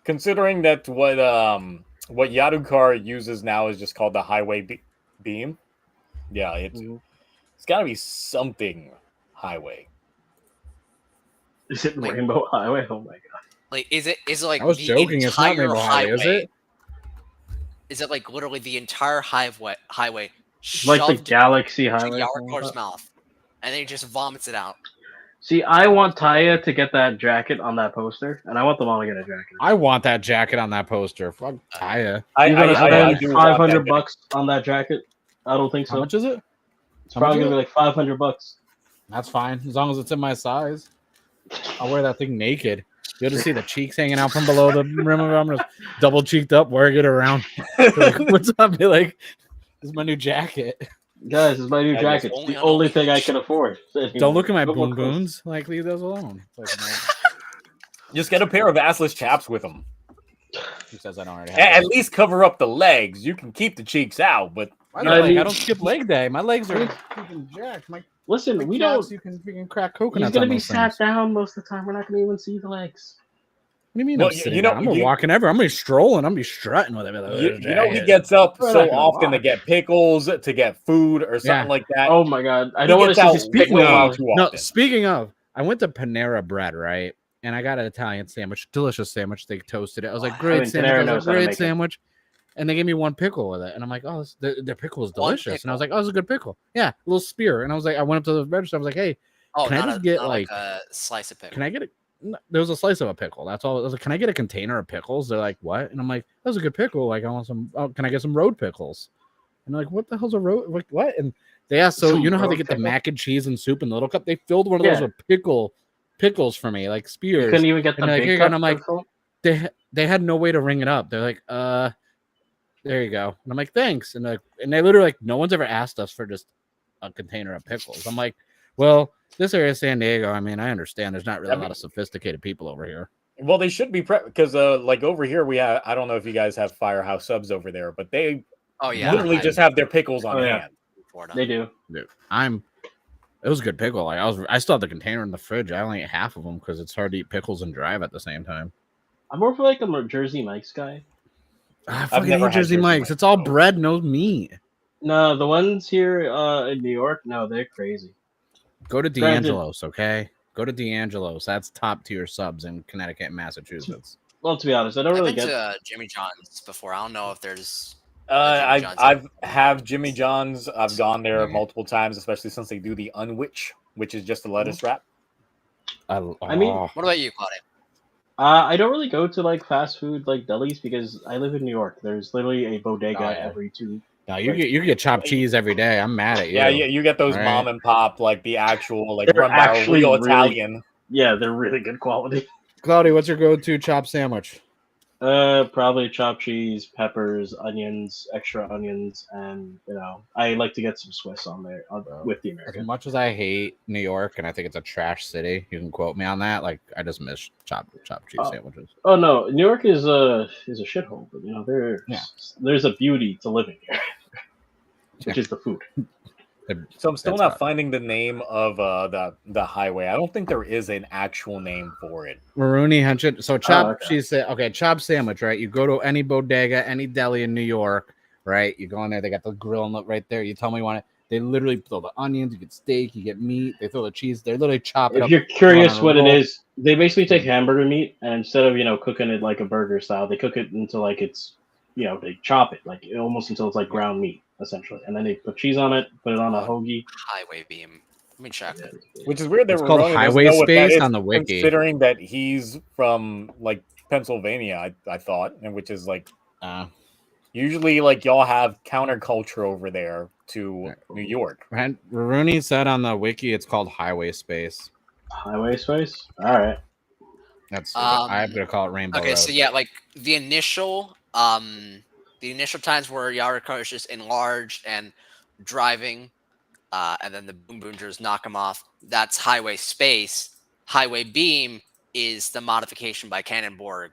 Considering that what Yadukar uses now is just called the highway beam. Yeah, it's got to be something highway. Is it Rainbow Highway? Oh my god! Like, is it like? I was joking. It's not Rainbow Highway, is it? Is it like literally the entire highway? Like the Galaxy Highway. Yaduk's mouth, and then he just vomits it out. See, I want Taya to get that jacket on that poster, and I want them all to get a jacket. I want that jacket on that poster. Fuck Taya. You're gonna spend $500 on that jacket? I don't think so. How much is it? It's probably gonna be like $500. That's fine, as long as it's in my size. I'll wear that thing naked. You'll just see the cheeks hanging out from below the rim of it. I'm just double cheeked up, wearing it around. Like, what's up? Be like, this is my new jacket. Guys, it's my new jacket. It's the only thing I can afford. Don't look at my boom boons. Like, leave those alone. Like, just get a pair of assless chaps with them. He says I don't already have at least cover up the legs. You can keep the cheeks out, but I don't skip leg day. My legs are freaking jacked. Listen, we don't. You can crack coconuts. He's gonna be sat down most of the time. We're not gonna even see the legs. What do you mean? I'm I'm walking ever. I'm gonna be strolling. I'm gonna be strutting with him. He gets up so often to get pickles, to get food, or something like that. Oh my god! I don't want to see his pickles. No, speaking of, I went to Panera Bread, right? And I got an Italian sandwich, delicious sandwich. They toasted it. I was like, great sandwich. And they gave me one pickle with it. And I'm like, oh, the pickle is delicious. And I was like, oh, it's a good pickle. Yeah, a little spear. And I was like, I went up to the register. I was like, hey, can I just get like a slice of pickle? Can I get there was a slice of a pickle. That's all. I was like, can I get a container of pickles? They're like, what? And I'm like, that was a good pickle. Like, I want some. Oh, can I get some road pickles? And they're like, what the hell's a road? Like, what? And they asked, so you know how they get the mac and cheese and soup in the little cup? They filled one of those with pickles for me, like spears. You couldn't even get the big cup. And I'm like, they had no way to ring it up. They're like, there you go. And I'm like, thanks. And they literally like, no one's ever asked us for just a container of pickles. I'm like, well, this area of San Diego, I mean, I understand there's not really a lot of sophisticated people over here. Well, they should be because like over here we have. I don't know if you guys have Firehouse Subs over there, but they literally just have their pickles on hand. They do. Dude, it was a good pickle. Like I still have the container in the fridge. I only ate half of them because it's hard to eat pickles and drive at the same time. I'm more for like a Jersey Mike's guy. I fucking hate Jersey Mike's. It's all bread, no meat. No, the ones here in New York, no, they're crazy. Go to D'Angelo's, okay? Go to D'Angelo's. That's top tier subs in Connecticut and Massachusetts. Well, to be honest, I don't really get to Jimmy John's before. I don't know if there's. I've have Jimmy John's. I've gone there multiple times, especially since they do the unwich, which is just a lettuce wrap. I mean, what about you, Claudia? I don't really go to like fast food like delis because I live in New York. There's literally a bodega every 2. No, you get chopped cheese every day. I'm mad at you. Yeah, you get those mom and pop, like the actual, like run by a real Italian. Yeah, they're really good quality. Claudia, what's your go-to chopped sandwich? Probably chopped cheese, peppers, onions, extra onions, and I like to get some Swiss on there with the American. As much as I hate New York and I think it's a trash city, you can quote me on that. Like I just miss chopped cheese sandwiches. Oh no, New York is a shithole, but there's a beauty to living here, which is the food. So I'm still not finding the name of the highway. I don't think there is an actual name for it. Marooney Hunchit. So chopped cheese. Okay, chopped sandwich, right? You go to any bodega, any deli in New York, right? You go in there. They got the grill right there. You tell me you want it. They literally throw the onions. You get steak. You get meat. They throw the cheese. They literally chop it up. If you're curious what it is, they basically take hamburger meat and instead of cooking it like a burger style, they cook it until like it's they chop it like almost until it's like ground meat. Essentially, and then they put cheese on it, put it on a hoagie. Highway beam. Let me check. Which is weird. It's called Highway Space on the wiki. Considering that he's from like Pennsylvania, I thought, and which is like usually like y'all have counterculture over there to New York. Rooney said on the wiki it's called Highway Space. Highway Space. All right. That's I'm gonna call it Rainbow. Okay, Road. so yeah, like the initial times where Yariko is just enlarged and driving, and then the Boom Boongers knock him off. That's Highway Space. Highway Beam is the modification by Cannonborg.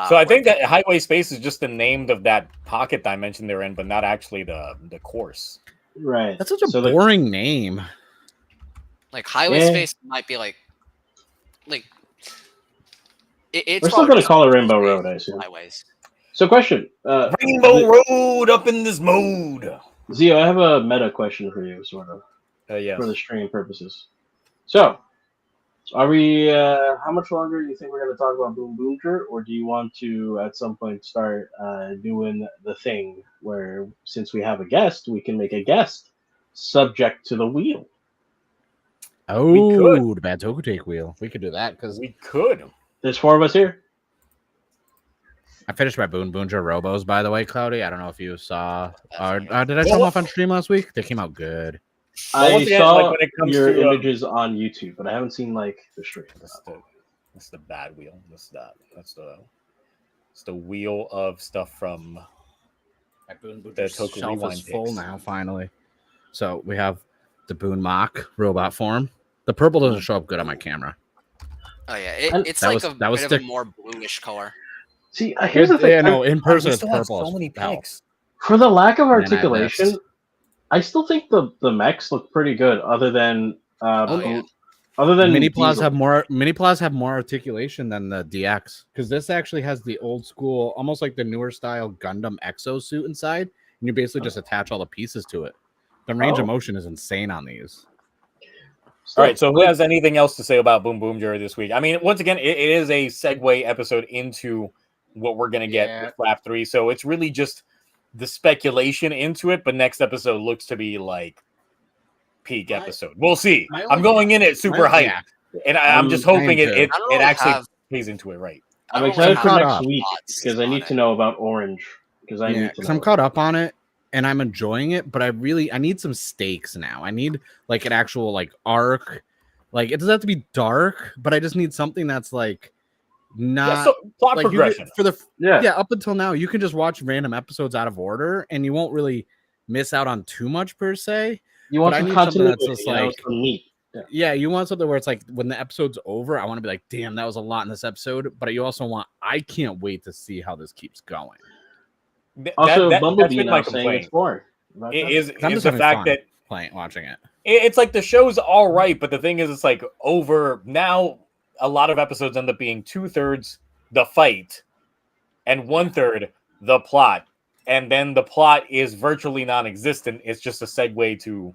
So I think that Highway Space is just the name of that pocket dimension they're in, but not actually the course. Right. That's such a boring name. Like Highway Space might be like it's. We're still gonna call it Rainbow Road, I assume. Highways. So, question. Rainbow Road up in this mode. Zio, I have a meta question for you, sort of. Yes. For the stream purposes. So, are we? How much longer do you think we're going to talk about Boom Boonger, or do you want to at some point start doing the thing where, since we have a guest, we can make a guest subject to the wheel? Oh, the bad Toku Take wheel. We could do that because we could. There's 4 of us here. I finished my Boon Boonger Robos, by the way, Cloudy. I don't know if you saw. Did I show them off on stream last week? They came out good. I saw your images on YouTube, but I haven't seen like the stream. That's the bad wheel. That's the wheel of stuff from the Toku Rewind is full now. Finally, so we have the Boon Mock robot form. The purple doesn't show up good on my camera. Oh yeah, it's like a bit of a more bluish color. See, here's the thing. Yeah, no, in person it's purple. So many pics. For the lack of articulation, I still think the mechs look pretty good. Other than mini plas have more articulation than the DX, because this actually has the old school, almost like the newer style Gundam exosuit inside, and you basically just attach all the pieces to it. The range of motion is insane on these. All right, so who has anything else to say about Boom Boom Jury this week? I mean, once again, it is a segue episode into what we're going to get with Flap 3. So it's really just the speculation into it, but next episode looks to be like peak episode. We'll see. I'm going in it super hyped, and I'm just hoping it actually plays into it right. I'm excited for next week because I need to know about Orange. Because I'm caught up on it. And I'm enjoying it, but I need some stakes now. I need like an actual like arc. Like it doesn't have to be dark, but I just need something that's like not so plot like progression. for the Yeah. up until now, you can just watch random episodes out of order, and you won't really miss out on too much per se. You want But I some need something continuity, that's just you know, like some meat. yeah, you want something where it's like when the episode's over, I want to be like, damn, that was a lot in this episode. But you also want, I can't wait to see how this keeps going. Also, that's Bumblebee been now my saying complaint. it's boring. About that. I'm Is just the having fact fun that watching it. it's like the show's all right, but the thing is, it's like over now. A lot of episodes end up being 2/3 the fight and 1/3 the plot, and then the plot is virtually non-existent. It's just a segue to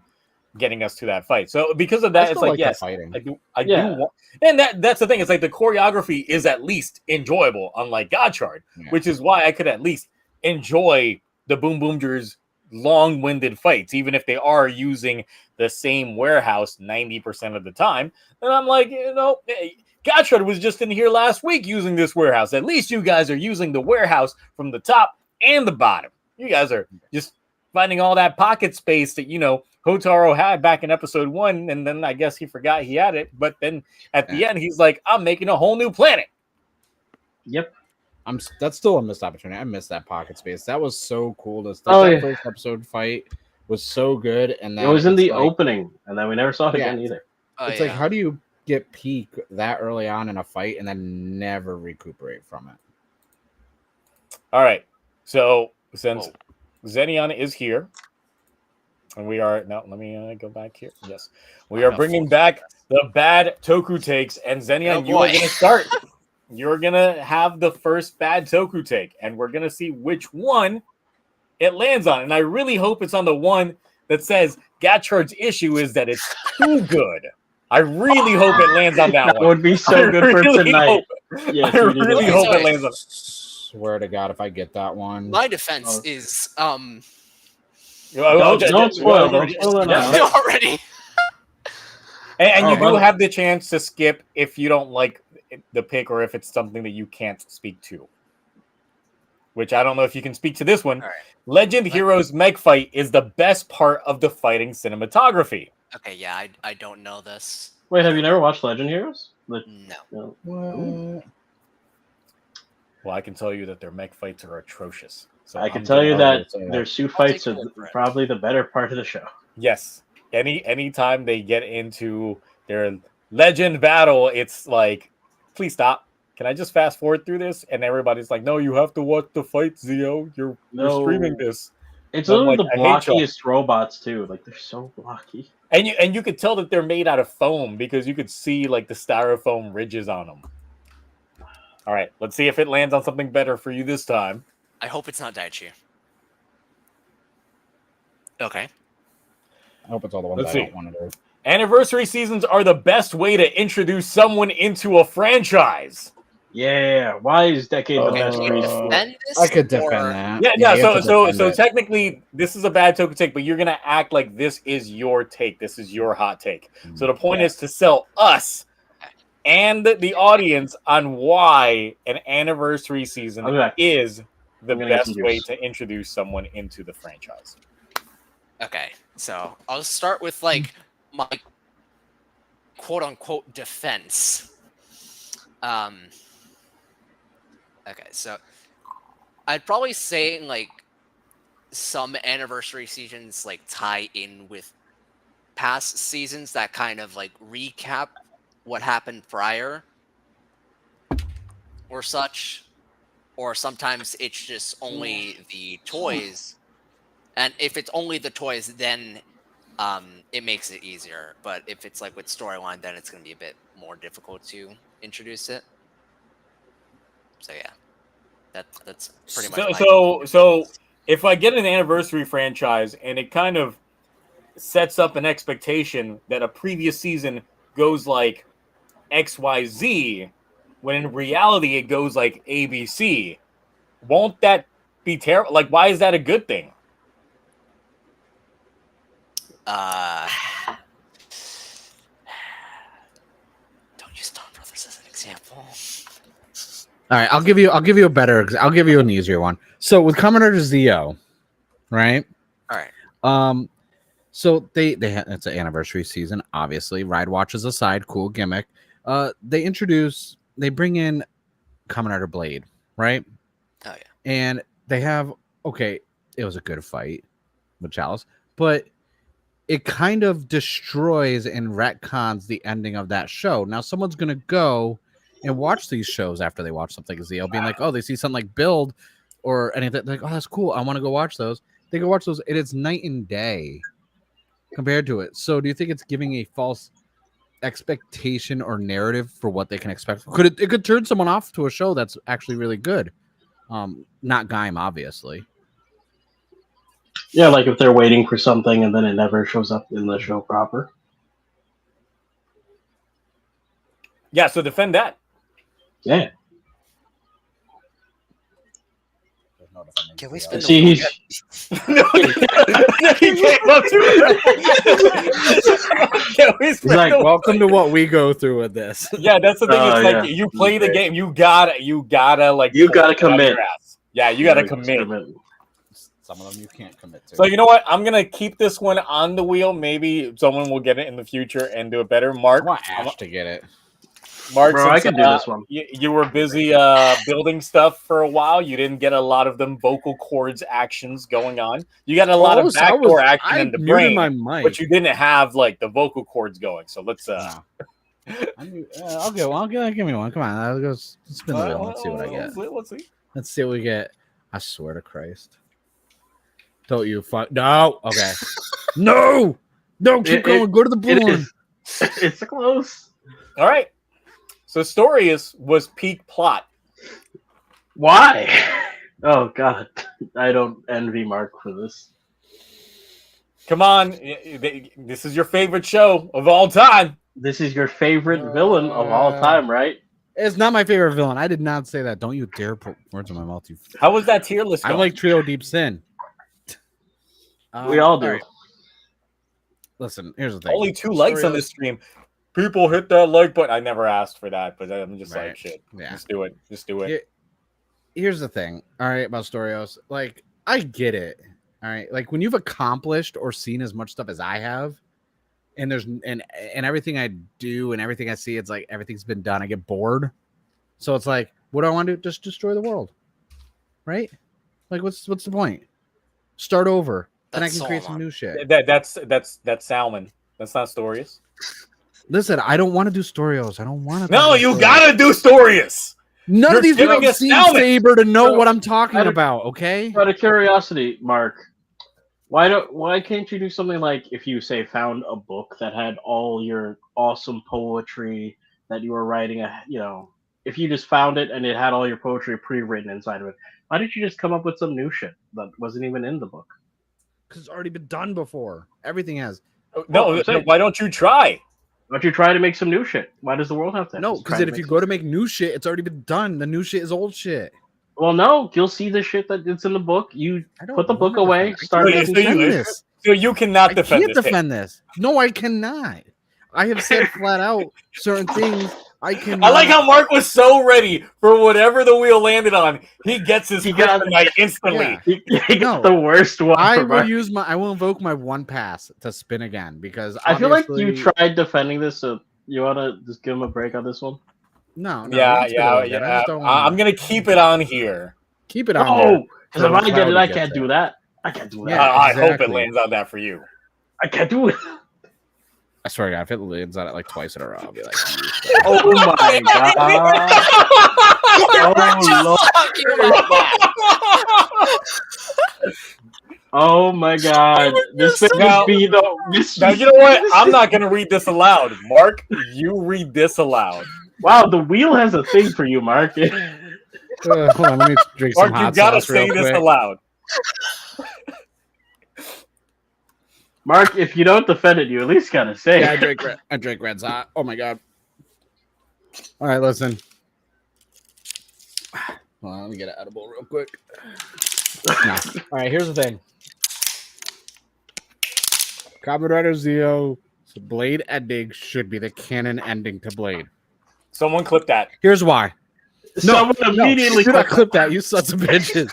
getting us to that fight. So because of that, it's like yes, fighting. I do want, and that's the thing. It's like the choreography is at least enjoyable, unlike Gotchard, which is why I could at least enjoy the Boom Boomers long-winded fights, even if they are using the same warehouse 90% of the time. And I'm like, Gotchard was just in here last week using this warehouse. At least you guys are using the warehouse from the top and the bottom. You guys are just finding all that pocket space that, Hotaro had back in episode 1, and then I guess he forgot he had it. But then at the end, he's like, I'm making a whole new planet. Yep. That's still a missed opportunity. I missed that pocket space. That was so cool. That first episode fight was so good, and it was in the opening, and then we never saw it again either. It's like, how do you get peak that early on in a fight and then never recuperate from it? All right. So since Xenion is here, and we are now, let me go back here. Yes, we are bringing back the bad Toku takes, and Xenion, you are going to start. You're going to have the first bad Toku take, and we're going to see which one it lands on. And I really hope it's on the one that says Gatchard's issue is that it's too good. I really hope it lands on that one. That would be so good for tonight. Yes, I really hope it lands on. Swear to God, if I get that one. My defense is Don't spoil. Don't spoil it now. already. And you do have the chance to skip if you don't like the pick or if it's something that you can't speak to. Which I don't know if you can speak to this one. Right. Legend Heroes Meg Fight is the best part of the fighting cinematography. Okay, yeah, I don't know this. Wait, have you never watched Legend Heroes? No. Well, I can tell you that their mech fights are atrocious. So I can tell you that their suit fights are probably the better part of the show. Yes. Anytime they get into their legend battle, it's like, please stop. Can I just fast forward through this? And everybody's like, no, you have to watch the fight, Zio. You're streaming this. It's one of the blockiest robots too. Like, they're so blocky. And you could tell that they're made out of foam because you could see like the styrofoam ridges on them. All right, let's see if it lands on something better for you this time. I hope it's not Daichi. Okay. I hope it's all the ones I don't want to do. Anniversary seasons are the best way to introduce someone into a franchise. Yeah, why is Decade the best reason? I could defend that. Yeah. So technically, this is a bad Toku take, but you're gonna act like this is your take. This is your hot take. So the point is to sell us and the audience on why an anniversary season is the best way to introduce someone into the franchise. Okay, so I'll start with like my quote unquote defense. Okay, so I'd probably say like some anniversary seasons like tie in with past seasons that kind of like recap what happened prior or such, or sometimes it's just only the toys, and if it's only the toys, then it makes it easier. But if it's like with storyline, then it's going to be a bit more difficult to introduce it. So yeah, that's pretty much. So if I get an anniversary franchise and it kind of sets up an expectation that a previous season goes like XYZ, when in reality it goes like ABC, won't that be terrible? Like, why is that a good thing? Don't use Stone Brothers as an example. All right, I'll give you a better. I'll give you an easier one. So with Commodore Zio, right? All right. So they it's an anniversary season, obviously. Ride watches aside, cool gimmick. They bring in Kamen Rider Blade, right? Oh yeah. And they have it was a good fight with Chalice, but it kind of destroys and retcons the ending of that show. Now someone's gonna go and watch these shows after they watch something like ZL, being like, oh, they see something like Build or anything, like, oh, that's cool, I want to go watch those. They go watch those, and it's night and day compared to it. So do you think it's giving a false expectation or narrative for what they can expect? It could turn someone off to a show that's actually really good. Not Gaim, obviously. Yeah, like if they're waiting for something and then it never shows up in the show proper. Yeah, so defend that. Yeah. Can we spend See, he's No, he came up to it. Can we he's spend like, the- Welcome to what we go through with this. Yeah, that's the thing. It's like yeah. you play the game, you gotta like You gotta pull it out of commit. your ass. Yeah, you gotta commit. Some of them you can't commit to. So you know what? I'm gonna keep this one on the wheel. Maybe someone will get it in the future and do it better. I Mark, want Ash to get it. Mark, Bro, I since, can do this one. You were busy building stuff for a while. You didn't get a lot of them vocal cords actions going on. You got a lot of backdoor action in the brain, my mic. but you didn't have like the vocal cords going. So let's. I'll give me one. Come on, I'll go spin the wheel. Let's see what I get. Let's see. Let's see what we get. I swear to Christ. Don't you fuck. No. Okay. No. Keep going. Go to the blue one. It's close. All right. So story was peak plot. Why? Oh God, I don't envy Mark for this. Come on, this is your favorite show of all time. This is your favorite villain of all time, right? It's not my favorite villain. I did not say that. Don't you dare put words in my mouth. You. How was that tier list I going? like Trio Deep Sin. We all do. Right. Listen, here's the thing. Only 2 likes on this stream. People hit that like button. I never asked for that, but I'm just like, shit. Yeah. Just do it. Just do it. Here's the thing. All right, about Storios. Like, I get it. All right. Like, when you've accomplished or seen as much stuff as I have, and there's and everything I do and everything I see, it's like everything's been done. I get bored. So it's like, what do I want to do? Just destroy the world. Right? Like, what's the point? Start over. Then I can create some new shit. That's Salmon. That's not Storius. Listen, I don't want to do Storios. I don't want to. No, you gotta do Storius. None You're of these people giving have us seen Salmon. Saber to know So, what I'm talking out of- about. Okay. Out of curiosity, Mark, why can't you do something like if you say found a book that had all your awesome poetry that you were writing, if you just found it and it had all your poetry pre-written inside of it, why didn't you just come up with some new shit that wasn't even in the book? Because it's already been done before. Everything has. No, I'm saying- why don't you try? Why don't you try to make some new shit? Why does the world have to? No, just because try to if you make go to make new shit, it's already been done. The new shit is old shit. Well, no, you'll see the shit that's in the book. You I don't put the book wanna away, defend- start So you- making so you- some new this. shit. So you cannot I defend can't this. defend this. No, I cannot. I have said flat out certain things. I can. I like how Mark was so ready for whatever the wheel landed on. He gets his He got- kryptonite instantly. Yeah. He No. got the worst one. I for will Mark. use I will invoke my one pass to spin again because I feel like you obviously- tried defending this, so you want to just give him a break on this one? No, we Yeah. can spin it again. I just don't wanna- I'm gonna keep it on here. keep it on. there. Oh, because if I get it, Cloudy I gets can't it. do that. I can't do that. Yeah. I hope it exactly. lands on that for you. I can't do it. I swear to God, if it lands on it like twice in a row, I'll be like, Oh my god. Oh lord. Talking about that. Oh my god. This thing Now- would be the. Now you know what? I'm not gonna read this aloud. Mark, you read this aloud. Wow, the wheel has a thing for you, Mark. hold on, let me drink some Mark, you hot gotta sauce real say this quick. aloud. Mark, if you don't defend it, you at least gotta say. Yeah, it. I drank Red's hot. Oh my God. All right, listen. Hold on, let me get an edible real quick. No. All right, here's the thing. Kamen Rider Zeo Blade ending should be the canon ending to Blade. Someone clip that. Here's why. Someone immediately do not clip that, you sons of bitches.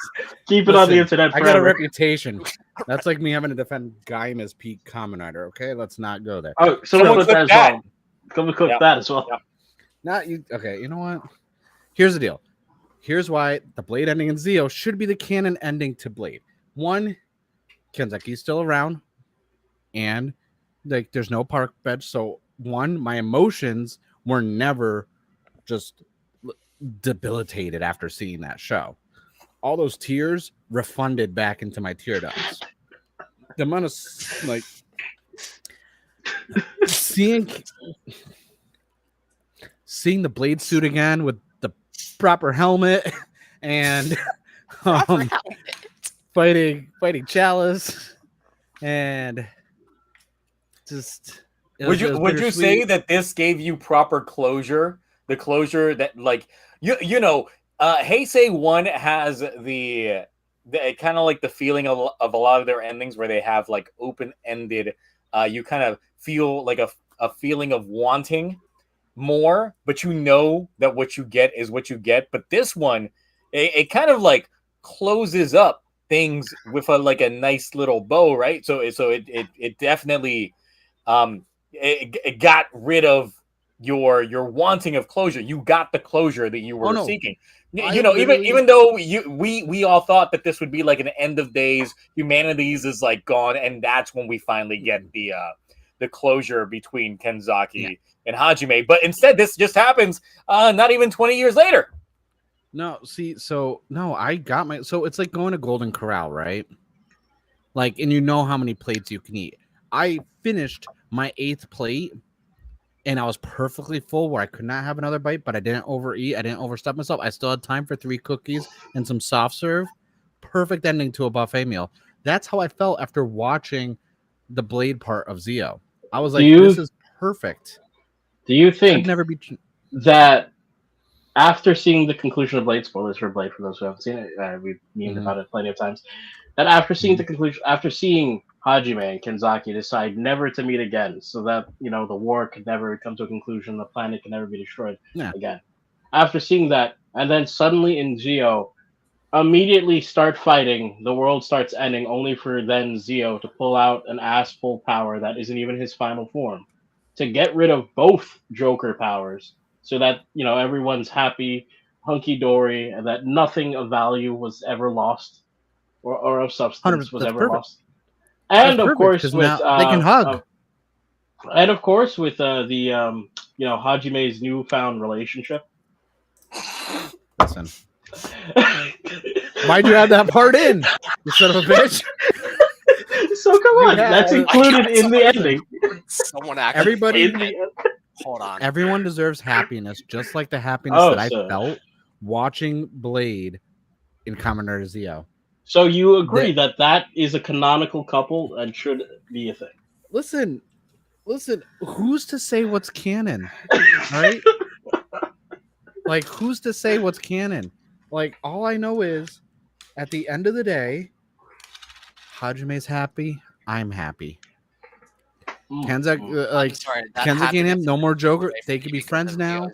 keep it on the Listen, internet I got a forever. reputation. That's like me having to defend Gaim as peak Kamen Rider. Okay, let's not go there. Oh, someone Someone clip clip that as that. well. Come and clip Yeah. that as well. Yeah. Not you. Okay, you know what? Here's the deal. Here's why the Blade ending in Zio should be the canon ending to Blade. One, Kenzaki's still around, and like there's no park bench. So one, my emotions were never just debilitated after seeing that show. All those tears refunded back into my tear ducts. The amount of like seeing the Blade suit again with the proper helmet and fighting Chalice and just would you say that this gave you proper closure? The closure that like Heisei 1 has the kind of like the feeling of a lot of their endings where they have like open-ended you kind of feel like a feeling of wanting more, but you know that what you get is what you get. But this one, it kind of like closes up things with a nice little bow, right? So it definitely it got rid of your wanting of closure. You got the closure that you were seeking. Even though we all thought that this would be like an end of days, humanities is like gone, and that's when we finally get the closure between Kenzaki and Hajime. But instead, this just happens not even 20 years later. No, see, I got my. So it's like going to Golden Corral, right? Like, and you know how many plates you can eat. I finished my 8th plate, and I was perfectly full where I could not have another bite, but I didn't overeat. I didn't overstep myself. I still had time for 3 cookies and some soft serve. Perfect ending to a buffet meal. That's how I felt after watching the Blade part of Zio. I was like, this is perfect. Do you think never be that after seeing the conclusion of Blade, spoilers for Blade for those who haven't seen it, we've memed about it plenty of times, that after seeing the conclusion, after seeing Hajime and Kenzaki decide never to meet again, so that the war could never come to a conclusion, the planet can never be destroyed again. After seeing that, and then suddenly in Zio, immediately start fighting, the world starts ending, only for then Zio to pull out an ass full power that isn't even his final form, to get rid of both Joker powers, so that everyone's happy, hunky dory, and that nothing of value was ever lost, or of substance was ever lost. And of course, with now they can hug. And of course, with the Hajime's newfound relationship. Listen, why'd you add that part in, you son of a bitch? So come on, that's included in the ending. Someone actually. Hold on. Everyone deserves happiness, just like the happiness that I felt watching Blade in Kamen Rider Zio. So you agree that is a canonical couple and should be a thing? Listen, who's to say what's canon? Right? Like, who's to say what's canon? Like, all I know is, at the end of the day, Hajime's happy, I'm happy. Kenzaki and him, no more Joker. They can be friends now.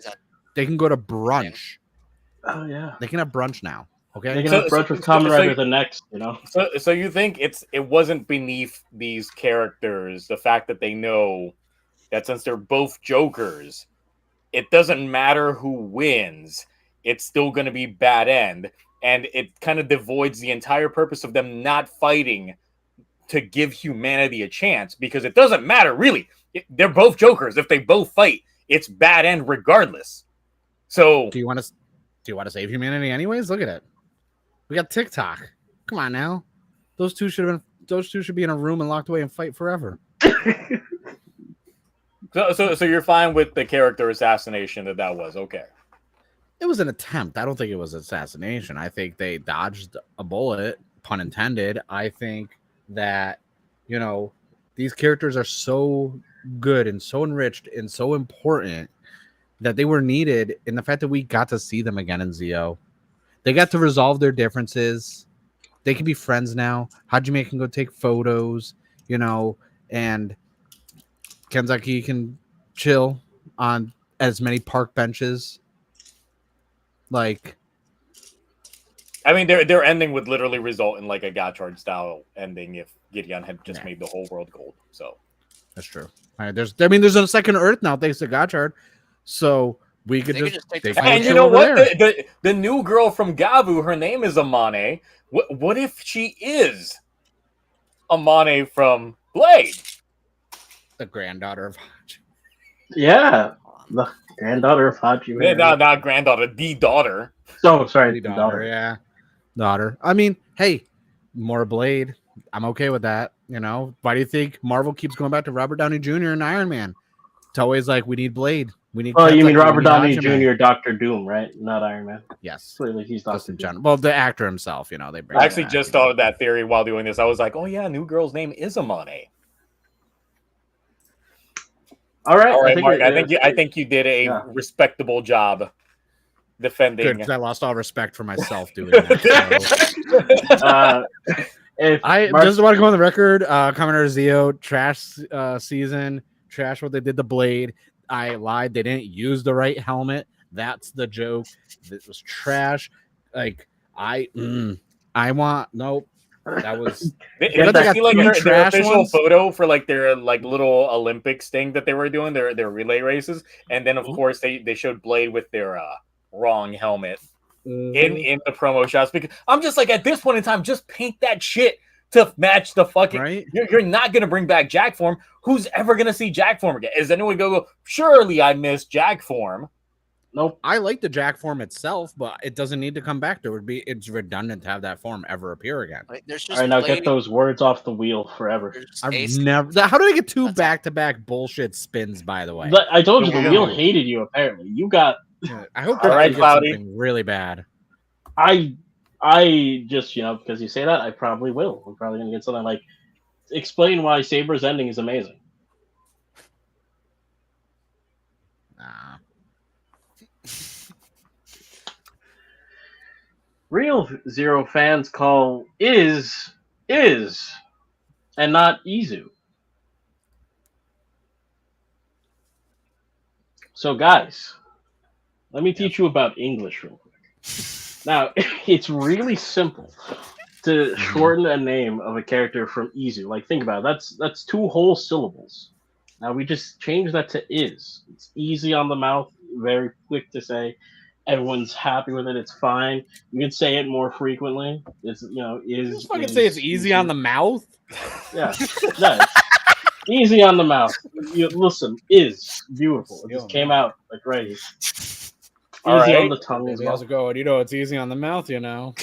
They can go to brunch. Oh yeah, they can have brunch now. Okay, they can have brunch with Kamen Rider the next. So you think it wasn't beneath these characters the fact that they know that since they're both Jokers, it doesn't matter who wins. It's still going to be bad end, and it kind of devoids the entire purpose of them not fighting to give humanity a chance, because it doesn't matter really. They're both Jokers. If they both fight, it's bad end regardless. So do you want to save humanity anyways? Look at it. We got TikTok. Come on now. Those two should be in a room and locked away and fight forever. So you're fine with the character assassination that was okay. It was an attempt. I don't think it was assassination. I think they dodged a bullet, pun intended. I think that, these characters are so good and so enriched and so important that they were needed, in the fact that we got to see them again in Zio. They got to resolve their differences. They can be friends now. Hajime can go take photos, and Kenzaki can chill on as many park benches. Like, I mean, their ending would literally result in like a Gotchard style ending if Gideon had just made the whole world gold. So that's true. All right, there's a second Earth now thanks to Gotchard. So we could They could just just take take the- And Gotchard you know over what? there. The new girl from Gavu, her name is Amane. What if she is Amane from Blade? The granddaughter of Yeah, the granddaughter of Hachi. Yeah, not granddaughter, the daughter. Oh, sorry, the the daughter, daughter. yeah, daughter. I mean, hey, more Blade. I'm okay with that. You know, why do you think Marvel keeps going back to Robert Downey Jr. and Iron Man? It's always like we need Blade. We need. Oh, you mean Kentucky, we Robert need Downey Hajime. Jr., Doctor Doom, right? Not Iron Man. Yes, Clearly, he's just Doctor in Doom. general. Well, the actor himself, you know, they bring. I actually just thought of that theory while doing this. I was like, oh yeah, new girl's name is Amane. All right, All right, Mark. I think you did a yeah. respectable job defending. Good, because I lost all respect for myself doing that. So. If I Mark- just want to go on the record. Commander Zio, trash season, trash what they did to Blade. I lied. They didn't use the right helmet. That's the joke. It was trash. Like I want nope. That was Did they you got see like two their trash official ones? photo for like their like little Olympics thing that they were doing, their relay races, and then of course they showed Blade with their wrong helmet in the promo shots, because I'm just like, at this point in time, just paint that shit to match the fucking right. You're not gonna bring back Jack form. Who's ever gonna see Jack form again? Is anyone go, surely I miss Jack form? Nope. I like the Jack form itself, but it doesn't need to come back. It's redundant to have that form ever appear again. Like, there's just All right, now Blade, get those words off the wheel forever. there's I've Ace. never. How did I get two That's all. back-to-back bullshit spins? By the way, I told you The the wheel. wheel hated you. Apparently, you got. I hope All that right, gets Cloudy. something really bad. I just because you say that, I probably will. I'm probably gonna get something like explain why Saber's ending is amazing. Nah. Real Zero fans call is, and not Izu. So, guys, let me teach you about English real quick. Now, it's really simple to shorten a name of a character from Izu. Like, think about it. That's two whole syllables. Now, we just change that to is. It's easy on the mouth, very quick to say. Everyone's happy with it. It's fine. You can say it more frequently. It's is. Just fucking is, say it's easy on the mouth. Yeah, no, easy on the mouth. Listen, is beautiful. It just came out like right here. All Easy right. on the tongue as Maybe well. how's it going? You know, it's easy on the mouth. You know.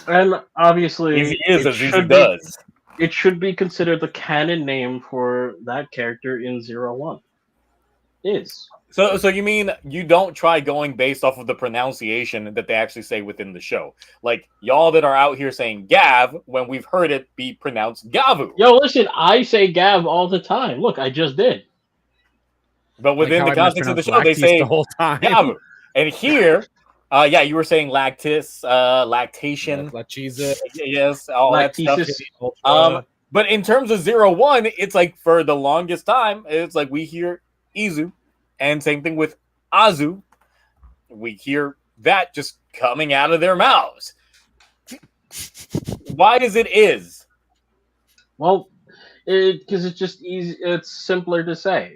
And obviously, Easy is it as easy should does. It should be considered the canon name for that character in 01. Is. So you mean you don't try going based off of the pronunciation that they actually say within the show? Like y'all that are out here saying Gav when we've heard it be pronounced Gavu. Yo, listen, I say Gav all the time. Look, I just did. But within Like the how I context of the mispronounced show, they lactase say the whole time. Gavu. And here, yeah, you were saying lactis, lactation. Lachiza. Yes, all that stuff. Lactesis. But in terms of 01, it's like for the longest time, it's like we hear Izu, and same thing with Azu. We hear that just coming out of their mouths. Why is it is? Well, because it's just easy. It's simpler to say.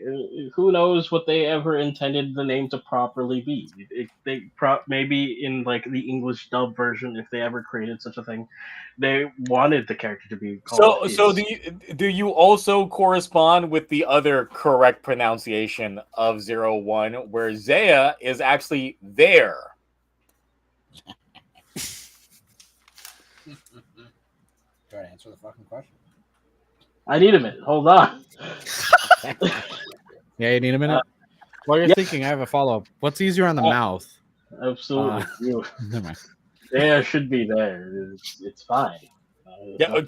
Who knows what they ever intended the name to properly be? Maybe in like the English dub version, if they ever created such a thing, they wanted the character to be called. So do you also correspond with the other correct pronunciation of 01, where Zaya is actually there? Try to answer the fucking question. I need a minute. Hold on. Yeah, you need a minute. While you're thinking, I have a follow up. What's easier on the mouth? Absolutely. Never mind. There should be there. It's fine. Yeah.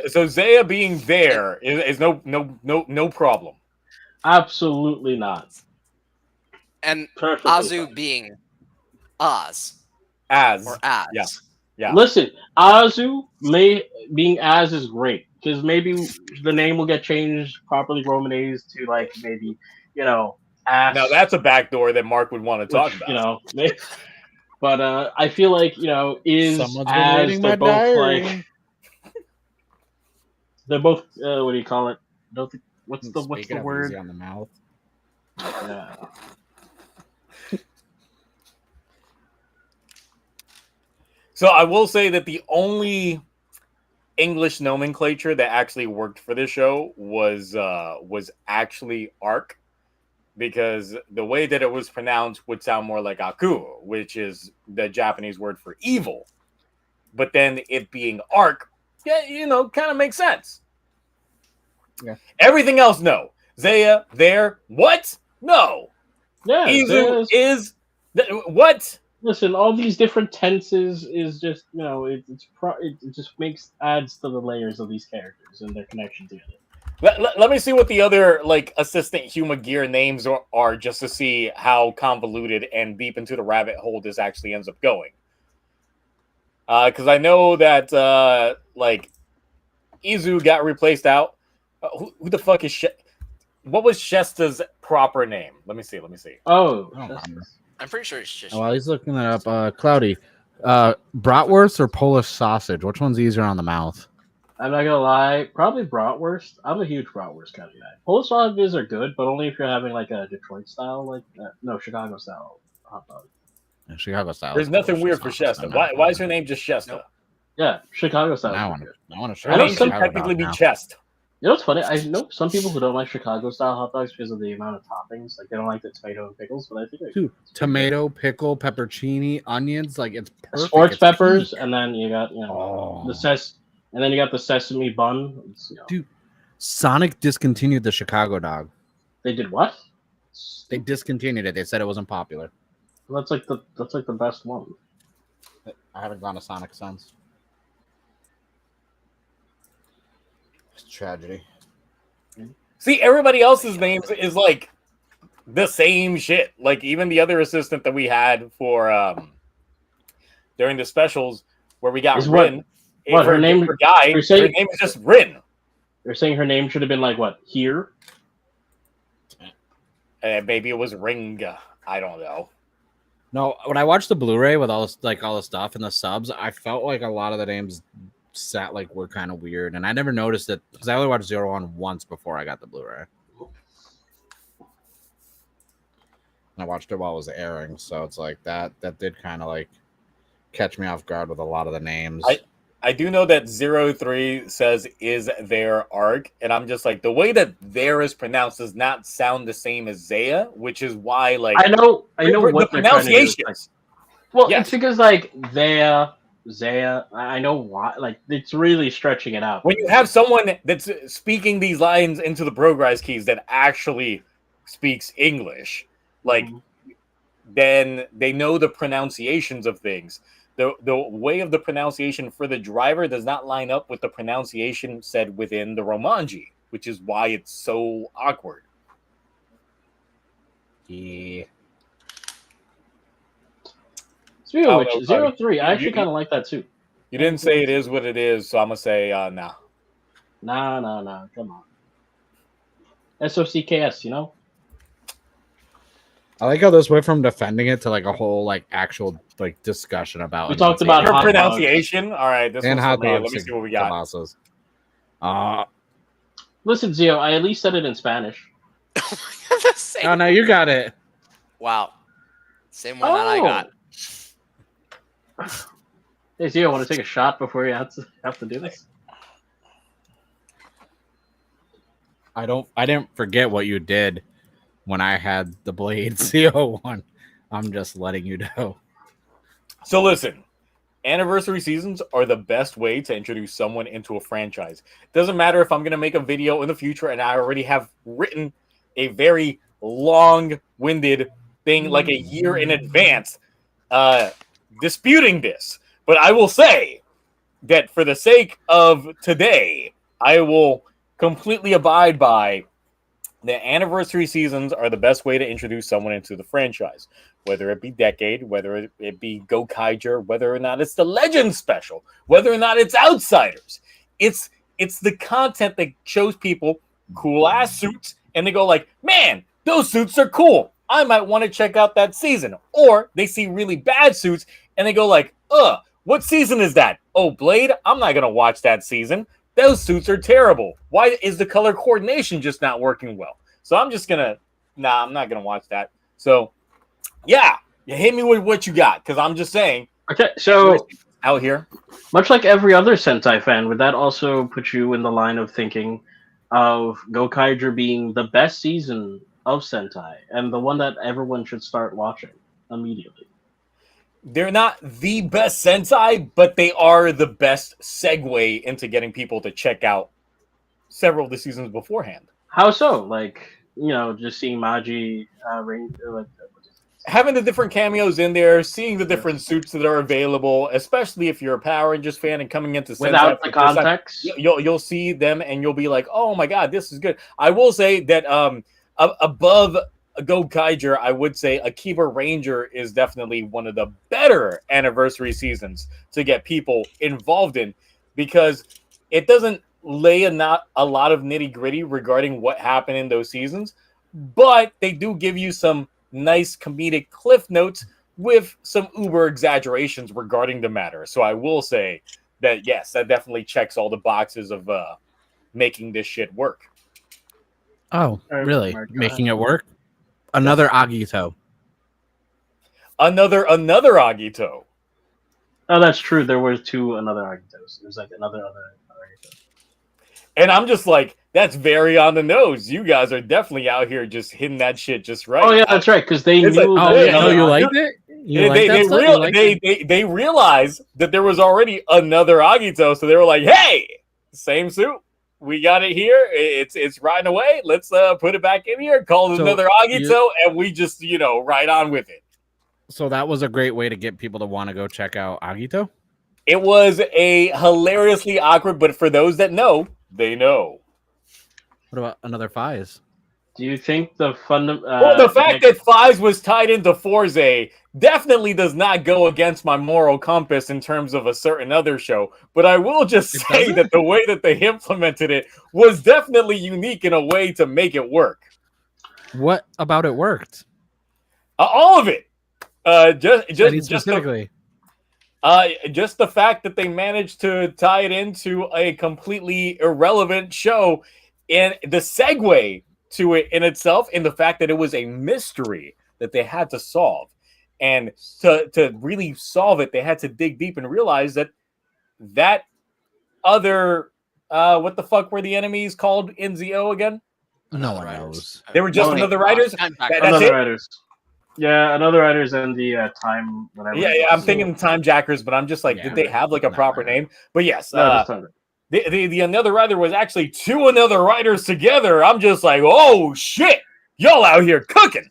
So Zaya being there is no problem. Absolutely not. And Perfectly Azu fine. being Oz As or Az. Yeah. Yeah. Listen, Azu being as is great because maybe the name will get changed properly Romanized to like maybe ass. Now that's a backdoor that Mark would want to talk about. But I feel like is Someone's been as reading they're my both diary. like they're both what do you call it? What's the Speaking of word? easy on the mouth. Yeah. So I will say that the only English nomenclature that actually worked for this show was actually arc, because the way that it was pronounced would sound more like aku, which is the Japanese word for evil. But then it being arc, yeah, kind of makes sense. Yeah. Everything else, no. Zaya, there, what? No. Yeah, Izu is what? Listen, all these different tenses is just it just adds to the layers of these characters and their connection together. Let me see what the other assistant Huma gear names are, just to see how convoluted and deep into the rabbit hole this actually ends up going. Because I know that Izu got replaced out. Who the fuck is what was Shesta's proper name? Let me see. Oh, I'm pretty sure it's just. Oh, while he's looking that up, Cloudy, bratwurst or Polish sausage? Which one's easier on the mouth? I'm not gonna lie, probably bratwurst. I'm a huge bratwurst kind of guy. Polish sausages are good, but only if you're having like a Detroit style, Chicago style hot dog. Yeah, Chicago style. There's nothing weird for Shesta. Why is her name just Shesta? Nope. Yeah, Chicago style. I want to Her name should technically be Chest. You know what's funny? I know some people who don't like Chicago style hot dogs because of the amount of toppings. Like they don't like the tomato and pickles, but I think Dude, tomato, pickle, pepperoni, onions, it's perfect. Sports peppers, and then you got and then you got the sesame bun. Dude, Sonic discontinued the Chicago dog. They did what? They discontinued it. They said it wasn't popular. That's like the best one. I haven't gone to Sonic since. It's a tragedy. See, everybody else's names is like the same shit. Like even the other assistant that we had for during the specials where we got Rin. What her name? Her name is just Rin. You're saying her name should have been like what? Here? Maybe it was Ring. I don't know. No, when I watched the Blu-ray with all the stuff and the subs, I felt like a lot of the names were kind of weird, and I never noticed it because I only watched 01 once before I got the Blu-ray. And I watched it while it was airing, so it's like that did kind of catch me off guard with a lot of the names. I do know that 03 says is their arc, and I'm just like, the way that there is pronounced does not sound the same as Zaya, which is why I know what the pronunciations. Well, yes. It's because Zaya, I know why. It's really stretching it out. When you have someone that's speaking these lines into the Progrise keys that actually speaks English, then they know the pronunciations of things. The way of the pronunciation for the driver does not line up with the pronunciation said within the Romanji, which is why it's so awkward. Yeah. Speaking of which, 03, I actually kind of like that too. You didn't say it is what it is, so I'm going to say nah. Nah, come on. SOCKS, I like how this went from defending it to a whole actual discussion about. We talked about your pronunciation. All right, this one's hot dogs. Let me see what we got. Listen, Zio, I at least said it in Spanish. Oh no, you got it. Wow, same one that I got. Hey Zio, want to take a shot before you have to do this? I didn't forget what you did when I had the Blade CO1. I'm just letting you know. So listen, anniversary seasons are the best way to introduce someone into a franchise. Doesn't matter if I'm going to make a video in the future and I already have written a very long-winded thing like a year in advance disputing this. But I will say that for the sake of today, I will completely abide by the anniversary seasons are the best way to introduce someone into the franchise, whether it be Decade, whether it be Gokaiger, whether or not it's the Legend Special, whether or not it's Outsiders. It's the content that shows people cool ass suits, and they go like, man, those suits are cool. I might want to check out that season. Or they see really bad suits, and they go like, what season is that? Oh, Blade, I'm not gonna watch that season. Those suits are terrible. Why is the color coordination just not working well? So I'm just gonna, I'm not gonna watch that. So, yeah, you hit me with what you got, because I'm just saying. Okay, so out here. Much like every other Sentai fan, would that also put you in the line of thinking of Gokaiger being the best season of Sentai and the one that everyone should start watching immediately? They're not the best Sentai, but they are the best segue into getting people to check out several of the seasons beforehand. How so? Like, just seeing Maji, having the different cameos in there, seeing the different suits that are available, especially if you're a Power Rangers fan and coming into without Sentai the context, you'll see them and you'll be like, "Oh my god, this is good." I will say that above Gokaiger, I would say Akiba Ranger is definitely one of the better anniversary seasons to get people involved in, because it doesn't lay not a lot of nitty-gritty regarding what happened in those seasons, but they do give you some nice comedic cliff notes with some uber exaggerations regarding the matter. So I will say that yes, that definitely checks all the boxes of making this shit work. Oh, really? Making it work? Another Agito. Another Agito. Oh, that's true. There were two another Agitos. There's like another Agito. And I'm just like, that's very on the nose. You guys are definitely out here just hitting that shit just right. Oh yeah, that's right. Because they knew. You liked it? They realized that there was already another Agito, so they were like, "Hey, same suit. We got it here. It's riding away. Let's put it back in here. Call it another Agito, and we just ride on with it." So that was a great way to get people to want to go check out Agito. It was a hilariously awkward, but for those that know, they know. What about another Fies? Do you think the the fact that Fies was tied into Forze definitely does not go against my moral compass in terms of a certain other show, but I will just say that the way that they implemented it was definitely unique in a way to make it work. What about it worked? All of it. Just specifically. Just the fact that they managed to tie it into a completely irrelevant show, and the segue to it in itself, and the fact that it was a mystery that they had to solve. And to really solve it, they had to dig deep and realize that other what the fuck were the enemies called in ZO again? No one knows. They were just another riders. Another riders. Yeah, another riders and the time whatever. Yeah, I'm thinking time jackers, but I'm just like, did they have like a proper name? But yes, the another rider was actually two another riders together. I'm just like, oh shit, y'all out here cooking.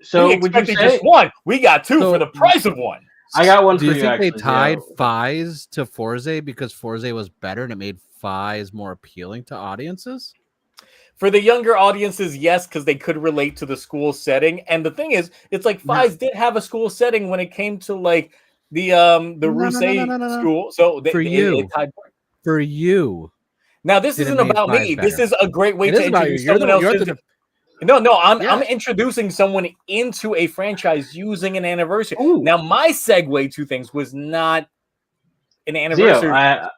So we expected just one. We got two for the price of one. I got one for you. Do you think actually, they tied Fies to Forze because Forze was better and it made Fies more appealing to audiences? For the younger audiences, yes, because they could relate to the school setting. And the thing is, it's like Fies did have a school setting when it came to like the Rusei school. So for you. Now this isn't about me. This is a great way to introduce someone else. I'm introducing someone into a franchise using an anniversary. Ooh. Now my segue to things was not an anniversary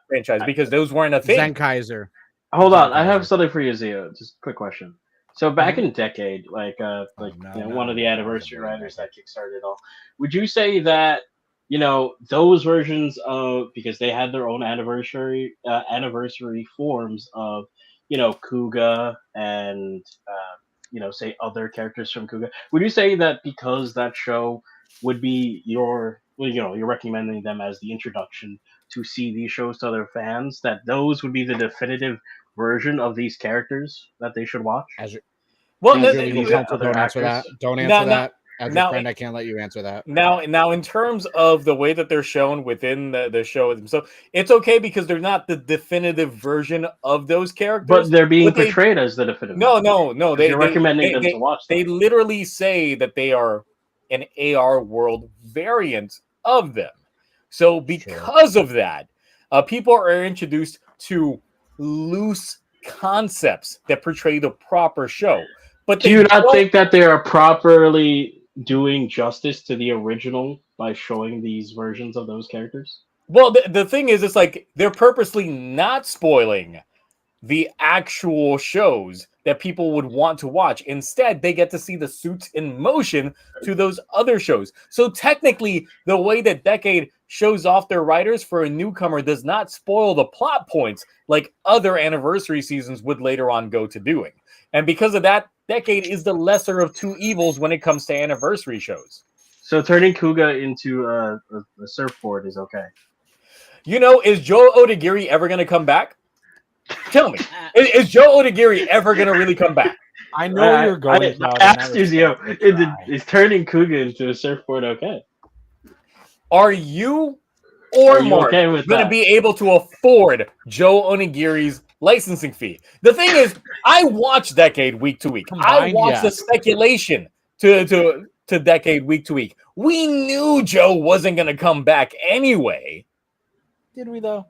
franchise because those weren't a thing. Zenkaiser. Hold on, I have something for you, Zio. Just a quick question. So back in Decade, one of the anniversary riders that kickstarted it all, would you say that those versions of, because they had their own anniversary forms of Kuga and say other characters from Kuga, would you say that because that show would be you're recommending them as the introduction to see these shows to other fans, that those would be the definitive version of these characters that they should watch? Don't answer that. Don't answer that. As a friend, I can't let you answer that. Now, in terms of the way that they're shown within the show themselves, it's okay because they're not the definitive version of those characters. But they're being portrayed as the definitive. No. You're recommending them to watch them. They literally say that they are an AR world variant of them. So because of that, people are introduced to loose concepts that portray the proper show. But do you not think that they are properly doing justice to the original by showing these versions of those characters? Well, the thing is, it's like they're purposely not spoiling the actual shows that people would want to watch. Instead, they get to see the suits in motion to those other shows. So technically, the way that Decade shows off their writers for a newcomer does not spoil the plot points like other anniversary seasons would later on go to doing. And because of that, Decade is the lesser of two evils when it comes to anniversary shows. So turning Kuga into a surfboard is okay. You know, is Joe Odagiri ever going to come back? Tell me, is Joe Odagiri ever going to really come back? I know you're going. I asked you, Zio, is turning Kuga into a surfboard okay? Are you or Mark okay going to be able to afford Joe Onigiri's licensing fee? The thing is, I watch Decade week to week. I watch the speculation to Decade week to week. We knew Joe wasn't going to come back anyway. Did we though?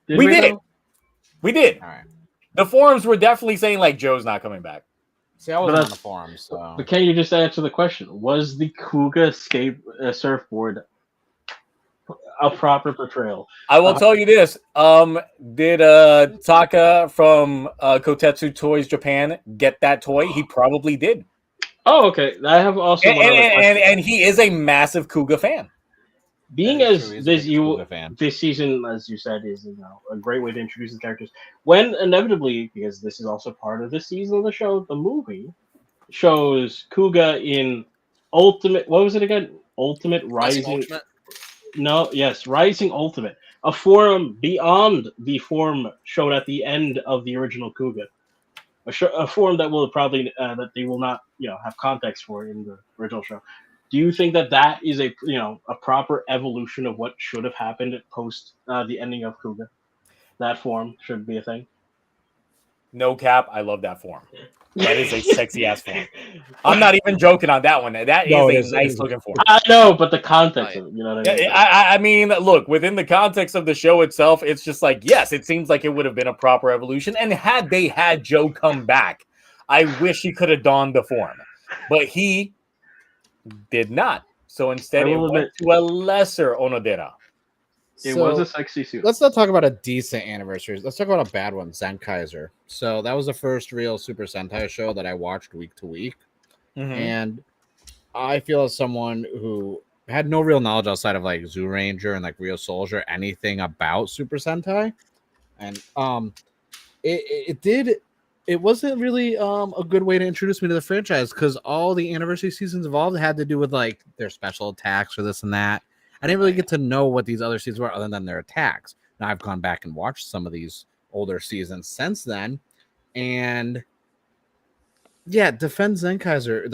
We did. We did. All right. The forums were definitely saying like Joe's not coming back. See, I wasn't on the forums. So. But can you just answer the question? Was the Kuga surfboard a proper portrayal? I will tell you this. Did Taka from Kotetsu Toys Japan get that toy? He probably did. Oh, okay. I have also and he is a massive Kuga fan. Being as this season, as you said, is a great way to introduce the characters. When inevitably, because this is also part of this season of the show, the movie shows Kuga in Ultimate. What was it again? Ultimate Rising. Ultimate? No, yes, Rising Ultimate, a form beyond the form shown at the end of the original Kuga, a form that will probably that they will not have context for in the original show. Do you think that is a proper evolution of what should have happened post the ending of Kuga? That form should be a thing. No cap, I love that form. That is a sexy ass form. I'm not even joking on that one. That is a nice looking form. I know, but the context of it, you know what I mean? I mean, look, within the context of the show itself, it's just like, yes, it seems like it would have been a proper evolution. And had they had Joe come back, I wish he could have donned the form. But he did not. So instead, it went to a lesser Onodera. It was a sexy suit. Let's not talk about a decent anniversary. Let's talk about a bad one, Zenkaiser. So that was the first real Super Sentai show that I watched week to week. Mm-hmm. And I feel as someone who had no real knowledge outside of like Zoo Ranger and like Real Soldier, anything about Super Sentai. And it wasn't really a good way to introduce me to the franchise because all the anniversary seasons involved had to do with like their special attacks or this and that. I didn't really get to know what these other seasons were other than their attacks. Now I've gone back and watched some of these older seasons since then, and yeah, defend Zenkaiser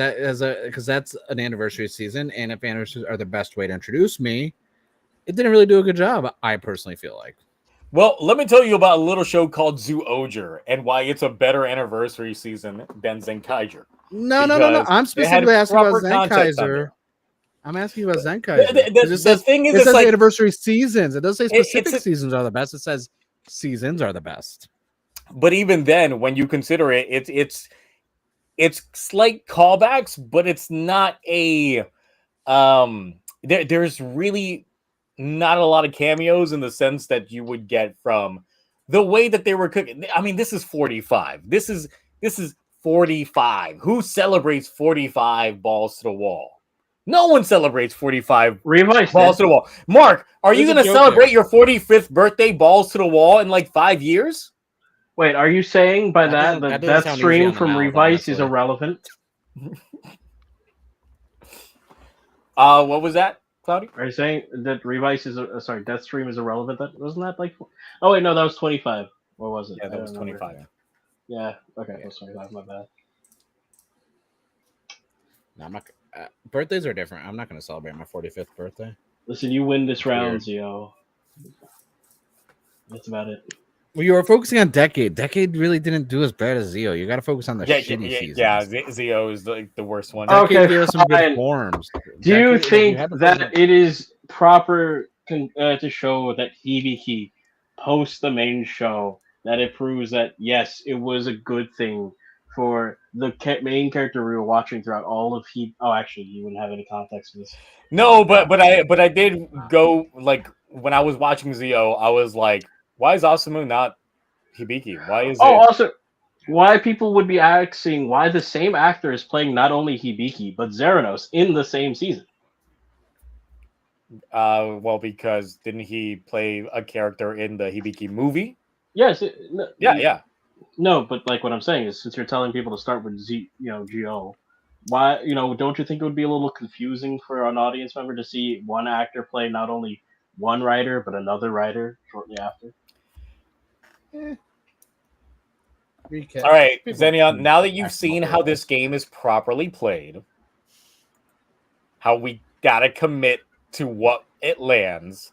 because that's an anniversary season, and if anniversaries are the best way to introduce me, it didn't really do a good job. I personally feel like. Well, let me tell you about a little show called Zoo Oger and why it's a better anniversary season than Zenkaiser. No. I'm specifically asking about Zenkaiser. I'm asking you about Zenkaiser. The thing is, it says like, anniversary seasons. It doesn't say specific seasons are the best. It says seasons are the best. But even then, when you consider it, it's slight callbacks, but it's not a there's really not a lot of cameos in the sense that you would get from the way that they were cooking. I mean, this is 45. This is 45. Who celebrates 45 balls to the wall? No one celebrates 45 balls to the wall. Mark, are you going to celebrate your 45th birthday balls to the wall in like 5 years? Wait, are you saying by that stream from Revice is irrelevant? What was that, Cloudy? Are you saying that Revice is Death Stream is irrelevant? Wasn't that like? Oh wait, no, that was 25. What was it? Yeah, that was 25. Yeah. Okay, that was 25. My bad. No, I'm not. Birthdays are different. I'm not going to celebrate my 45th birthday. Listen, you win this round, Zio. That's about it. Well, you were focusing on Decade. Decade really didn't do as bad as Zio. You got to focus on the shitty seasons. Yeah, Zio is the worst one. Okay, gave us some good forms. Do you think that it is proper to show that Hibiki post the main show that it proves that yes, it was a good thing for the main character we were watching throughout all of Oh, actually, you wouldn't have any context for this. No, but I did go like when I was watching Zio, I was like, why is Osamu not Hibiki? Why is also why people would be asking why the same actor is playing not only Hibiki but Zeranos in the same season? Well, because didn't he play a character in the Hibiki movie? Yes. Yeah. No, but like what I'm saying is, since you're telling people to start with Go, why, don't you think it would be a little confusing for an audience member to see one actor play not only one writer but another writer shortly after? All right, Xenion, now that you've seen how this game is properly played, how we gotta commit to what it lands,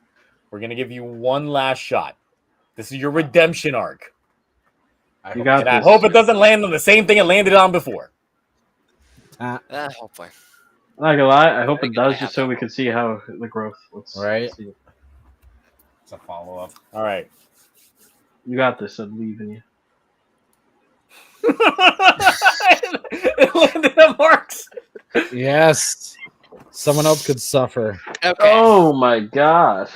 we're gonna give you one last shot. This is your redemption arc. You got And I this. hope it doesn't land on the same thing it landed on before. Hopefully. I'm not gonna lie, I hope think it I does, have just so that we one. can see how the growth. Let's Right. see it. It's a follow-up. All right. You got this. I believe in you. It landed on Marks. Yes. Someone else could suffer. Okay. Oh my god!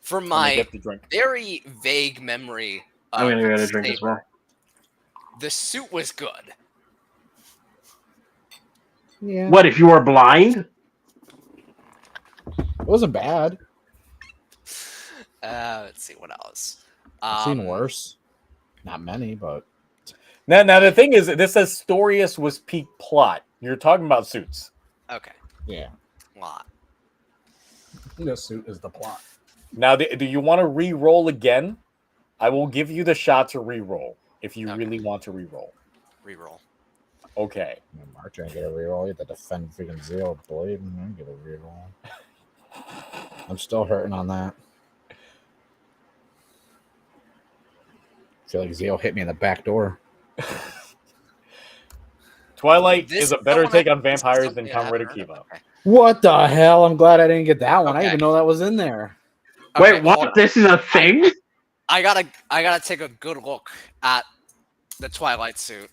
From Let me my get the drink. very vague memory I'm of gonna get a drink as Saber, well. the suit was good. Yeah. What if you were blind? It wasn't bad. Let's see what else. I've seen worse. Not many, but Now the thing is, this says Storius was peak plot. You're talking about suits. Okay. yeah. Lot. The suit is the plot. Now, do you want to re-roll again? I will give you the shot to re-roll if you Okay. really want to re-roll. Reroll. Okay. March, I get a reroll. You have to defend freaking Zero Blade, and I get a reroll. I'm still hurting on that. I feel like Zio hit me in the back door. Twilight This is a is better the one take I- on this is vampires than something I Kamen Rider haven't heard of. Kiva. Okay. What the hell? I'm glad I didn't get that one. I Okay. didn't even know that was in there. Okay, Wait, what? hold on. This is a thing? I gotta take a good look at the Twilight suit.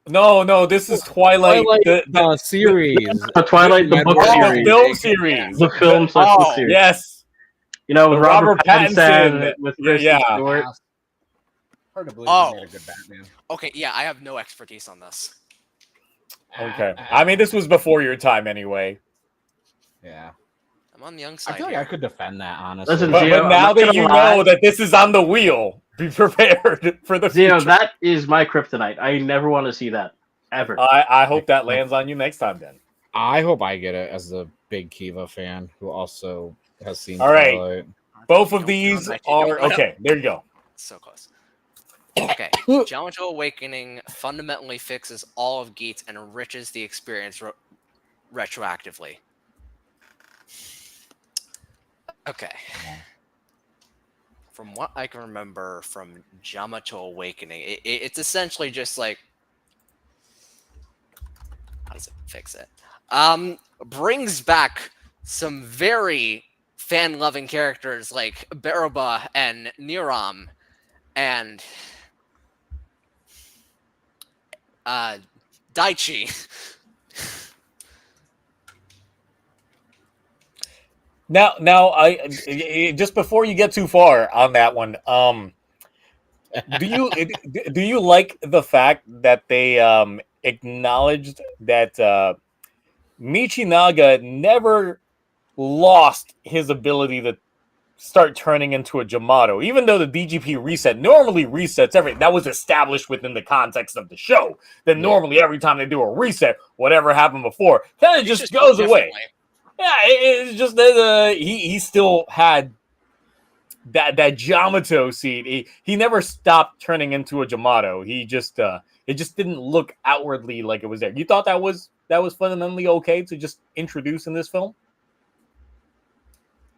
No, this is Twilight, the series. Twilight, the book series. film series. The film / book series. Yes. With The Robert Robert Pattinson, Pattinson, with Kristen yeah. Stewart. Hard to believe Oh. he made a good Batman. Okay, yeah, I have no expertise on this. Okay. I mean, this was before your time anyway. Yeah. I'm on the young I side feel like here. I could defend that, honestly. Listen, But, Zio, but I'm now not that gonna you lie. know that this is on the wheel, be prepared for the Zio, future. that is my kryptonite. I never want to see that. Ever. I hope that lands on you next time then. I hope I get it as a big Kiva fan who also has seen All right. Twilight. Both of Don't- these don't actually are don't. okay. There you go. So close. Okay, Jamato Awakening fundamentally fixes all of Geats and enriches the experience retroactively. Okay. From what I can remember from Jamato Awakening, it's essentially just like, how does it fix it? Brings back some very fan-loving characters like Baruba and Niram and Daichi. Now, I just before you get too far on that one, do you like the fact that they acknowledged that Michinaga never lost his ability to start turning into a Jamato, even though the DGP reset normally resets everything. That was established within the context of the show. That normally every time they do a reset, whatever happened before kind of just goes away. Yeah, it's just that he still had that Jamato seed. He never stopped turning into a Jamato. He just it just didn't look outwardly like it was there. You thought that was fundamentally okay to just introduce in this film?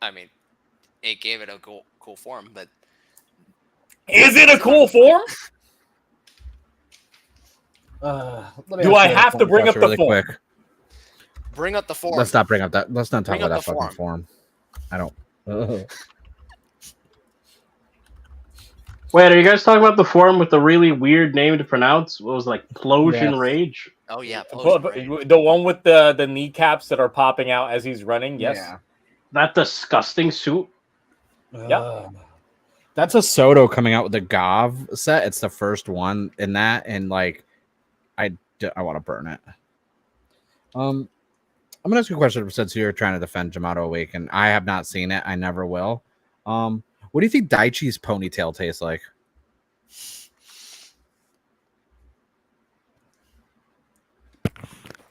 I mean, it gave it a cool form, but is it a cool form? Do I have to bring up the form? Quick. Bring up the form. Let's not bring up that. Let's not talk Bring about up that the fucking form. I don't. Wait, are you guys talking about the form with the really weird name to pronounce? What was it, like Plosion Yes. Rage? Oh yeah, The one with the kneecaps that are popping out as he's running. Yes. Yeah. That disgusting suit. Yeah. That's a Soto coming out with the Gov set. It's the first one in that, and like, I want to burn it. I'm gonna ask you a question since you're trying to defend Jamato Awakening. I have not seen it. I never will. What do you think Daichi's ponytail tastes like?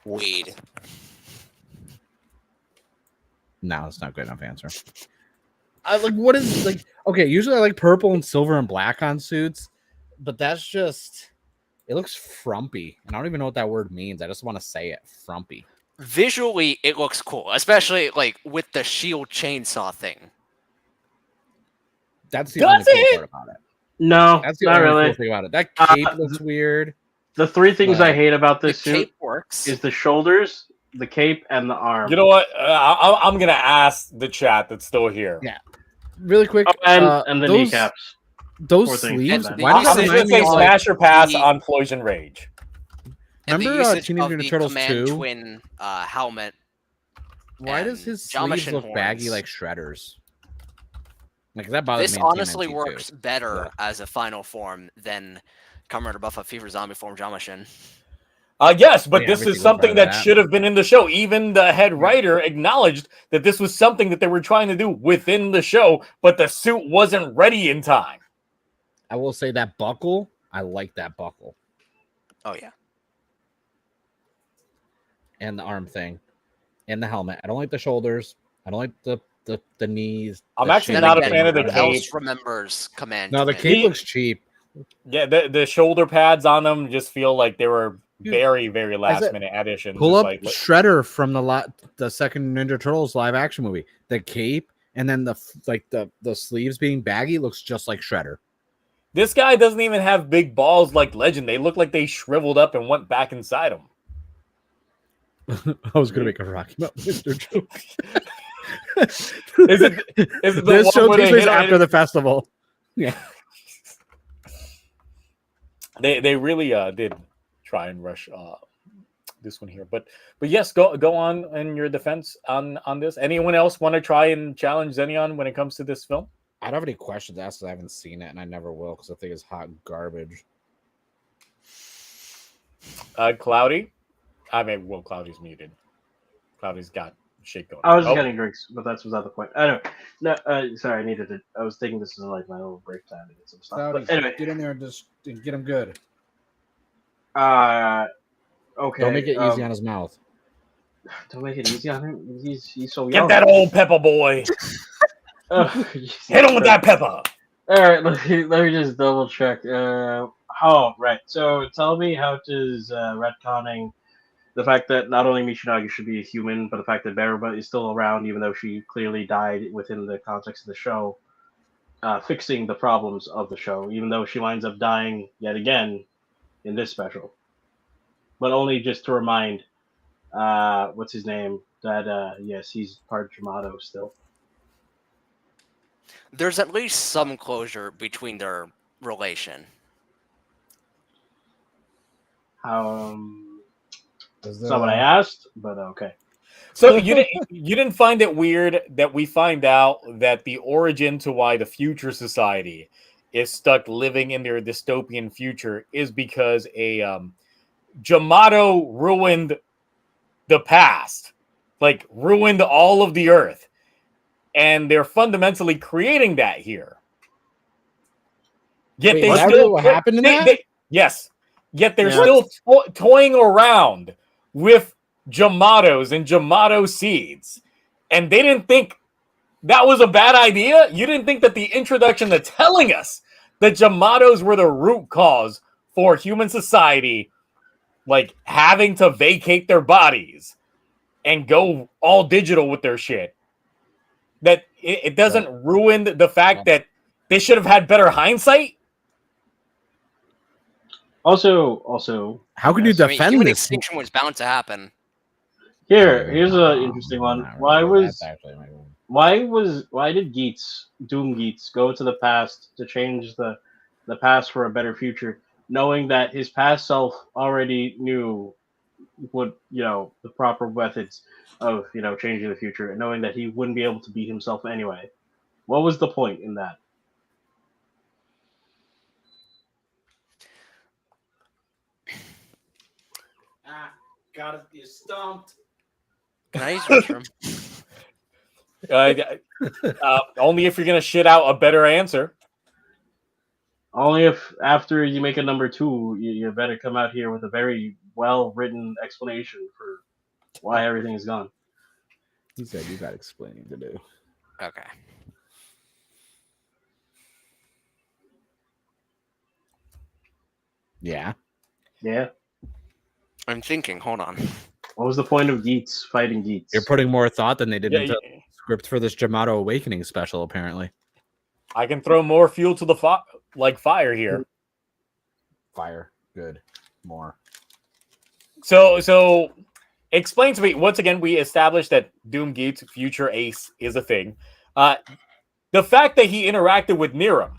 Weed. No, that's not a good enough answer. I like what is like okay, usually I like purple and silver and black on suits, but that's just it looks frumpy. And I don't even know what that word means. I just want to say it. Frumpy. Visually, it looks cool, especially like with the shield chainsaw thing. That's the only cool part about it. No, That's the not only really. cool thing about it. That cape looks weird. The three things I hate about The this suit cape works. is the shoulders, the cape, and the arm. You know what? I'm gonna ask the chat that's still here. Yeah. Really quick. And the those, kneecaps. Those Poor thing. sleeves. And Why I'm does that just remind gonna me say of like, smash or pass the- on Poison Rage. And the remember usage Teenage of Mutant the Turtles Command 2? Twin helmet. Why does and his sleeves Jamashin look baggy horns. like Shredder's? Like that bothers This me. in honestly TMNT works too. better Yeah. as a final form than Kamen Rider Buff Fever Zombie form Jamashin. Yes, but Yeah, this everything is was something better than that that. should have been in the show. Even the head writer acknowledged that this was something that they were trying to do within the show, but the suit wasn't ready in time. I will say that buckle. I like that buckle Oh yeah. and the arm thing, and the helmet. I don't like the shoulders. I don't like the knees. I'm the actually shape. not a again, fan of the who cape. else remembers Command No, the Twin? cape looks cheap. Yeah, the shoulder pads on them just feel like they were Dude, very, very last it- minute additions. Pull It's up like, Shredder from the second Ninja Turtles live action movie. The cape and then the sleeves being baggy looks just like Shredder. this guy doesn't even have big balls like Legend. They look like they shriveled up and went back inside him. I was gonna make a Rocky Mountain Mr. joke. Is it the This one show where takes they place hit on after him? the festival. Yeah. They really did try and rush this one here, but yes, go on in your defense on this. Anyone else want to try and challenge Xenion when it comes to this film? I don't have any questions asked because I haven't seen it and I never will because I think it's hot garbage. Cloudy, I mean, well, Cloudy's muted. Cloudy's got shit going. I was just Oh, getting drinks, but that's beside the point. Anyway, no, sorry, I needed to. I was thinking this is like my little break time to get some stuff. Cloudy, But anyway, get in there and just get him good. okay. Don't make it easy on his mouth. Don't make it easy on him. He's so get young. that old pepper boy. Hit him with that pepper. All right, let me just double check. Right. So tell me, how does retconning the fact that not only Michinagi should be a human, but the fact that Beruba is still around, even though she clearly died within the context of the show, fixing the problems of the show, even though she winds up dying yet again in this special, but only just to remind, what's his name, that yes, he's part Jamato still. There's at least some closure between their relation. That's not what I asked, but okay. So you didn't find it weird that we find out that the origin to why the future society is stuck living in their dystopian future is because a Jamato ruined the past, like ruined all of the earth, and they're fundamentally creating that here. Yet Wait, they is that still really what happened in that? yes. Yet they're Yeah. still toying around with Jamatos and Jamato seeds. And they didn't think that was a bad idea? You didn't think that the introduction to telling us that Jamatos were the root cause for human society, like having to vacate their bodies and go all digital with their shit, that it doesn't ruin the fact that they should have had better hindsight? Also, How can you I mean, defend human this? extinction was bound to happen. here's an interesting one. Not really. That's actually my one. Why did Doom Geets go to the past to change the past for a better future, knowing that his past self already knew what, the proper methods of, changing the future, and knowing that he wouldn't be able to beat himself anyway? What was the point in that? Got it. You stumped. Can I use the restroom? Only if you're gonna shit out a better answer. Only if after you make a number 2, you better come out here with a very well written explanation for why everything is gone. He said you got explaining to do. Okay. Yeah. Yeah. I'm thinking. Hold on. What was the point of Geets fighting Geets? You're putting more thought than they did Yeah, into the script for this Jamato Awakening special, apparently. I can throw more fuel to the fire here. Fire. Good. More. So explain to me once again. We established that Doom Geats future Ace is a thing. The fact that he interacted with Niram,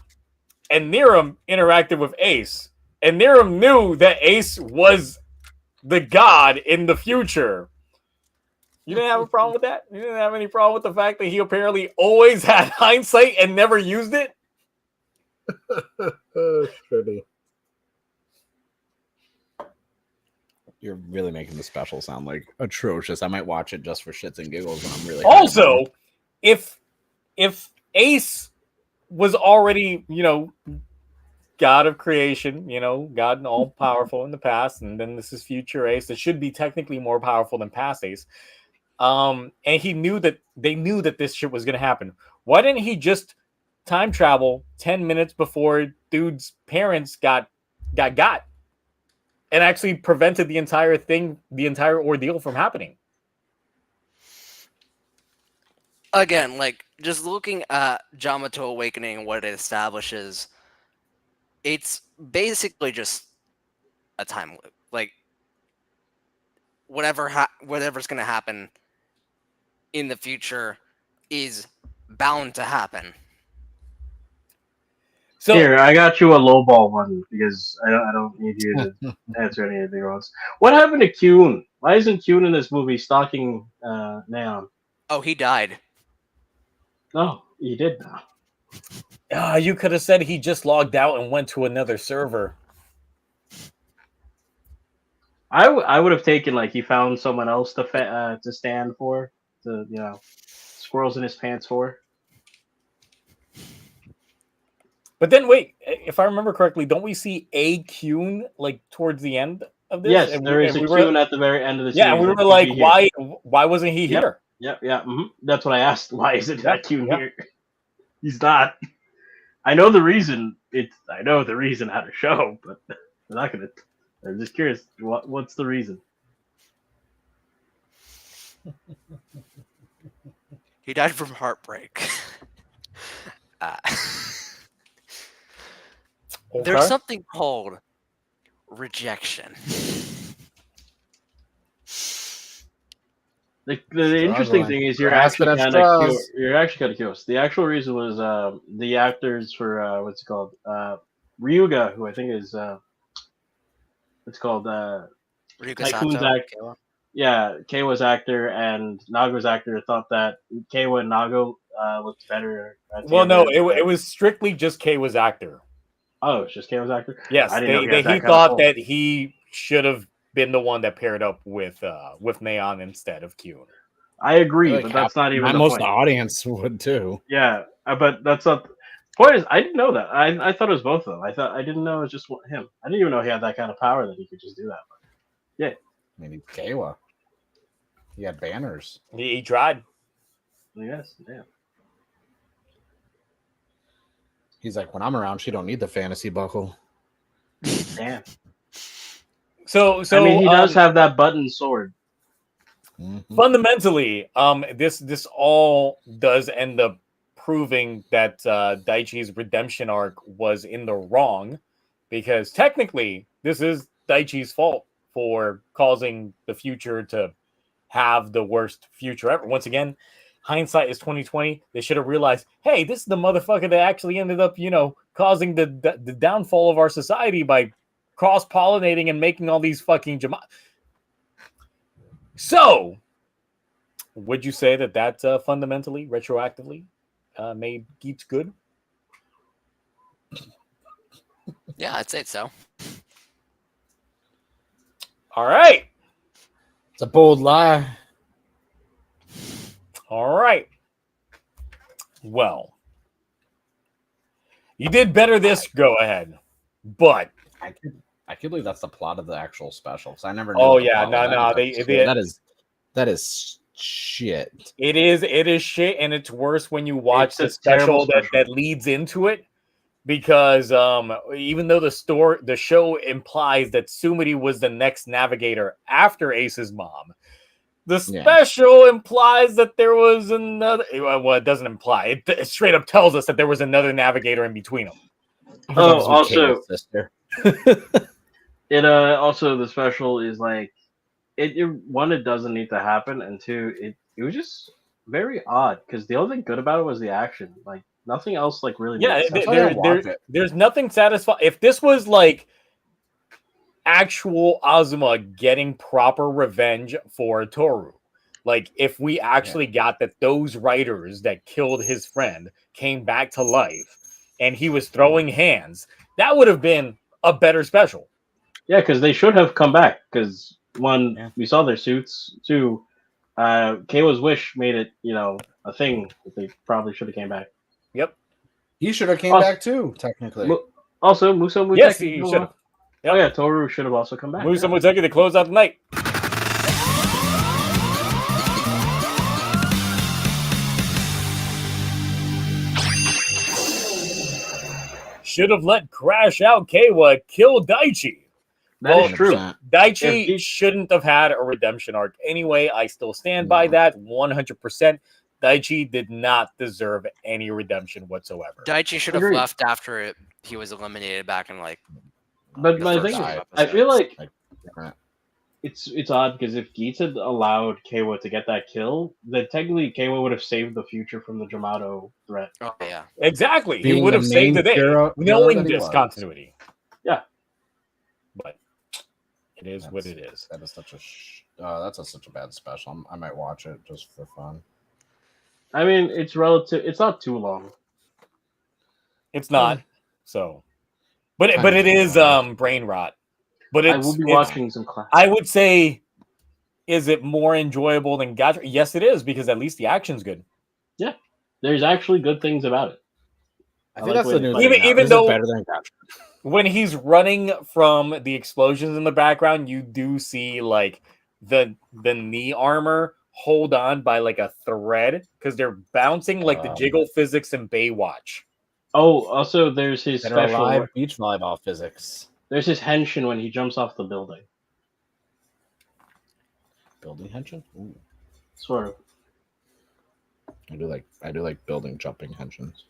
and Niram interacted with Ace, and Niram knew that Ace was the god in the future. You didn't have a problem with that? You didn't have any problem with the fact that he apparently always had hindsight and never used it? Shitty. You're really making the special sound like atrocious. I might watch it just for shits and giggles when I'm really also if Ace was already, god of creation, god and all powerful in the past, and then this is future Ace that should be technically more powerful than past Ace. And they knew that this shit was gonna happen. Why didn't he just time travel 10 minutes before dude's parents got and actually prevented the entire ordeal from happening? Again, just looking at Jamato Awakening and what it establishes, it's basically just a time loop. Whatever's going to happen in the future is bound to happen. So here, I got you a lowball one because I don't need you to answer any of the bigger ones. What happened to Kyun? Why isn't Kyun in this movie stalking Neon? Oh, he died. No, he did now. You could have said he just logged out and went to another server. I would have taken he found someone else to stand for, squirrels in his pants for. But then wait, if I remember correctly, don't we see a Kyun towards the end of this? Yes, there is a Kyun at the very end of the series. Yeah, and we were like, why wasn't he here? Yep, yeah. Mm-hmm. That's what I asked. Why isn't that Kyun here? He's not. I know the reason. I know the reason how to show, but I'm not gonna. I'm just curious. What's the reason? He died from heartbreak. There's something called rejection. The interesting thing is you're actually kind of curious. The actual reason was the actors for what's it called Ryuga, who I think is it's called Ryuga Sato. Yeah, Keiwa's actor and Naga's actor thought that Keiwa and Naga looked better. Well, no, it was strictly just Keiwa's actor. Oh, it's just Keiwa's actor? Yes, he thought that he should have been the one that paired up with Neon instead of Kyun. I agree, but that's not even the most point. Most audience would too. Yeah, but that's not. The point is, I didn't know that. I thought it was both of them. I didn't know it was just him. I didn't even know he had that kind of power that he could just do that. But yeah, maybe Keiwa. He had banners. He tried. Yes, yeah. He's like, when I'm around, she don't need the fantasy buckle. Damn. So I mean, he does have that button sword. Fundamentally, this all does end up proving that Daichi's redemption arc was in the wrong, because technically this is Daichi's fault for causing the future to have the worst future ever. Once again, hindsight is 2020. They should have realized, hey, this is the motherfucker that actually ended up, causing the downfall of our society by cross-pollinating and making all these fucking Jamato. So, would you say that fundamentally, retroactively, made Geats good? Yeah, I'd say so. All right. It's a bold lie. All right. Well, you did better this go ahead, but I can't believe that's the plot of the actual special. Because I never knew. oh what the yeah, plot no, was. That is shit. It is shit, and it's worse when you watch It's the a terrible special that leads into it. Because even though the show implies that Sumidi was the next navigator after Ace's mom, the special implies that there was another. Well, it doesn't imply. It straight up tells us that there was another navigator in between them. Oh, also, sister. it also the special is like it one, it doesn't need to happen, and two, it was just very odd because the only thing good about it was the action. Like nothing else like really Yeah, made sense. there's nothing satisfying. If this was like actual Azuma getting proper revenge for Toru, like if we actually got that those writers that killed his friend came back to life and he was throwing hands, that would have been a better special. Yeah, because they should have come back. Because one, we saw their suits. Two, Keiwa's wish made it, a thing that they probably should have came back. Yep. He should have came back too, technically. Also, Muso Muteki. Yes, he should have. Yep. Oh yeah, Toru should have also come back. Muso Muteki to close out the night. Should have let Crash Out Keiwa kill Daichi. That is true. Daichi shouldn't have had a redemption arc anyway. I still stand by that 100%. Daichi did not deserve any redemption whatsoever. Daichi should have left after he was eliminated back in like. But my thing is, I feel like it's odd because if Geets had allowed Keiwa to get that kill, then technically Keiwa would have saved the future from the Jamato threat. Oh yeah, exactly. He would have saved the day, knowing this continuity. Yeah, but it is what it is. That is such a bad special. I might watch it just for fun. I mean, it's relative. It's not too long. It's not. So, but it is brain rot. But I will be watching some class. I would say, is it more enjoyable than Gotchard? Yes, it is, because at least the action's good. Yeah, there's actually good things about it. I think that's the news. Even though better than Gotchard. When he's running from the explosions in the background, you do see like the knee armor hold on by like a thread because they're bouncing like the jiggle physics in Baywatch. Oh, also there's his special live beach volleyball physics. There's his henshin when he jumps off the building. Building henshin? Ooh. Sort of. I do like building jumping henshins.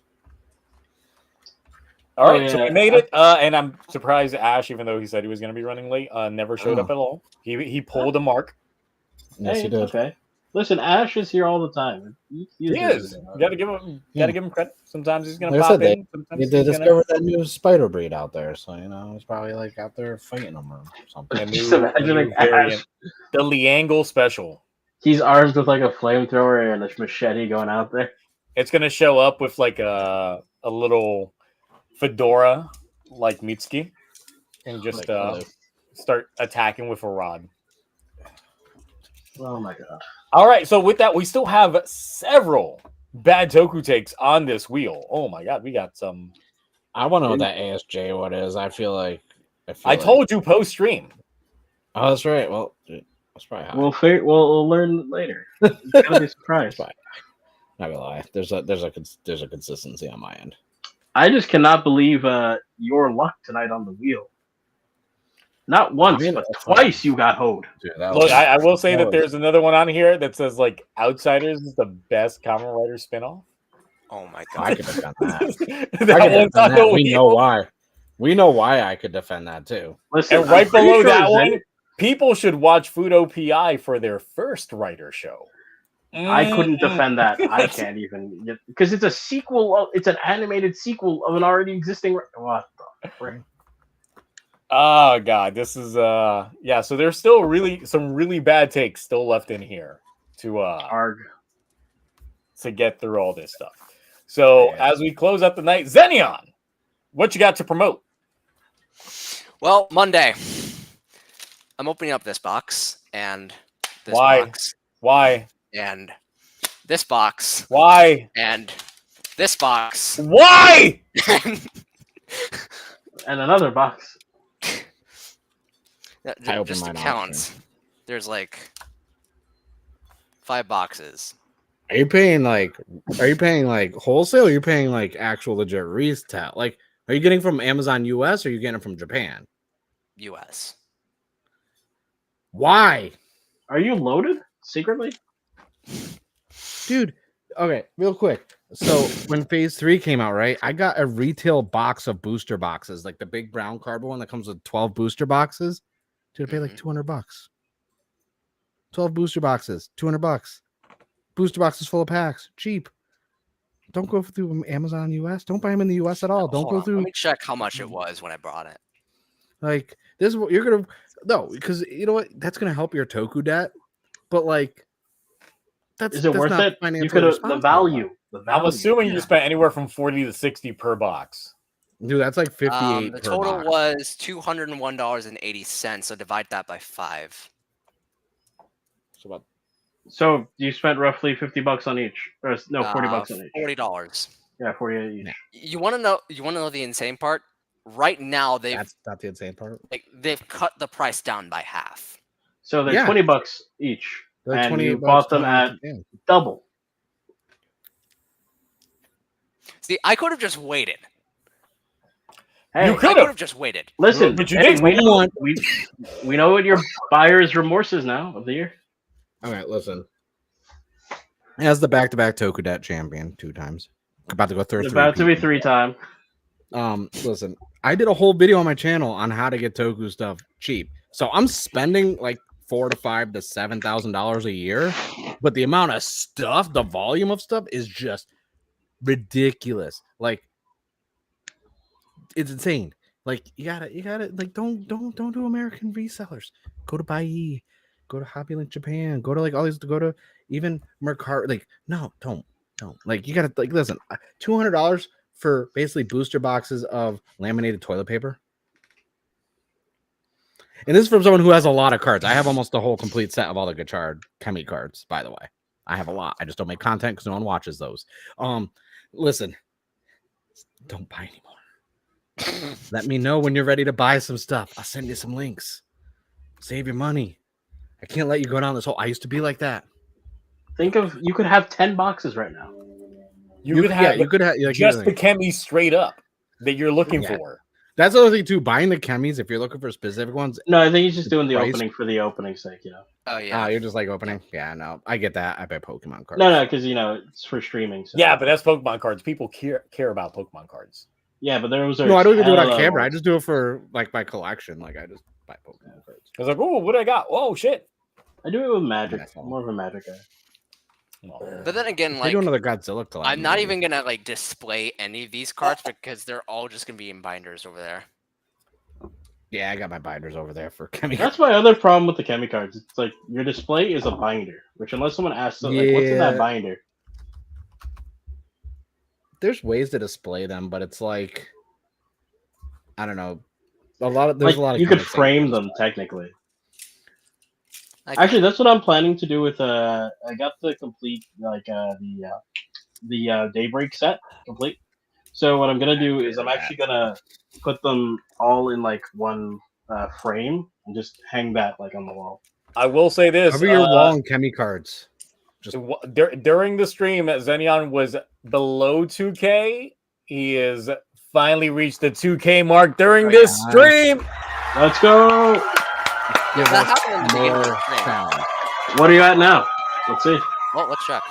All right, so we made it, and I'm surprised Ash, even though he said he was going to be running late, never showed up at all. He pulled a mark. Yes, he did. Okay. Listen, Ash is here all the time. He is. You got to give him credit. Sometimes he's going to pop in. They discovered that new spider breed out there, so he's probably like out there fighting them or something. Just imagining Ash. The Liangle special. He's armed with like a flamethrower and a machete going out there. It's going to show up with like a little fedora like Mitsuki and just start attacking with a rod. Oh my god. All right, so with that, we still have several bad Toku takes on this wheel. Oh my god, we got some. I want to know what that ASJ what is. I feel like I told you post stream. Oh, that's right. Well, that's probably how. We'll learn later. It's gonna be a surprise. Not gonna lie. There's a consistency on my end. I just cannot believe your luck tonight on the wheel. Not once, but twice you got hoed. Dude, look, I will say that there's another one on here that says like Outsiders is the best Kamen Rider spinoff. Oh my god! I could defend that. We know why. We know why I could defend that too. Listen, and right below that one, people should watch Fudo PI for their first writer show. I couldn't defend that. I can't even because it's a sequel. It's an animated sequel of an already existing. What the frick? Oh god, this is yeah. So there's still some really bad takes still left in here to get through all this stuff. So as we close out the night, Xenion, what you got to promote? Well, Monday, I'm opening up this box and this box. Why? And this box, Why? and this box. Why? And another box. I opened Just to mine count, there's like 5 boxes. Are you paying like wholesale? Or are you paying like actual legit retail? Like, are you getting from Amazon US or are you getting it from Japan? US. Why? Are you loaded secretly? Dude, okay, real quick. So when phase 3 came out, right? I got a retail box of booster boxes, like the big brown cardboard one that comes with 12 booster boxes. Dude, I paid like $200. 12 booster boxes, $200. Booster boxes full of packs, cheap. Don't go through Amazon US. Don't buy them in the US at all. Don't Hold go on, through let me check how much it was when I bought it. like this is what you're gonna because you know what? That's gonna help your toku debt, but like Is it worth not it? You financially could have responsible. the value. The value. I'm assuming yeah. you spent anywhere from 40 to 60 per box. Dude, that's like 58 The per total box. was $201.80. So divide that by 5. So about So you spent roughly $50 on each, or no, $40 on each. $40. Yeah, 48 each. Yeah. You want to know? You want to know the insane part? Right now, that's not the insane part. they've cut the price down by half. So they're Yeah. $20 each, They're like and 28 you bucks, bought them at 20, double. See, I could have just waited. Hey, You I could could have. listen, have just waited. But you hey, didn't. we know what your buyer's remorse is now of the year. All right, listen. As the back-to-back Toku debt champion 2 times, about to go through It's about to be 3-time. Listen, I did a whole video on my channel on how to get Toku stuff cheap. So I'm spending like $4,000 to $5,000 to $7,000 a year, but the amount of stuff, the volume of stuff is just ridiculous. Like it's insane. Like you gotta like don't do American resellers. Go to Bai, go to Hobbylink Japan, go to like all these, go to even Mercari. Like no, don't like you gotta like listen. $200 for basically booster boxes of laminated toilet paper. And this is from someone who has a lot of cards. I have almost the whole complete set of all the Gotchard Chemi cards, by the way. I have a lot. I just don't make content because no one watches those. Listen, don't buy anymore. Let me know when you're ready to buy some stuff. I'll send you some links. Save your money. I can't let you go down this hole. I used to be like that. Think of you could have 10 boxes right now. You could have like, just the chemi straight up that you're looking Yeah. for. That's the other thing too. Buying the chemis, if you're looking for specific ones. No, I think he's just doing the Price- opening for the opening's sake, you know. Oh yeah. You're just like opening. Yeah, no, I get that. I buy Pokemon cards. No, because you know it's for streaming. So. Yeah, but that's Pokemon cards. People care about Pokemon cards. Yeah, but those are No, I don't even do it on hella camera. I ones. just do it for like my collection. Like I just buy Pokemon cards. I was like, oh, what do I got? Oh shit. I do it with Magic. That's all. I'm more of a Magic guy. No. But then again, I like do another Godzilla collection. I'm not even gonna like display any of these cards because they're all just gonna be in binders over there. Yeah, I got my binders over there for Chemi. That's my other problem with the Chemi cards. It's like your display is a binder, which unless someone asks, like, what's in that Yeah. binder? There's ways to display them, but it's like I don't know. There's a lot of you could comics frame that- them technically. Like, Actually, that's what I'm planning to do with I got the complete the Daybreak set complete. So what I'm gonna do is I'm actually gonna put them all in like one frame and just hang that like on the wall. I will say this. Cover your wall and Chemi cards. During the stream, Xenion was below 2K. He has finally reached the 2K mark during this stream. Let's go! Give that us happened in the beginning of more the stream. challenge. What are you at now? Let's see. Well, let's check.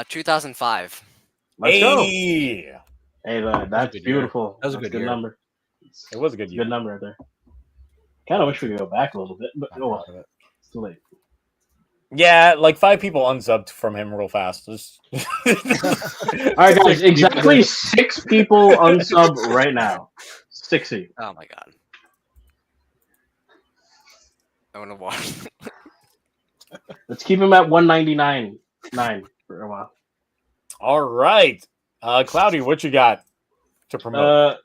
2005. Let's go! Hey. Hey, that's good year. beautiful. That was a That's good year. number. It was a good It's a year. good number right there. Kind of wish we could go back a little bit, but I'm oh well. proud of it. It's too late. Yeah, like 5 people unsubbed from him real fast. Just... All right, guys. Exactly 6 people unsub right now. 6 of you. Oh my god. I want to watch. Let's keep him at 199.9 for a while. All right. Cloudy, what you got to promote?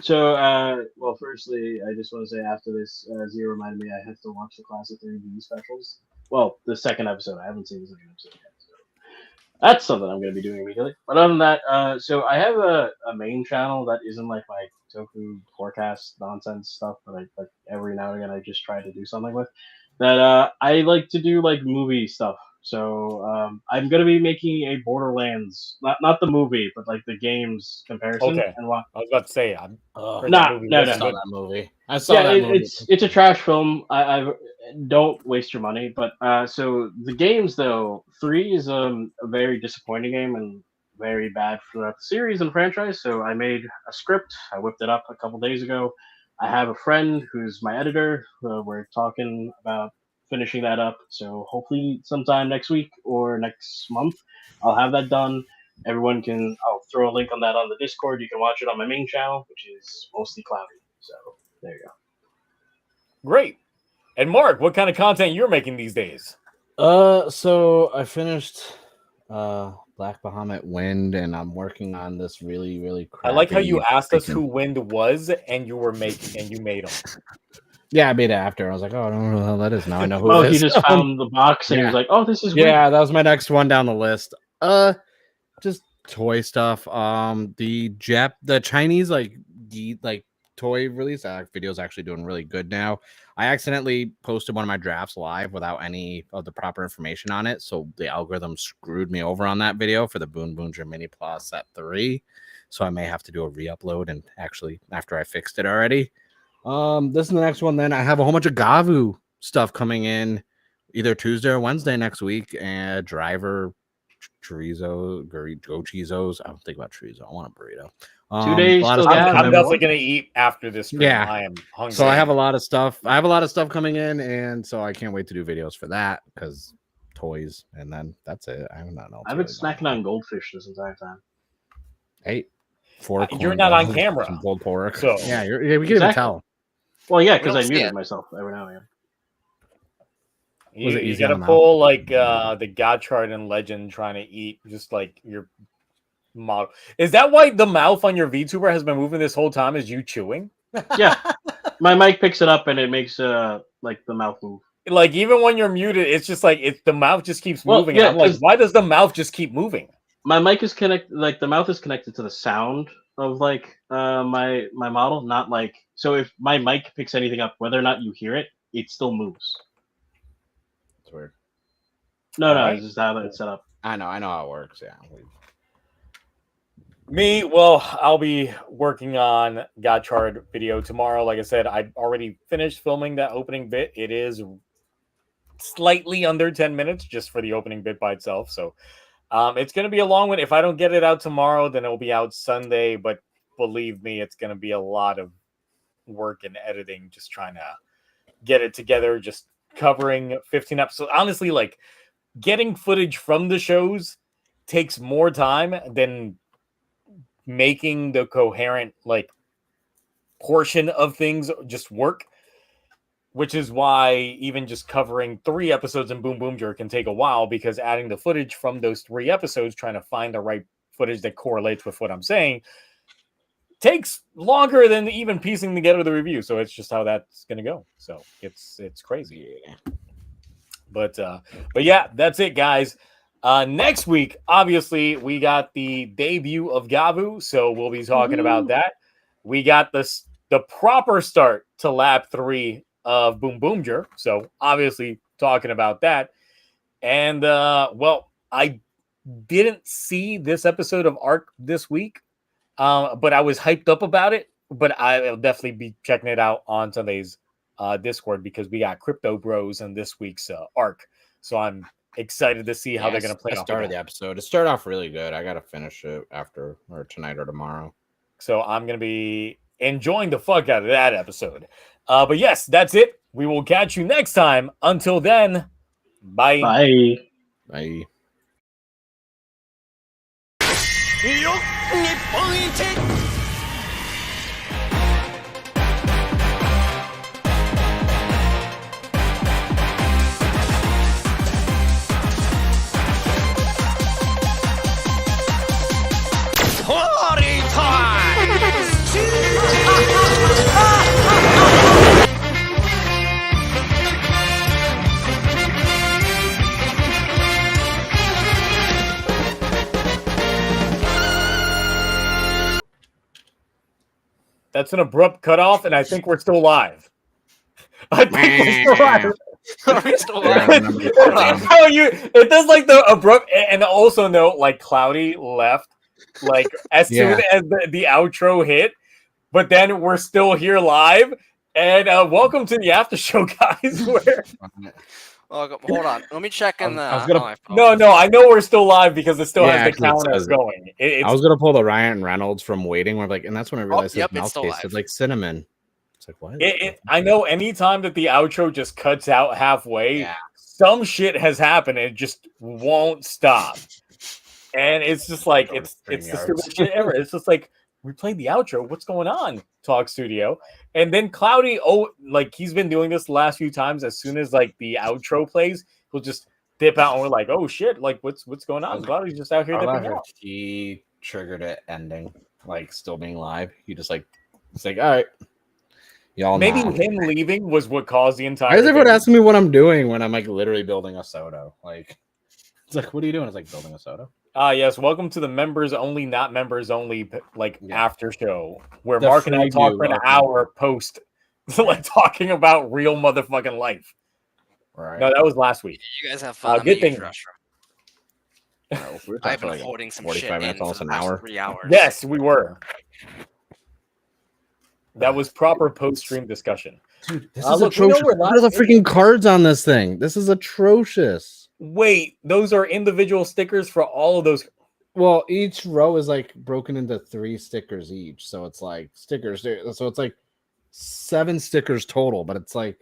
So, well, firstly, I just want to say after this, Zero reminded me I have to watch the Classic 3D specials. Well, the second episode. I haven't seen the second episode yet. So that's something I'm going to be doing immediately. But other than that, so I have a main channel that isn't like my toku forecast nonsense stuff, but I like every now and again I just try to do something with. That I like to do like movie stuff. So I'm gonna be making a Borderlands, not the movie, but like the games comparison. Okay. And what? I was about to say, I'm No, that movie no, wasn't I saw good. that movie. I saw Yeah, that movie. it's a trash film. I don't waste your money. But so the games though, 3 is a very disappointing game and very bad throughout the series and franchise. So I made a script. I whipped it up a couple days ago. I have a friend who's my editor. We're talking about finishing that up. So hopefully sometime next week or next month, I'll have that done. Everyone can. I'll throw a link on that on the Discord. You can watch it on my main channel, which is mostly cloudy. So there you go. Great. And Mark, what kind of content you're making these days? So I finished Black Bahamut Wind, and I'm working on this really, really crappy. I like how you asked us who Wind was, and you made them. Yeah, I made it after. I was like, oh, I don't know who the hell that is. Now I know who Oh, it he is. just found the box and he was like, "Oh, this is weird." Yeah, that was my next one down the list. Just toy stuff. The Chinese like toy release video is actually doing really good now. I accidentally posted one of my drafts live without any of the proper information on it, so the algorithm screwed me over on that video for the Boon Boonger Mini Plus Set 3. So I may have to do a re-upload and actually after I fixed it already. This is the next one. Then I have a whole bunch of Gavu stuff coming in either Tuesday or Wednesday next week. And Driver, chorizo, go chizos. I don't think about chorizo. I want a burrito. 2 days. A lot of till stuff that. I'm coming- definitely going to eat after this stream. Yeah. I am hungry. So I have a lot of stuff. I have a lot of stuff coming in, and so I can't wait to do videos for that because toys, and then that's it. I have not know. I've been snacking on goldfish this entire time. Hey, 4 You're corn not on dogs, camera. some pulled pork. So- yeah, we can even Exactly. tell. Well, yeah, We because don't I see muted it. myself every now and again. Was it You easy got to on the pull like the Gotchard and Legend trying to eat just like your model. Is that why the mouth on your VTuber has been moving this whole time? Is you chewing? Yeah, my mic picks it up and it makes like the mouth move. Like even when you're muted, it's just like the mouth just keeps Well, moving. yeah, I'm like, 'cause- why does the mouth just keep moving? My mic is connected, like the mouth is connected to the sound of like my model, not like so. If my mic picks anything up, whether or not you hear it, it still moves. It's weird. No, Alright. it's just how it's set up. I know how it works. Yeah. Me, well, I'll be working on Gotchard video tomorrow. Like I said, I already finished filming that opening bit. It is slightly under 10 minutes just for the opening bit by itself. So it's going to be a long one. If I don't get it out tomorrow, then it'll be out Sunday. But believe me, it's going to be a lot of work and editing, just trying to get it together, just covering 15 episodes. Honestly, like getting footage from the shows takes more time than making the coherent like portion of things just work, which is why even just covering 3 episodes in Boom Boom Jerk can take a while, because adding the footage from those 3 episodes, trying to find the right footage that correlates with what I'm saying, takes longer than even piecing together the review. So it's just how that's gonna go. So it's crazy. But yeah, that's it, guys. Next week, obviously, we got the debut of Gavu, so we'll be talking about that. We got the proper start to lap 3 of Boom Boom Jerk, so obviously talking about that. And well, I didn't see this episode of Arc this week, but I was hyped up about it. But I'll definitely be checking it out on Sunday's Discord, because we got Crypto Bros in this week's Arc, so I'm excited to see how they're going to play it. I started the episode. It started off really good. I got to finish it after or tonight or tomorrow. So I'm going to be enjoying the fuck out of that episode. But yes, that's it. We will catch you next time. Until then, bye. Bye. Bye. よっ日本一 Party time! That's an abrupt cutoff, and I think we're still live. I think we're still live. Are we still Yeah, alive? number It's how it does like the abrupt, and also note like Cloudy left like as soon as the outro hit, but then we're still here live. And welcome to the after show, guys. Where Hold on, let me check in the. I was gonna- on my phone. no, I know we're still live because it still Yeah, has the 'cause it counter says it. going. I was gonna pull the Ryan Reynolds from Waiting, where like, and that's when I realized yep, his it's mouth still tasted live. like cinnamon. It's like what? I know anytime that the outro just cuts out halfway, Yeah. some shit has happened and it just won't stop. And it's just like it's the stupidest shit ever. It's just like we played the outro. What's going on, Talk Studio? And then Cloudy, like he's been doing this the last few times. As soon as like the outro plays, he'll just dip out, and we're like, "Oh shit! Like what's going on?" Cloudy's just out here dipping out. He triggered it ending, like still being live. He just like it's like, all right, y'all. Maybe know. him leaving was what caused the entire. Why is everyone thing. asking me what I'm doing when I'm like literally building a soda? Like, it's like, what are you doing? It's like building a soda. Yes, welcome to the members only, not members only, after show where The Mark and I talk preview for an of- hour post, like talking about real motherfucking life. Right. No, that was last week. You guys have fun. I'm good gonna use thing. the restroom. We were talking I've for been like holding some 45 shit minutes, in for almost the an past hour. 3 hours. Yes, we were. That was proper post-stream discussion. Dude, this is is look, we know atrocious. we're What are the live. freaking cards on this thing? This is atrocious. Wait, those are individual stickers for all of those. Well, each row is like broken into 3 stickers each, so it's like stickers. So it's like 7 stickers total, but it's like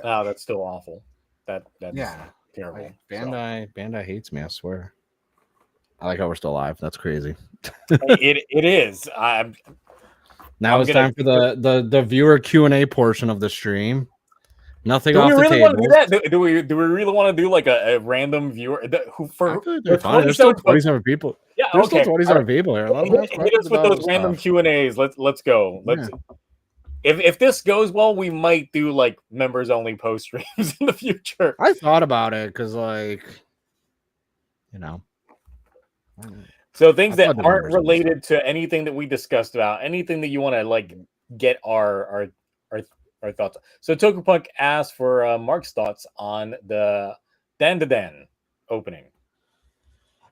Oh, that's still awful. That's yeah, terrible. like, Bandai hates me. I swear. I like how we're still alive. That's crazy. It is. Now it's time for the viewer Q&A portion of the stream. Nothing Do off we the really table. want to do that? Do we really want to do like a random viewer who I for feel like they're fine. There's still 27 people. Yeah, There's okay. still 27 people here. Let them ask Hit questions us with about those random stuff. Q&As. Let's go. Let's. If this goes well, we might do like members only post streams in the future. I thought about it because, like, you know. So things I that thought the aren't members only related to anything that we discussed about, anything that you want to like get our thoughts. So TokuPunk asked for Mark's thoughts on the Dan opening.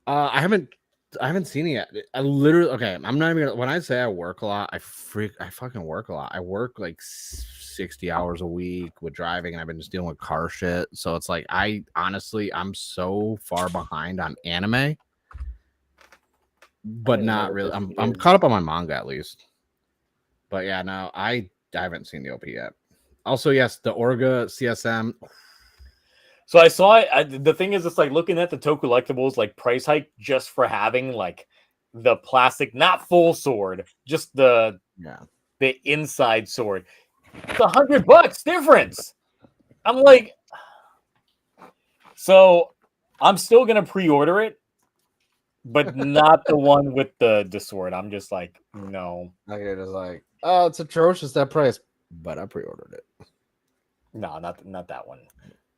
I haven't seen it yet. I literally I'm not even gonna, when I say I work a lot, I fucking work a lot. I work like 60 hours a week with driving, and I've been just dealing with car shit. So it's like I'm so far behind on anime, but not really. I'm caught up on my manga at least. But yeah, no, I haven't seen the OP yet. Also, yes, the Orga CSM. So I saw it. The thing is, it's like looking at the Toku collectibles, like price hike just for having like the plastic, not full sword, just the inside sword. It's $100 difference. I'm like, so I'm still gonna pre-order it, but not the one with the sword. I'm just like, no. Like it is like, oh, it's atrocious that price, but I pre-ordered it. No, not that one.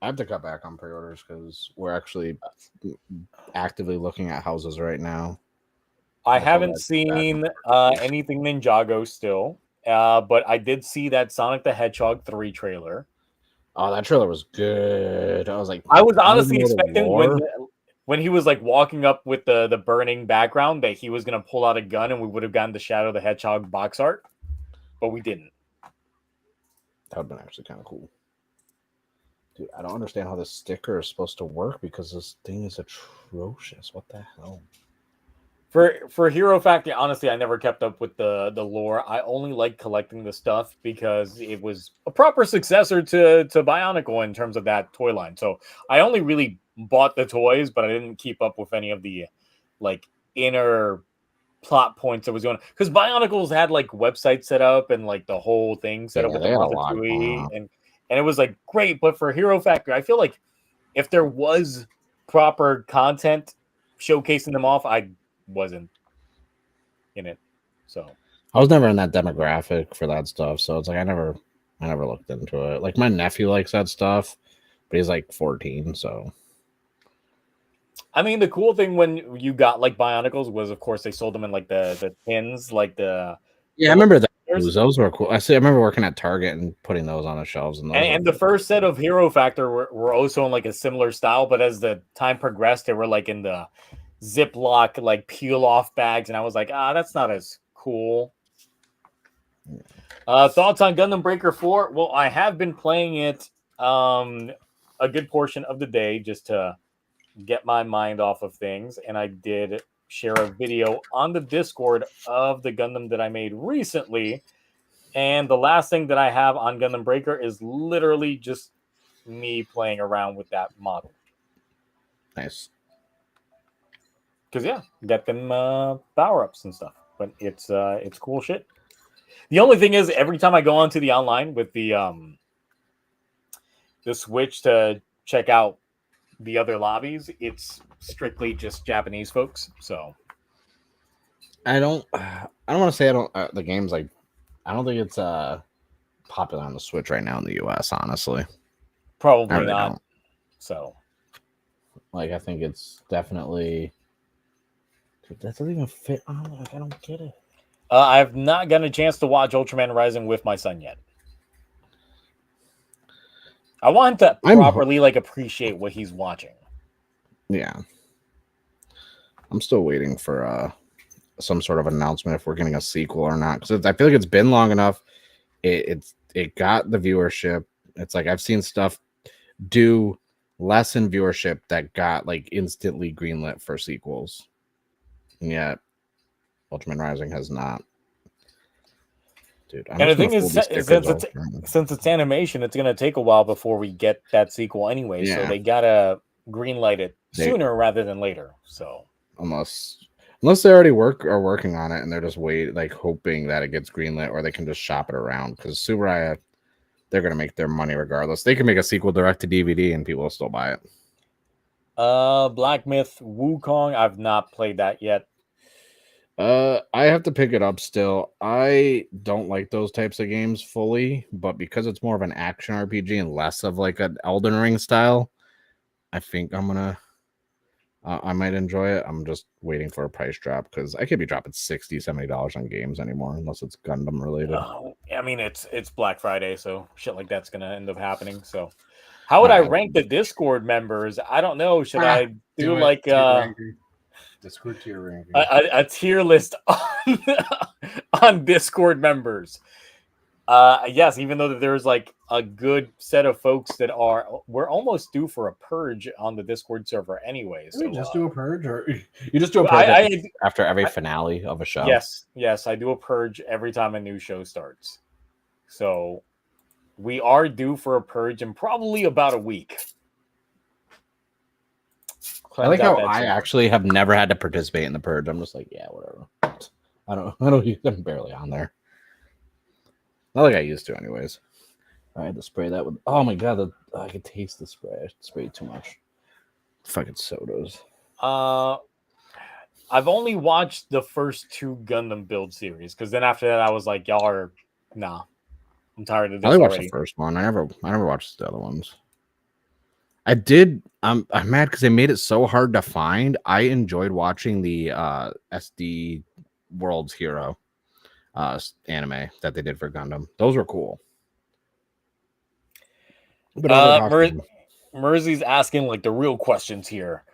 I have to cut back on pre-orders because we're actually actively looking at houses right now. I haven't seen anything Ninjago still, but I did see that Sonic the Hedgehog 3 trailer. Oh, that trailer was good. I was like, I was honestly expecting when he was like walking up with the burning background that he was gonna pull out a gun and we would have gotten the Shadow the Hedgehog box art, but we didn't. That would have been actually kind of cool. Dude, I don't understand how this sticker is supposed to work because this thing is atrocious. What the hell? For Hero Factory, honestly, I never kept up with the lore. I only like collecting the stuff because it was a proper successor to Bionicle in terms of that toy line. So I only really bought the toys, but I didn't keep up with any of the like inner plot points that was going on. Because Bionicles had like websites set up and like the whole thing set up with the Ratatouille and it was like great. But for Hero Factory, I feel like if there was proper content showcasing them off, I wasn't in it. So I was never in that demographic for that stuff. So it's like I never looked into it. Like my nephew likes that stuff, but he's like 14. So I mean, the cool thing when you got like Bionicles was, of course, they sold them in like the tins, like the Yeah, I remember those were cool. I remember working at Target and putting those on the shelves, and the first set of Hero Factor were also in like a similar style, but as the time progressed, they were like in the Ziploc like peel off bags, and I was like, that's not as cool. Thoughts on Gundam Breaker 4? Well, I have been playing it a good portion of the day just to get my mind off of things, and I did share a video on the Discord of the Gundam that I made recently. And the last thing that I have on Gundam Breaker is literally just me playing around with that model. Nice. Because get them power ups and stuff. But it's cool shit. The only thing is, every time I go onto the online with the Switch to check out the other lobbies, it's strictly just Japanese folks. So I don't want to say I don't. The game's like, I don't think it's popular on the Switch right now in the US. Honestly, probably really not. Don't. So, like, I think it's definitely. Dude, that doesn't even fit on. Like, I don't get it. I have not gotten a chance to watch Ultraman Rising with my son yet. I want to properly appreciate what he's watching. Yeah, I'm still waiting for some sort of announcement if we're getting a sequel or not, because I feel like it's been long enough. It got the viewership. It's like I've seen stuff do less in viewership that got like instantly greenlit for sequels, and yet Ultraman Rising has not. Dude, and the thing is, since it's animation, it's gonna take a while before we get that sequel anyway. Yeah. So they gotta greenlight it sooner rather than later. So unless they already are working on it and they're just hoping that it gets greenlit, or they can just shop it around, because Tsuburaya, they're gonna make their money regardless. They can make a sequel direct to DVD and people will still buy it. Black Myth Wukong, I've not played that yet. I have to pick it up still. I don't like those types of games fully, but because it's more of an action RPG and less of like an Elden Ring style, I think I'm gonna I might enjoy it. I'm just waiting for a price drop, because I could be dropping $60-$70 on games anymore unless it's Gundam related. I mean, it's Black Friday, so shit like that's gonna end up happening. So how would I rank the Discord members? I don't know. Should I do like Discord tier ranking. A tier list on Discord members? Yes, even though there's like a good set of folks that we're almost due for a purge on the Discord server anyway. So we just do a purge, or you just do a purge after every finale of a show? Yes, I do a purge every time a new show starts. So we are due for a purge in probably about a week. I like how I actually have never had to participate in the purge. I'm just like, yeah, whatever. I'm barely on there. Not like I used to, anyways. I had to spray that with. Oh my god, I could taste the spray. I sprayed too much. Fucking sodas. I've only watched the first 2 Gundam build series, because then after that I was like, y'all are nah. I'm tired of this. I only watched the first one. I never watched the other ones. I did. I'm mad because they made it so hard to find. I enjoyed watching the SD World's Hero anime that they did for Gundam. Those were cool. Mersey's asking like the real questions here.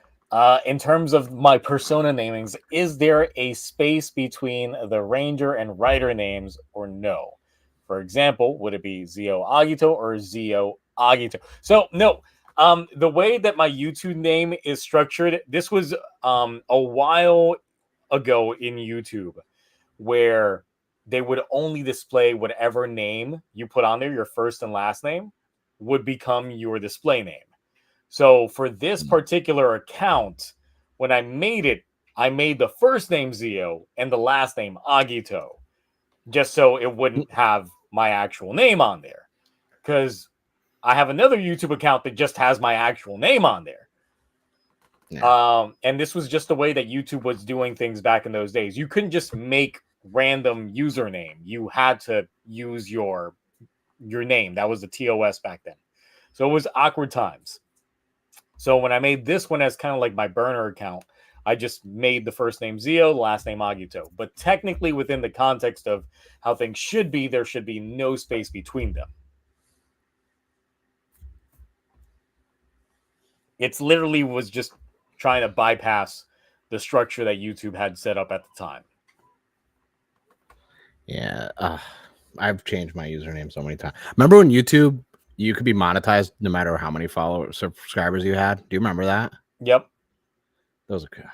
In terms of my persona namings, is there a space between the Ranger and Rider names or no? For example, would it be Zio Agito or Zio Agito? So no. The way that my YouTube name is structured, this was a while ago in YouTube, where they would only display whatever name you put on there, your first and last name, would become your display name. So for this particular account, when I made it, I made the first name Zio and the last name Agito, just so it wouldn't have my actual name on there. Because I have another YouTube account that just has my actual name on there. Yeah. And this was just the way that YouTube was doing things back in those days. You couldn't just make random username. You had to use your name. That was the TOS back then. So it was awkward times. So when I made this one as kind of like my burner account, I just made the first name Zio, the last name Agito. But technically, within the context of how things should be, there should be no space between them. It's literally was just trying to bypass the structure that YouTube had set up at the time. Yeah, I've changed my username so many times. Remember when YouTube, you could be monetized no matter how many followers, subscribers you had? Do you remember that? Yep. Those are good.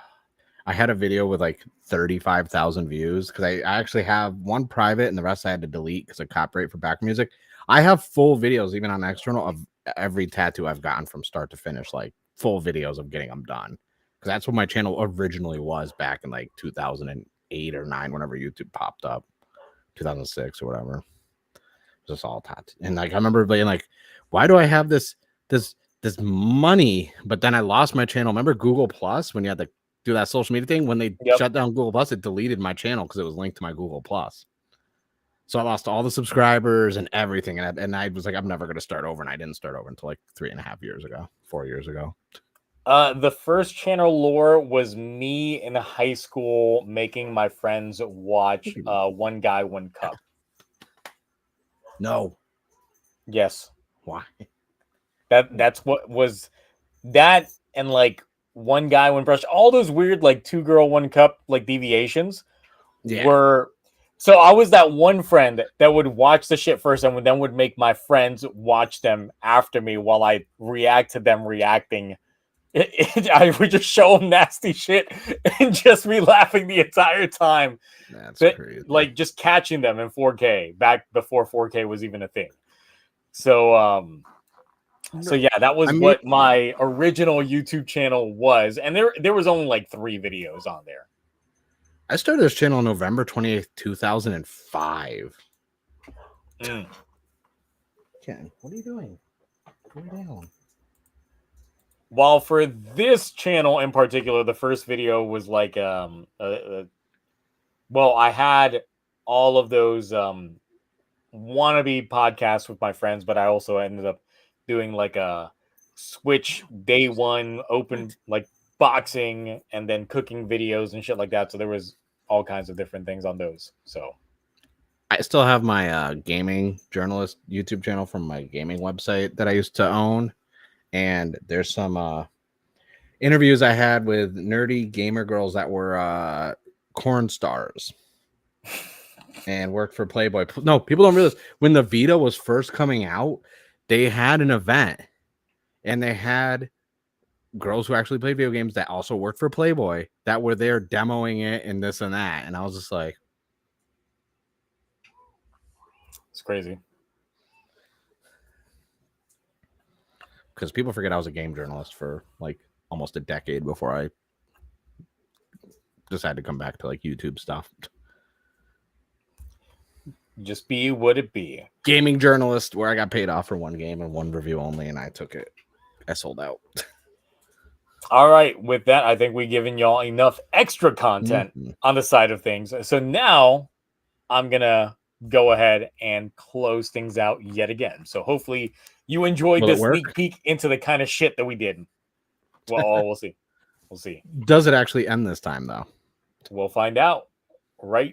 I had a video with like 35,000 views because I actually have one private and the rest I had to delete because of copyright for back music. I have full videos, even on external, of every tattoo I've gotten from start to finish, like full videos of getting them done. Because that's what my channel originally was back in like 2008 or 9, whenever YouTube popped up, 2006 or whatever. Just all tattoo. And like I remember being like, why do I have this money? But then I lost my channel. Remember Google Plus when you had to do that social media thing? When they shut down Google Plus, it deleted my channel because it was linked to my Google Plus. So I lost all the subscribers and everything. And I was like, I'm never going to start over. And I didn't start over until like 3.5 years ago, 4 years ago. The first channel lore was me in high school making my friends watch One Guy, One Cup. No. Yes. Why? That's what was that, and like One Guy, One Brush, all those weird like 2 girl, 1 cup like deviations were. So I was that one friend that would watch the shit first and then would make my friends watch them after me while I react to them reacting. I would just show them nasty shit and just be laughing the entire time. That's crazy. Like just catching them in 4K back before 4K was even a thing. So yeah, that was what my original YouTube channel was, and there was only like 3 videos on there. I started this channel on November 28th, 2005. Mm. Ken, what are you doing? Go down. While for this channel in particular, the first video was like well, I had all of those wannabe podcasts with my friends, but I also ended up doing like a Switch day one open like boxing and then cooking videos and shit like that. So there was all kinds of different things on those. So I still have my gaming journalist YouTube channel from my gaming website that I used to own. And there's some interviews I had with nerdy gamer girls that were corn stars and worked for Playboy. No, people don't realize when the Vita was first coming out, they had an event and they had girls who actually played video games that also worked for Playboy that were there demoing it and this and that. And I was just like, it's crazy. Because people forget I was a game journalist for like almost a decade before I decided to come back to like YouTube stuff. Just be what it be. Gaming journalist where I got paid off for one game and one review only, and I took it. I sold out. All right. With that, I think we've given y'all enough extra content on the side of things. So now I'm going to go ahead and close things out yet again. So hopefully you enjoyed this sneak peek into the kind of shit that we did. Well, we'll see. We'll see. Does it actually end this time, though? We'll find out right